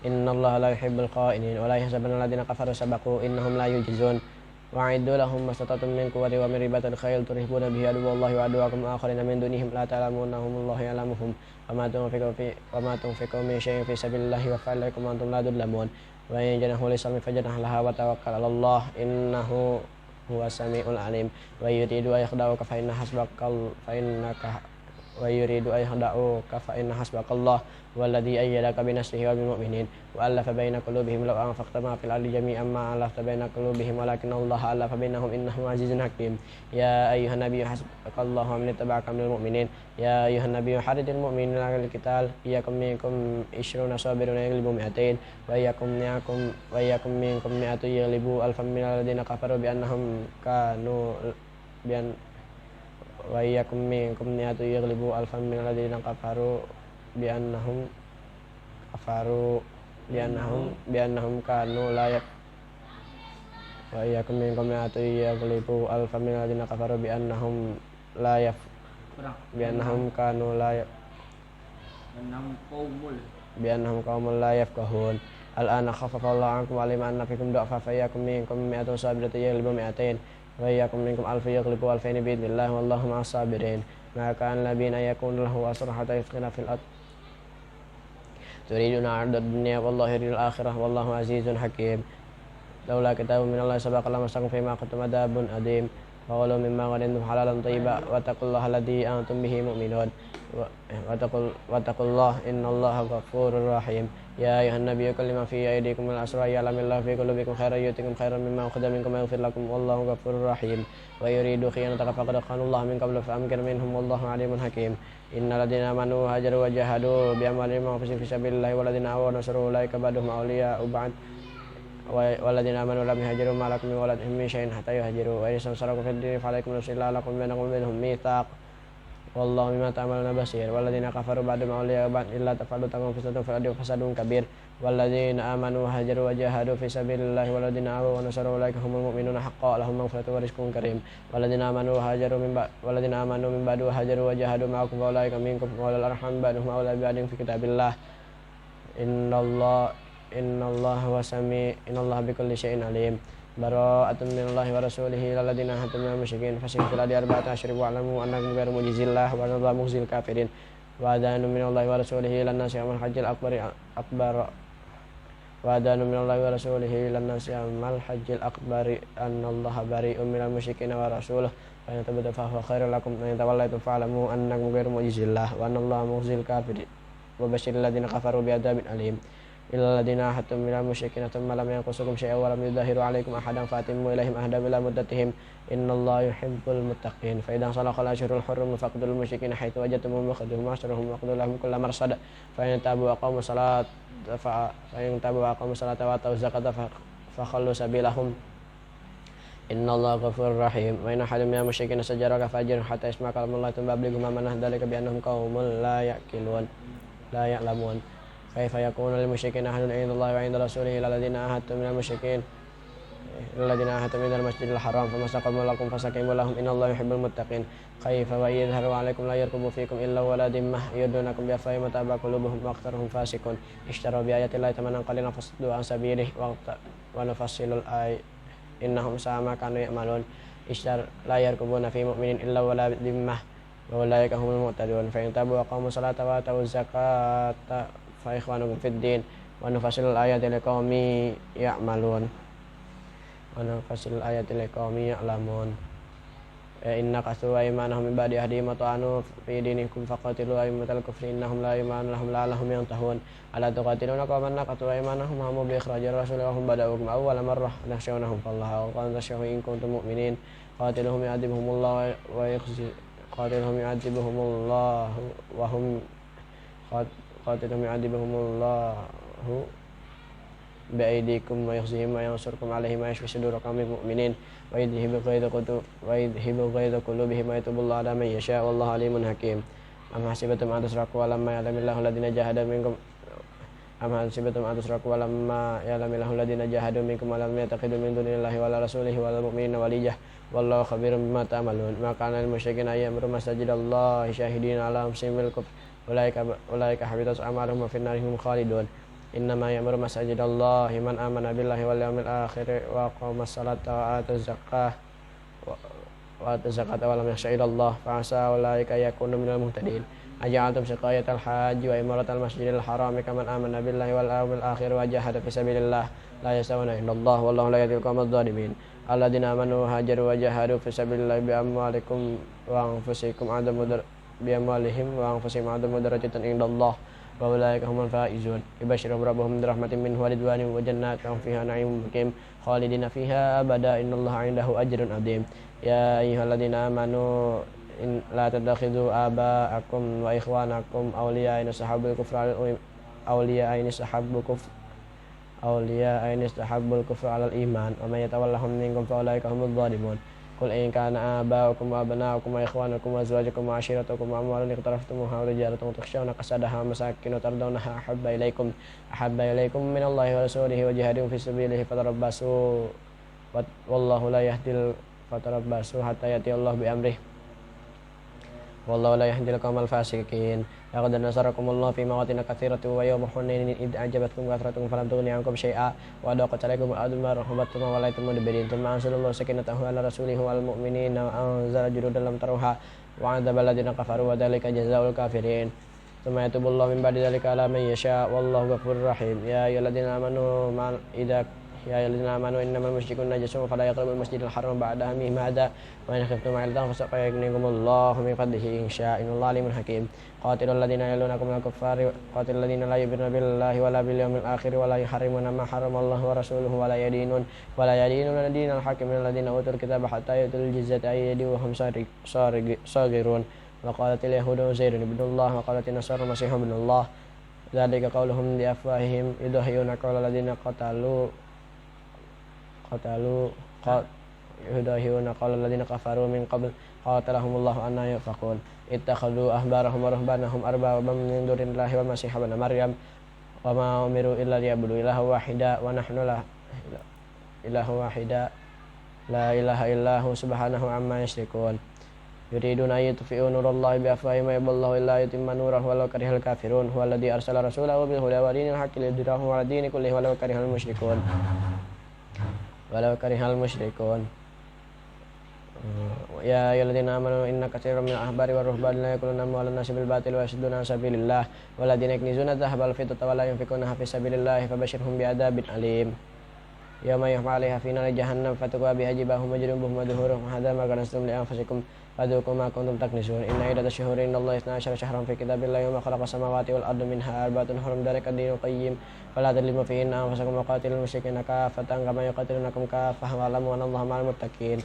S1: innallaha la yuhibbul kha'inin wa la yahsabanna alladzina kafaru sabaqu innahum la yujizun wa'iddu lahum mastata'tum min quwwatin wa min ribatil khayl turhibuna bihi aduwwallahi wa aduwwakum akharina min dunihim la ta'lamunahumullahu ya'lamuhum wa ma tunfiqu min syai'in fi sabilillahi wa fa'alaikum wa antum la tudlamun wa in janahu lisalmi fajnah laha wa tawakkal 'alallah innahu huwas samiul alim wa yuridu ay yakhda'uka fa inna hasbakallah walladzi ayyadaka binasrihi wa bil mu'minin wa alafa baina qulubihim law anfaqta ma fil ardi jami'an ma alafta baina qulubihim walakinallaha alafa bainahum innahu azizun hakim. Ya ayyuhan nabiyyu hasbakallahu wa man ittaba'aka minal mu'minin. Ya ayyuhan nabiyyu haridil mu'minina 'alal qital iyyakum minkum 20 sabiruna yaghlibu mi'atain wa iyyakum minkum mi'atun yaghlibu alfan minal ladzina kafaru bi annahum kanu wa iyyakum minkum mi'atun yaghlibu alfan minal ladzina kafaru bi annahum kafaru biannahum kanu la yak wa iyyakum minkum mi'atu yaghlibu alfa min alladziina kafaru biannahum la yaf biannahum kanu la biannahum qaumun la yafqahun. Al-ana khaffafa Allahu 'ankum wa 'alima anna fikum du'afa fa iyyakum minkum mi'atun sabiratin yaghlibu mi'atain wa iyyakum minkum alfun yaghlibu alfaini bi'idznillah wallahu ma'as sabirin. Ma kana nabiyyin an yakuna lahu asra hatta yuskhina fil ard turiduna 'arda ad-dunya wallahu yuridul akhirah wallahu 'azizun hakim. Laula kitabun minallahi sabaqa lamassakum fima kuntum adabun adim. Faqulu mimma ghanimtum halalan thayyiban wattaqullaha alladzi antum bihi mu'minun wattaqullaha innallaha ghafurur rahim. Ya ayuhan nabiyyu qul liman fi aydikum minal asra ya'lamillahu fi qulubikum khairan yu'tikum khairan mimma ukhidha minkum wa yaghfir lakum wallahu ghafurur rahim. Wa yuridu khiyanataka faqad khanallahu min qablu fa'amkir minhum wallahu alimun hakim. Innal ladzina amanu hajaru wa jahadu bi amwalihim wa anfusihim fi sabilillahi wal ladzina awaw nasaru ulaika ba'duhum awliya'u ba'd walladzina amanu lam yuhajiru ma lakum min waladihim min syai'in hatta yuhajiru wa in istansarakum fid dini falaykum nusilla lakum bainakum minhum mitsaq wallahu bima ta'maluna basir. Walladzina kafaru ba'dahum awliya'u ba'd illa taf'alu takun fitnatun fil ardi wa fasadun kabir. Walladzina amanu hajaru wa jahadu fi sabilillahi walladzina awaw nasaru ulaika humul mu'minuna haqqan lahum maghfiratun wa rizqun karim. Walladzina amanu min ba'du hajaru wa jahadu ma'akum fa ulaika minkum wa ulul arham ba'duhum awla bi ba'din fi kitabillah. Innallaha bikulli syai'in alim. Bara'atun minallahi wa rasulihi ilal ladzina ahadtum minal musyrikin fasihu fil ardi arba'ata asyhur wa'lamu annakum ghairu mu'jizillah wa anallahu mukhzil kafirin. Wa adanu minallahi wa rasulihi ilan nasi yawmal hajjil akbar annallaha bari'un minal musyrikin wa rasuluhu fa in tabu fa huwa khairul lakum wa in tawallaytum fa'lamu annakum ghairu mu'jizillah wa anallahu mukhzil kafirin. Wa basyiril ladzina kafaru bi'adzabin alim. Illal ladzina ahadtum minal musyrikin thumma lam yanqusukum syai'an wa lam yudahiru 'alaikum ahadan fatimmu ilaihim ahdam ila muddatihim innallaha yuhibbul muttaqin. Fa idzan salakal ashhurul hurum faqtulul musyrikina haitsu wajadtumuhum wakhudhuhum wahsuruhum waqtuluhum kulla marsad fa in tabu wa aqamu salata wa atu zakata fa khallu sabilahum innallaha ghafurur rahim. Wa in ahadun minal musyrikina sajaraka fajirhu hatta yasma'a kalamallahi thumma ablighu ma'manah dzalika bi annahum qaumun la ya'lamun. Kaifa yakunu lil musyrikina ahadun 'indallahi wa 'inda rasulihi illal ladzina ahadtum minal masjidil haram famastaqamu lakum fastaqimu lahum innallaha yuhibbul muttaqin. Kaifa wa yadhharu 'alaikum la yarqubu fikum illa wala dhimmah yudunakum bi afwahihim wa ta'aba qulubuhum wa aktsaruhum fasiqun. Ishtaraw bi ayatillahi thamanan qalilan fasaddu an sabilihi wa nufassilul ayati innahum sa'a ma kanu ya'malun. La yarqubuna fi mu'minin illa wala dhimmah wa ulaika humul muhtadun. Fa in tabu wa aqamu salata wa atu zakata fa ikhwanukum fid din wa nufassilul ayati liqaumin ya'malun inna qasu aymanahum min ba'di ahdihim wa ta'anu fi dinikum faqatilu aymatal kufri innahum la yu'minu lahum la'allahum yantahun. Ala tuqatiluna qauman naqatu aymanahum hamu bi ikhrajir rasul wa hum bada'ukum awwala marrah nakhshawnahum fallahu qad tashahu in kuntum mu'minin qatiluhum yu'adhibuhumullahu bi'aidikum wa yukhzihim wa yansurkum alaihim wa yashfi sudura qaumin mu'minin wa yudhibu ghaiza qulubihim wa yatubullahu ala man yasha wallahu alimun hakim. Am hasibatum an tusraku wa lamma ya'lamillahu alladhina jahadu minkum wa lam yattakhidhu min dunillahi wa la rasulihi wa la mu'minina waliyah wallahu khabirum bima ta'malun. Ma kana lil musyrikin ayyamuru masajidallahi syahidina ala anfusihim bil kufr ulaika habitat a'maluhum wa fin narihum khalidun. Innama ya'muru masajidallahi man amana billahi wal yawmil akhir wa aqamas salata wa ataz zakata wa lam yakhsha illallah fa asa ulaika yakunu minal muhtadin. Aja'altum siqayatal haji wa imaratal masjidil harami kaman amana billahi wal yawmil akhir wa jahada fi sabilillah la yastawuna indallah wallahu la yahdil qaumadh dhalimin. Alladzina amanu hajaru wa jahadu fi sabilillah bi amwalihim wa anfusihim a'zamu darajatan indallah wa ulaika humul faizun. Yubashshiruhum rabbuhum bi rahmatin minhu wa ridwanin wa jannatin fiha na'imun muqim khalidina fiha abada innallaha 'indahu ajrun 'adzim. Ya ayyuhalladzina amanu la tattakhidhu aba'akum wa ikhwanakum awliya'a in istahabbul kufra 'alal iman wa may yatawallahum minkum fa ulaika humudz zalimun. قل إن كان آباؤكم وأبناؤكم وإخوانكم وأزواجكم وعشيرتكم وأموال اقترفتموها وتجارة تخشون كسادها ومساكن ترضونها أحب إليكم من الله ورسوله وجهاد في سبيله فتربصوا والله لا يهدي فتربصوا حتى يأتي الله بأمره والله لا يهدي القوم الفاسقين لقد نصركم الله في مواطن كثيرة ويوم حنين إذ أعجبتكم كثرتكم فلم تغن عنكم شيئا وضاقت عليكم الأرض بما رحبت ثم وليتم مدبرين ثم أنزل الله سكينته على رسوله والمؤمنين وأنزل جنودا لم تروها وعذب الذين كفروا وذلك جزاء الكافرين ثم يتوب الله من بعد ذلك على من يشاء والله غفور رحيم يا أيها الذين آمنوا إنما المشركون نجس فلا يقربوا المسجد الحرام بعد عامهم هذا وإن خفتم عيلة فسوف يغنيكم الله من فضله إن شاء إن الله عليم حكيم قاتلوا الذين يلونكم من الكفار قاتلوا الذين لا يؤمنون بالله ولا باليوم الآخر ولا يحرمون ما حرم الله ورسوله ولا يدينون دين الحق من الذين أوتوا الكتاب حتى يؤتوا الجزية عن يد وهم صاغرون وقالت اليهود عزير ابن الله وقالت النصارى المسيح ابن الله ذلك قولهم بأفواههم يضاهئون قول الذين يضاهئون قول الذين كفروا من قبل قاتلهم الله أن يؤفكون اتخذوا أحبارهم ورهبانهم أربابا من دون الله والمسيح ابن مريم وما أمروا إلا ليعبدوا إلها واحدا ونحن إله واحدا لا إله إلا هو سبحانه عما يشركون يريدون أن يطفئوا نور الله بأفواههم ويأبى الله إلا يتم نوره ولو كره الكافرون هو الذي أرسل رسوله بالهدى ودين الحق ليظهره على الدين كله ولو كره المشركون يا أيها الذين آمنوا إن كثيرا من الأحبار والرهبان لا يأكلون أموال الناس بالباطل ويصدون عن سبيل الله والذين يكنزون الذهب والفضة ولا ينفقونها في سبيل الله فبشرهم بعذاب أليم يوم يحمى عليها في نار جهنم فتكوى بها جباههم وجنوبهم وظهورهم هذا ما كنزتم لأنفسكم فذوقوا ما كنتم تكنزون إن عدة الشهور عند الله 12 شهرا في كتاب الله يوم خلق السماوات والأرض منها أربعة حرم ذلك الدين القيم فلا تظلموا فيهن أنفسكم وقاتلوا المشركين كافة كما يقاتلونكم كافة واعلموا أن الله مع المتقين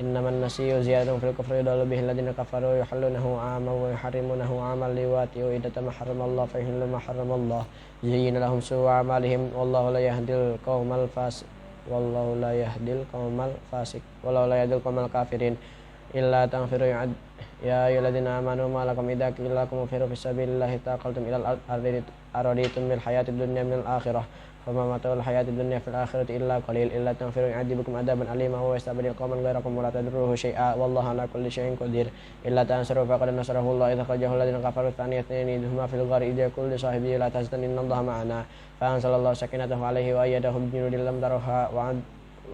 S1: إنما النسيء زيادة في الكفر يضل به الذين كفروا يحلونه عاما ويحرمونه عاما ليواتئوا عدة ما حرم الله فيحلوا ما حرم الله زين لهم سوء أعمالهم والله لا يهدي القوم الكافرين إلا تنفروا يا أيها الذين آمنوا ما لكم إذا قيل لكم انفروا في سبيل الله ثاقلتم إلى الأرض أرضيتم بالحياة الدنيا من الآخرة فما متاع الحياة الدنيا في الآخرة إلا قليل إلا تنفروا يعذبكم عذابا أليما ويستبدل قوما غيركم ولا تضروه شيئا والله على كل شيء قدير إلا تنصروا فقد نصره الله إذ أخرجه الذين كفروا ثاني اثنين إذ هما في الغار إذ يقول لصاحبه لا تحزن إن الله معنا فأنزل الله سكينته عليه وأيده بجنود لم تروها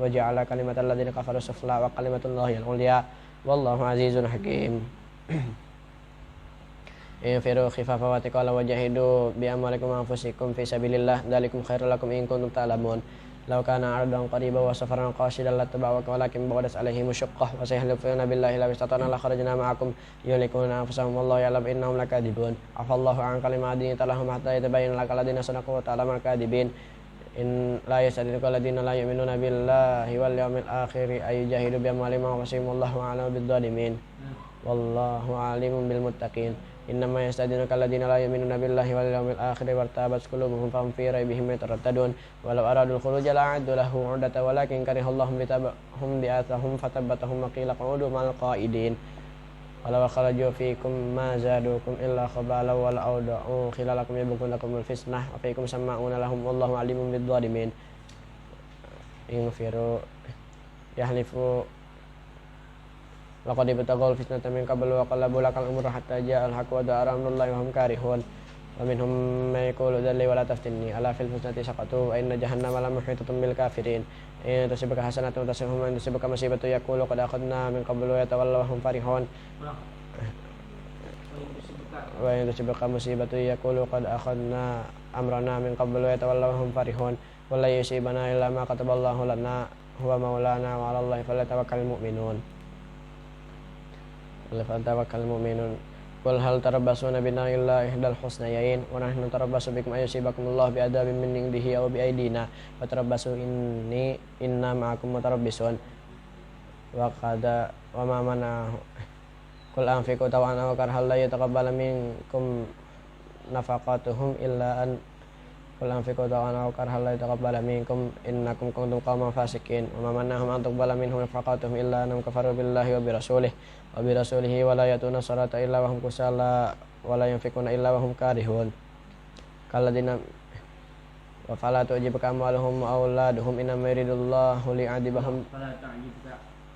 S1: وجعل كلمة الذين كفروا السفلى وكلمة الله العليا والله عزيز حكيم انفروا خفافا وثقالا وجاهدوا بأموالكم وأنفسكم في سبيل الله ذلكم خير لكم إن كنتم تعلمون لو كان عرضا قريبا وسفرا قاصدا لاتبعوك ولكن بعدت عليهم الشقة وسيحلفون بالله لو استطعنا لخرجنا معكم يهلكون أنفسهم والله يعلم إنهم لكاذبون عفى الله عنك لما أذنت لهم حتى يتبين لك الذين صدقوا وتعلم الكاذبين إن لا يستأذنك الذين لا يؤمنون بالله واليوم الآخر أن يجاهدوا بأموالهم وأنفسهم والله أعلم بالظالمين والله عليم بالمتقين إنما يستأذنك الذين لا يؤمنون بالله واليوم الآخر وارتابت قلوبهم فهم في ريبهم يترددون ولو أرادوا الخروج لأعدوا له عدة ولكن كره الله بعثهم فثبتهم وقيل اقعدوا مع القائدين ولو خرجوا فيكم ما زادوكم إلا خبالا ولأوضعوا خلالكم يبغون لكم الفتنة وفيكم سماعون لهم والله عليم بالظالمين انفروا يحلفوا لقد ابتغوا الفتنة من قبل وقلبوا لك الأمر حتى جاء الحق ودار أمر الله وهم كارهون ومنهم من يقول ذلي ولا تفتني ألا في الفتنة سقطوا وإن جهنم لمحيطة بالكافرين إن تصبك حسنة تصبهم وإن تصبك مصيبة يقول قد أخذنا من قبل ويتولوا وهم فرحون وإن تصبك مصيبة يقول قد أخذنا أمرنا من قبل ويتولوا وهم فرحون ولا يصيبنا إلا ما كتب الله لنا هو مولانا وعلى الله فليتوكل المؤمنون قل هل تربصون بنا إلا إحدى الحسنيين ونحن نتربص بكم أن يصيبكم الله بعذاب من عنده أو بأيدينا فتربصوا إنا معكم متربصون وما منعه قل أنفقوا طوعا أو كرها لا يتقبل منكم نفقاتهم قل أنفقوا طوعا أو كرها لن يتقبل منكم إنكم كنتم قوما فاسقين وما منعهم أن تقبل منهم نفقاتهم إلا أنهم كفروا بالله وبرسوله ولا يأتون الصلاة إلا وهم كسالى ولا ينفقون إلا وهم كارهون كالذين فلا تعجبك أموالهم وأولادهم إنما يريد الله ليعذبهم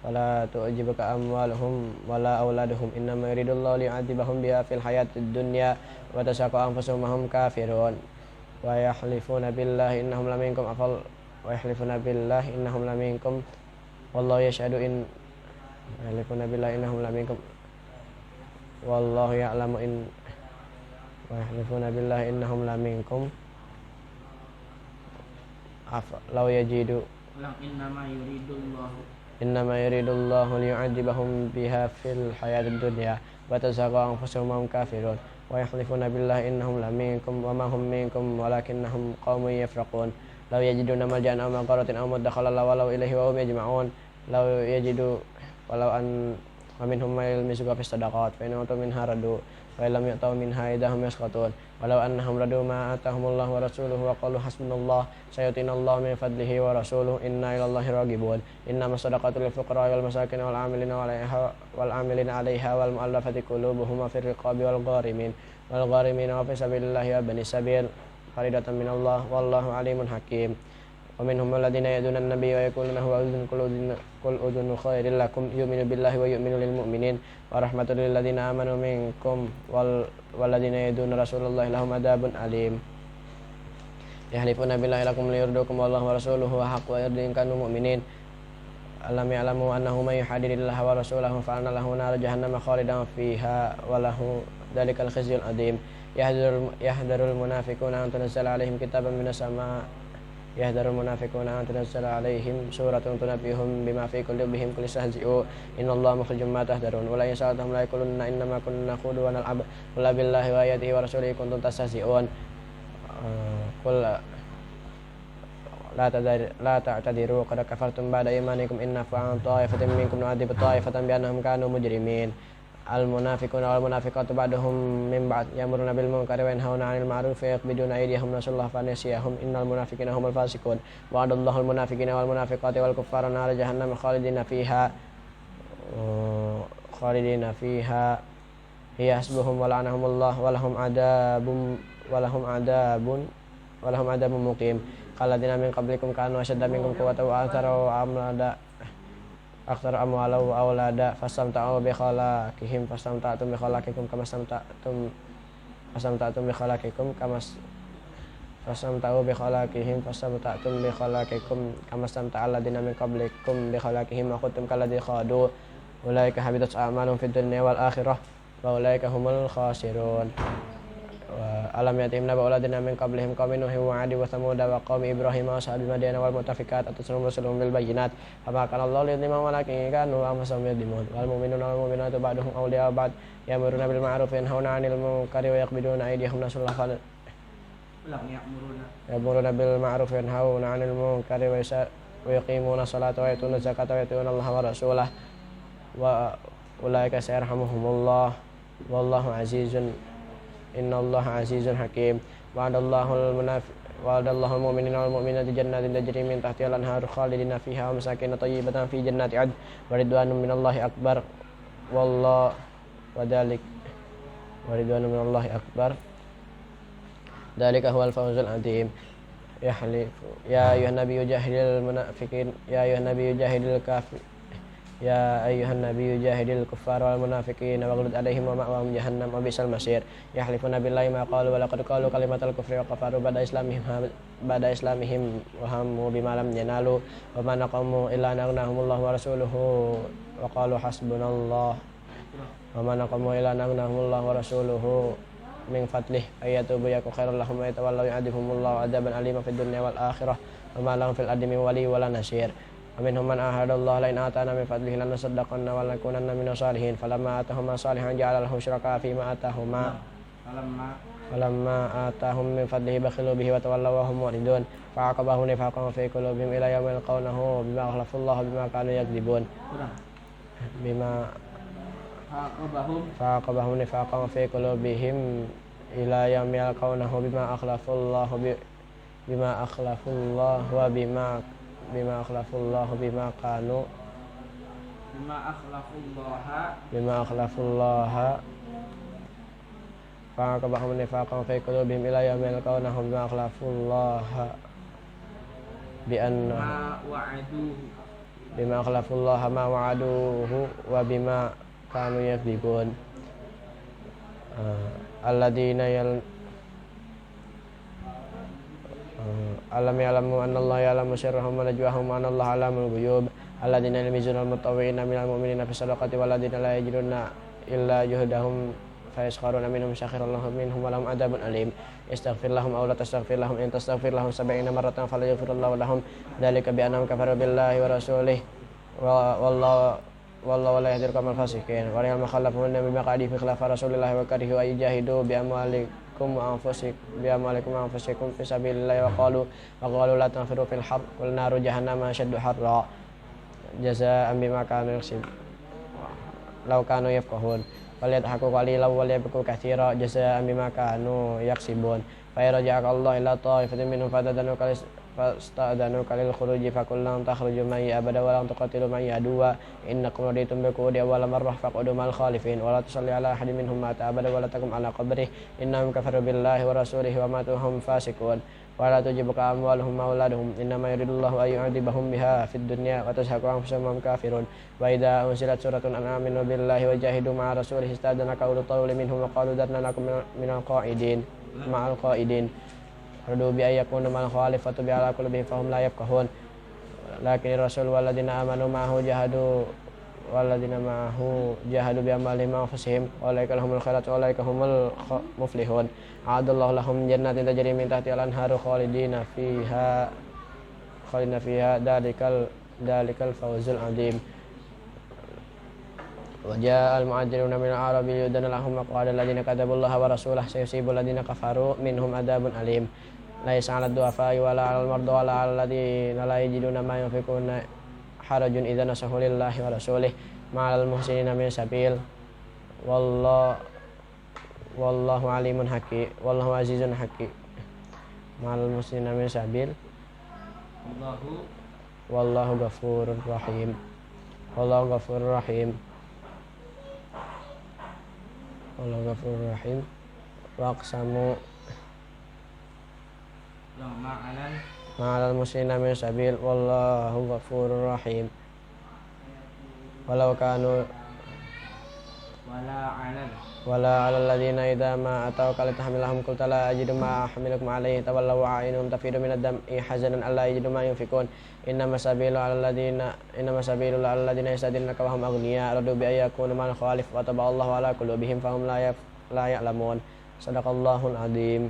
S1: فلا تعجبك أموالهم ولا أولادهم إنما يريد الله ليعذبهم بها في الحياة الدنيا وتزهق أنفسهم وهم كافرون ويحلفون بالله إنهم لمنكم والله يشهد يحلفون بالله إنهم لمنكم والله يعلم ويحلفون بالله إنهم لمنكم لو يجدوا إنما يريد الله ليعذبهم بها في الحياة الدنيا وتزهق أنفسهم وهم كافرون ويحلفون بالله إنهم لمنكم وما هم منكم ولكنهم قوم يفرقون لو يجدون ملجأ أو مغارة أو مدخلا لولوا إليه وهم يجمعون لو يجدوا ولو أن ومنهم من يلمزك في الصدقات فإن أوتوا منها ردوا وإن لم يؤتوا منها إذا هم يسخطون ولو أنهم ردوا ما آتاهم الله ورسوله وقالوا حسبنا الله سيؤتينا الله من فضله ورسوله إنا إلى الله راغبون إنما الصدقات للفقراء والمساكين والعاملين عليها والمؤلفة قلوبهم وفي الرقاب والغارمين وفي سبيل الله وابن السبيل فريضة من الله والله عليم حكيم ومنهم الذين يؤذون النبي ويقولون هو أذن قل أذن خير لكم يؤمن بالله ويؤمن للمؤمنين ورحمة للذين آمنوا منكم والذين يؤذون رسول الله لهم عذاب أليم يحلفون بالله لكم ليرضوكم والله ورسوله أحق أن إن كانوا مؤمنين ألم يعلموا أنه من يحادد الله ورسوله فأن له نار جهنم خالدا فيها وله ذلك الخزي العظيم يحذر المنافقون أن تنزل عليهم كتابا من السماء يحذر المنافقون أن تنزل عليهم سورة تنبئهم بما في قلوبهم قل استهزئوا إن الله مخرج ما تحذرون ولئن سألتهم ليقولن إنما كنا نخوض ونلعب قل بالله وآياته ورسوله كنتم تستهزئون قل لا تعتذروا قد كفرتم بعد إيمانكم إن نعفو عن طائفة منكم نعذب طائفة بأنهم كانوا مجرمين المنافقون والمنافقات بعضهم من بعض يأمرون بالمنكر وينهون عن المعروف ويقبضون أيديهم نسوا الله فنسيهم إن المنافقين هم الفاسقون وعد الله المنافقين والمنافقات والكفار نار جهنم خالدين فيها هي حسبهم ولعنهم الله ولهم عذاب مقيم كالذين من قبلكم كانوا أشد منكم قوة أكثر أموالا وأولادا فاستمتعوا بخلاقهم فاستمتعتم بخلاقكم كما استمتعتم بخلاقكم كما استمتع الذين من قبلكم بخلاقهم وخذتم كالذي خاضوا أولئك حبطت أعمالهم في الدنيا والآخرة وأولئك هم الخاسرون ألم يأتهم نبأ الذين من قبلهم قوم نوح وعاد وثمود وقوم إبراهيم وأصحاب مدين والمؤتفكات أتتهم رسلهم بالبينات فما كان الله ليظلمهم ولكن كانوا أنفسهم يظلمون والمؤمنون والمؤمنات بعضهم أولياء بعض يأمرون بالمعروف وينهون عن المنكر ويقبضون أيديهم نسوا الله يأمرون بالمعروف وينهون عن المنكر ويقيمون الصلاة ويؤتون الزكاة ويطيعون الله ورسوله وأولئك سيرحمهم الله والله عزيز إن الله عزيز حكيم وعد الله المؤمنين والمؤمنات جنات تجري من تحتها الأنهار خالدين فيها ومساكن طيبة في جنات عدن ورضوان من الله أكبر ذلك هو الفوز العظيم يا أيها النبي جاهد المنافقين يا أيها النبي جاهد الكفار والمنافقين واغلظ عليهم ومأواهم جهنم وبئس المصير يحلفون بالله ما قالوا ولقد قالوا كلمة الكفر وكفروا بعد إسلامهم وهموا بما لم ينالوا وما نقموا إلا أن أغناهم الله ورسوله وقالوا حسبنا الله وما نقموا إلا أن أغناهم الله ورسوله من فضله أن يتوبوا يكن خيرا لهم ويتولوا يعذبهم الله عذابا أليما في الدنيا والآخرة وما لهم في الأرض من ولي ولا نصير ومنهم من عاهد الله لئن آتانا من فضله لنصدقن ولنكونن من الصالحين فلما آتاهما صالحا جعل له شركاء فيما آتاهم من فضله بخلوا به وتولوا وهم معرضون فعاقبهم نفاقا في قلوبهم إلى يوم يلقونه بما أخلفوا الله بما كانوا يكذبون فعاقبهم نفاقا في قلوبهم إلى يوم يلقونه بما أخلفوا الله bima akhlafullah wa bima akhlafullah bima akhlafullah fa'aqabahum nifaqan fi qulubihim ila yaumil yalqawnahu bima akhlafullah bi anna bima akhlafullah ma wa'aduhu wa bima kanu yakdzibun alladina alam ya'lamu annallaha ya'lamu sirrahum wa najwahum wa annallaha alamul ghuyub alladina yalmizuna al-mutawwi'ina minal mu'minina fi sadaqati walladina la yajiduna illa juhdahum fayaskharuna minhum sakhirallahu minhum wa lahum adzabun alim istaghfir lahum aw la tastaghfir lahum in tastaghfir lahum 70 marratan fala yaghfirullahu lahum dzalika bi annahum kafaru billahi wa rasulihi wallahu la yahdil qawmal fasiqin wa lil mukhallafuna bima qadi fi khilaf rasulillahi wa karihu ay jahidu bi amwalikum wa anfusikum fi sabilillahi wa qalu la tanfiru fil har qul naru jahannama ashaddu harra jazaa'an bima kanu yaksib law kanu yafqahun waliyadhaku qalilan wa liyabku katsira jazaa'an bima kanu yaksibun fa yarja'aka Allah ila ta'ifatin minhum fasta'danu kalil khuruji fakullam takhruju ma'i abada wa lam tuqatilu ma'i aduwa innakum raditum biqudi awwal marrah faqudu mal khalifin wa la tusalli ala ahadin minhum mata abada wa la taqum ala qabrih innahum kafaru billahi wa rasulihi wa matu hum fasiqun wa la tujibuka amwaluhum wa auladuhum innama yuridullahu ay yu'adzibahum biha fid dunya wa tazhaqu anfusuhum kafirun wa idza unzilat suratun an aminu billahi wa jahidu ma'a rasulihi istadana ulul tawli minhum wa qalu darna nakum minal qa'idin ma'al qa'idin radu bi ayyakuna mal khalifatu bi ala qulubihim fahum la yafqahun lakin rasul waladina amanu ma'ahu jahadu bi amalihim wa anfusihim ulaika lahumul khairat wa ulaika humul muflihun a'adallahu lahum jannatin tajri min tahtiha al-anharu khalidina fiha dalikal fawzul azim wa ja'al mu'ajiruna min al-arabi yudana lahum qala alladhina kadzabullaha wa rasulahu sayusibul ladina kafaru minhum adzabun alim laisa 'alad du'afa'i wala 'alal marda wala 'alal ladzina la yajiduna ma yunfiquna harajun idza nasahu lillahi wa rasulih ma'al muhsinina min sabil wallahu alimun hakim wallahu azizun hakim ma'al muhsinina min sabil wallahu ghafurur rahim waqsamu ma'alal muslimina min sabil wallahu ghafurur rahim walau kanu wala 'alal ladzina idza ma atawka litahmilahum qulta la ajidu ma ahmilukum alayhi tawallaw wa a'yunuhum tafidu minad dam'i hazanan alla yajidu ma yunfikun innama sabilu 'alal ladzina yastadilunaka wa hum aghniya radu bi ayyakunu mal khalif wa taballahu ala qulubihim fahum la ya'lamun sadaqallahul adzim.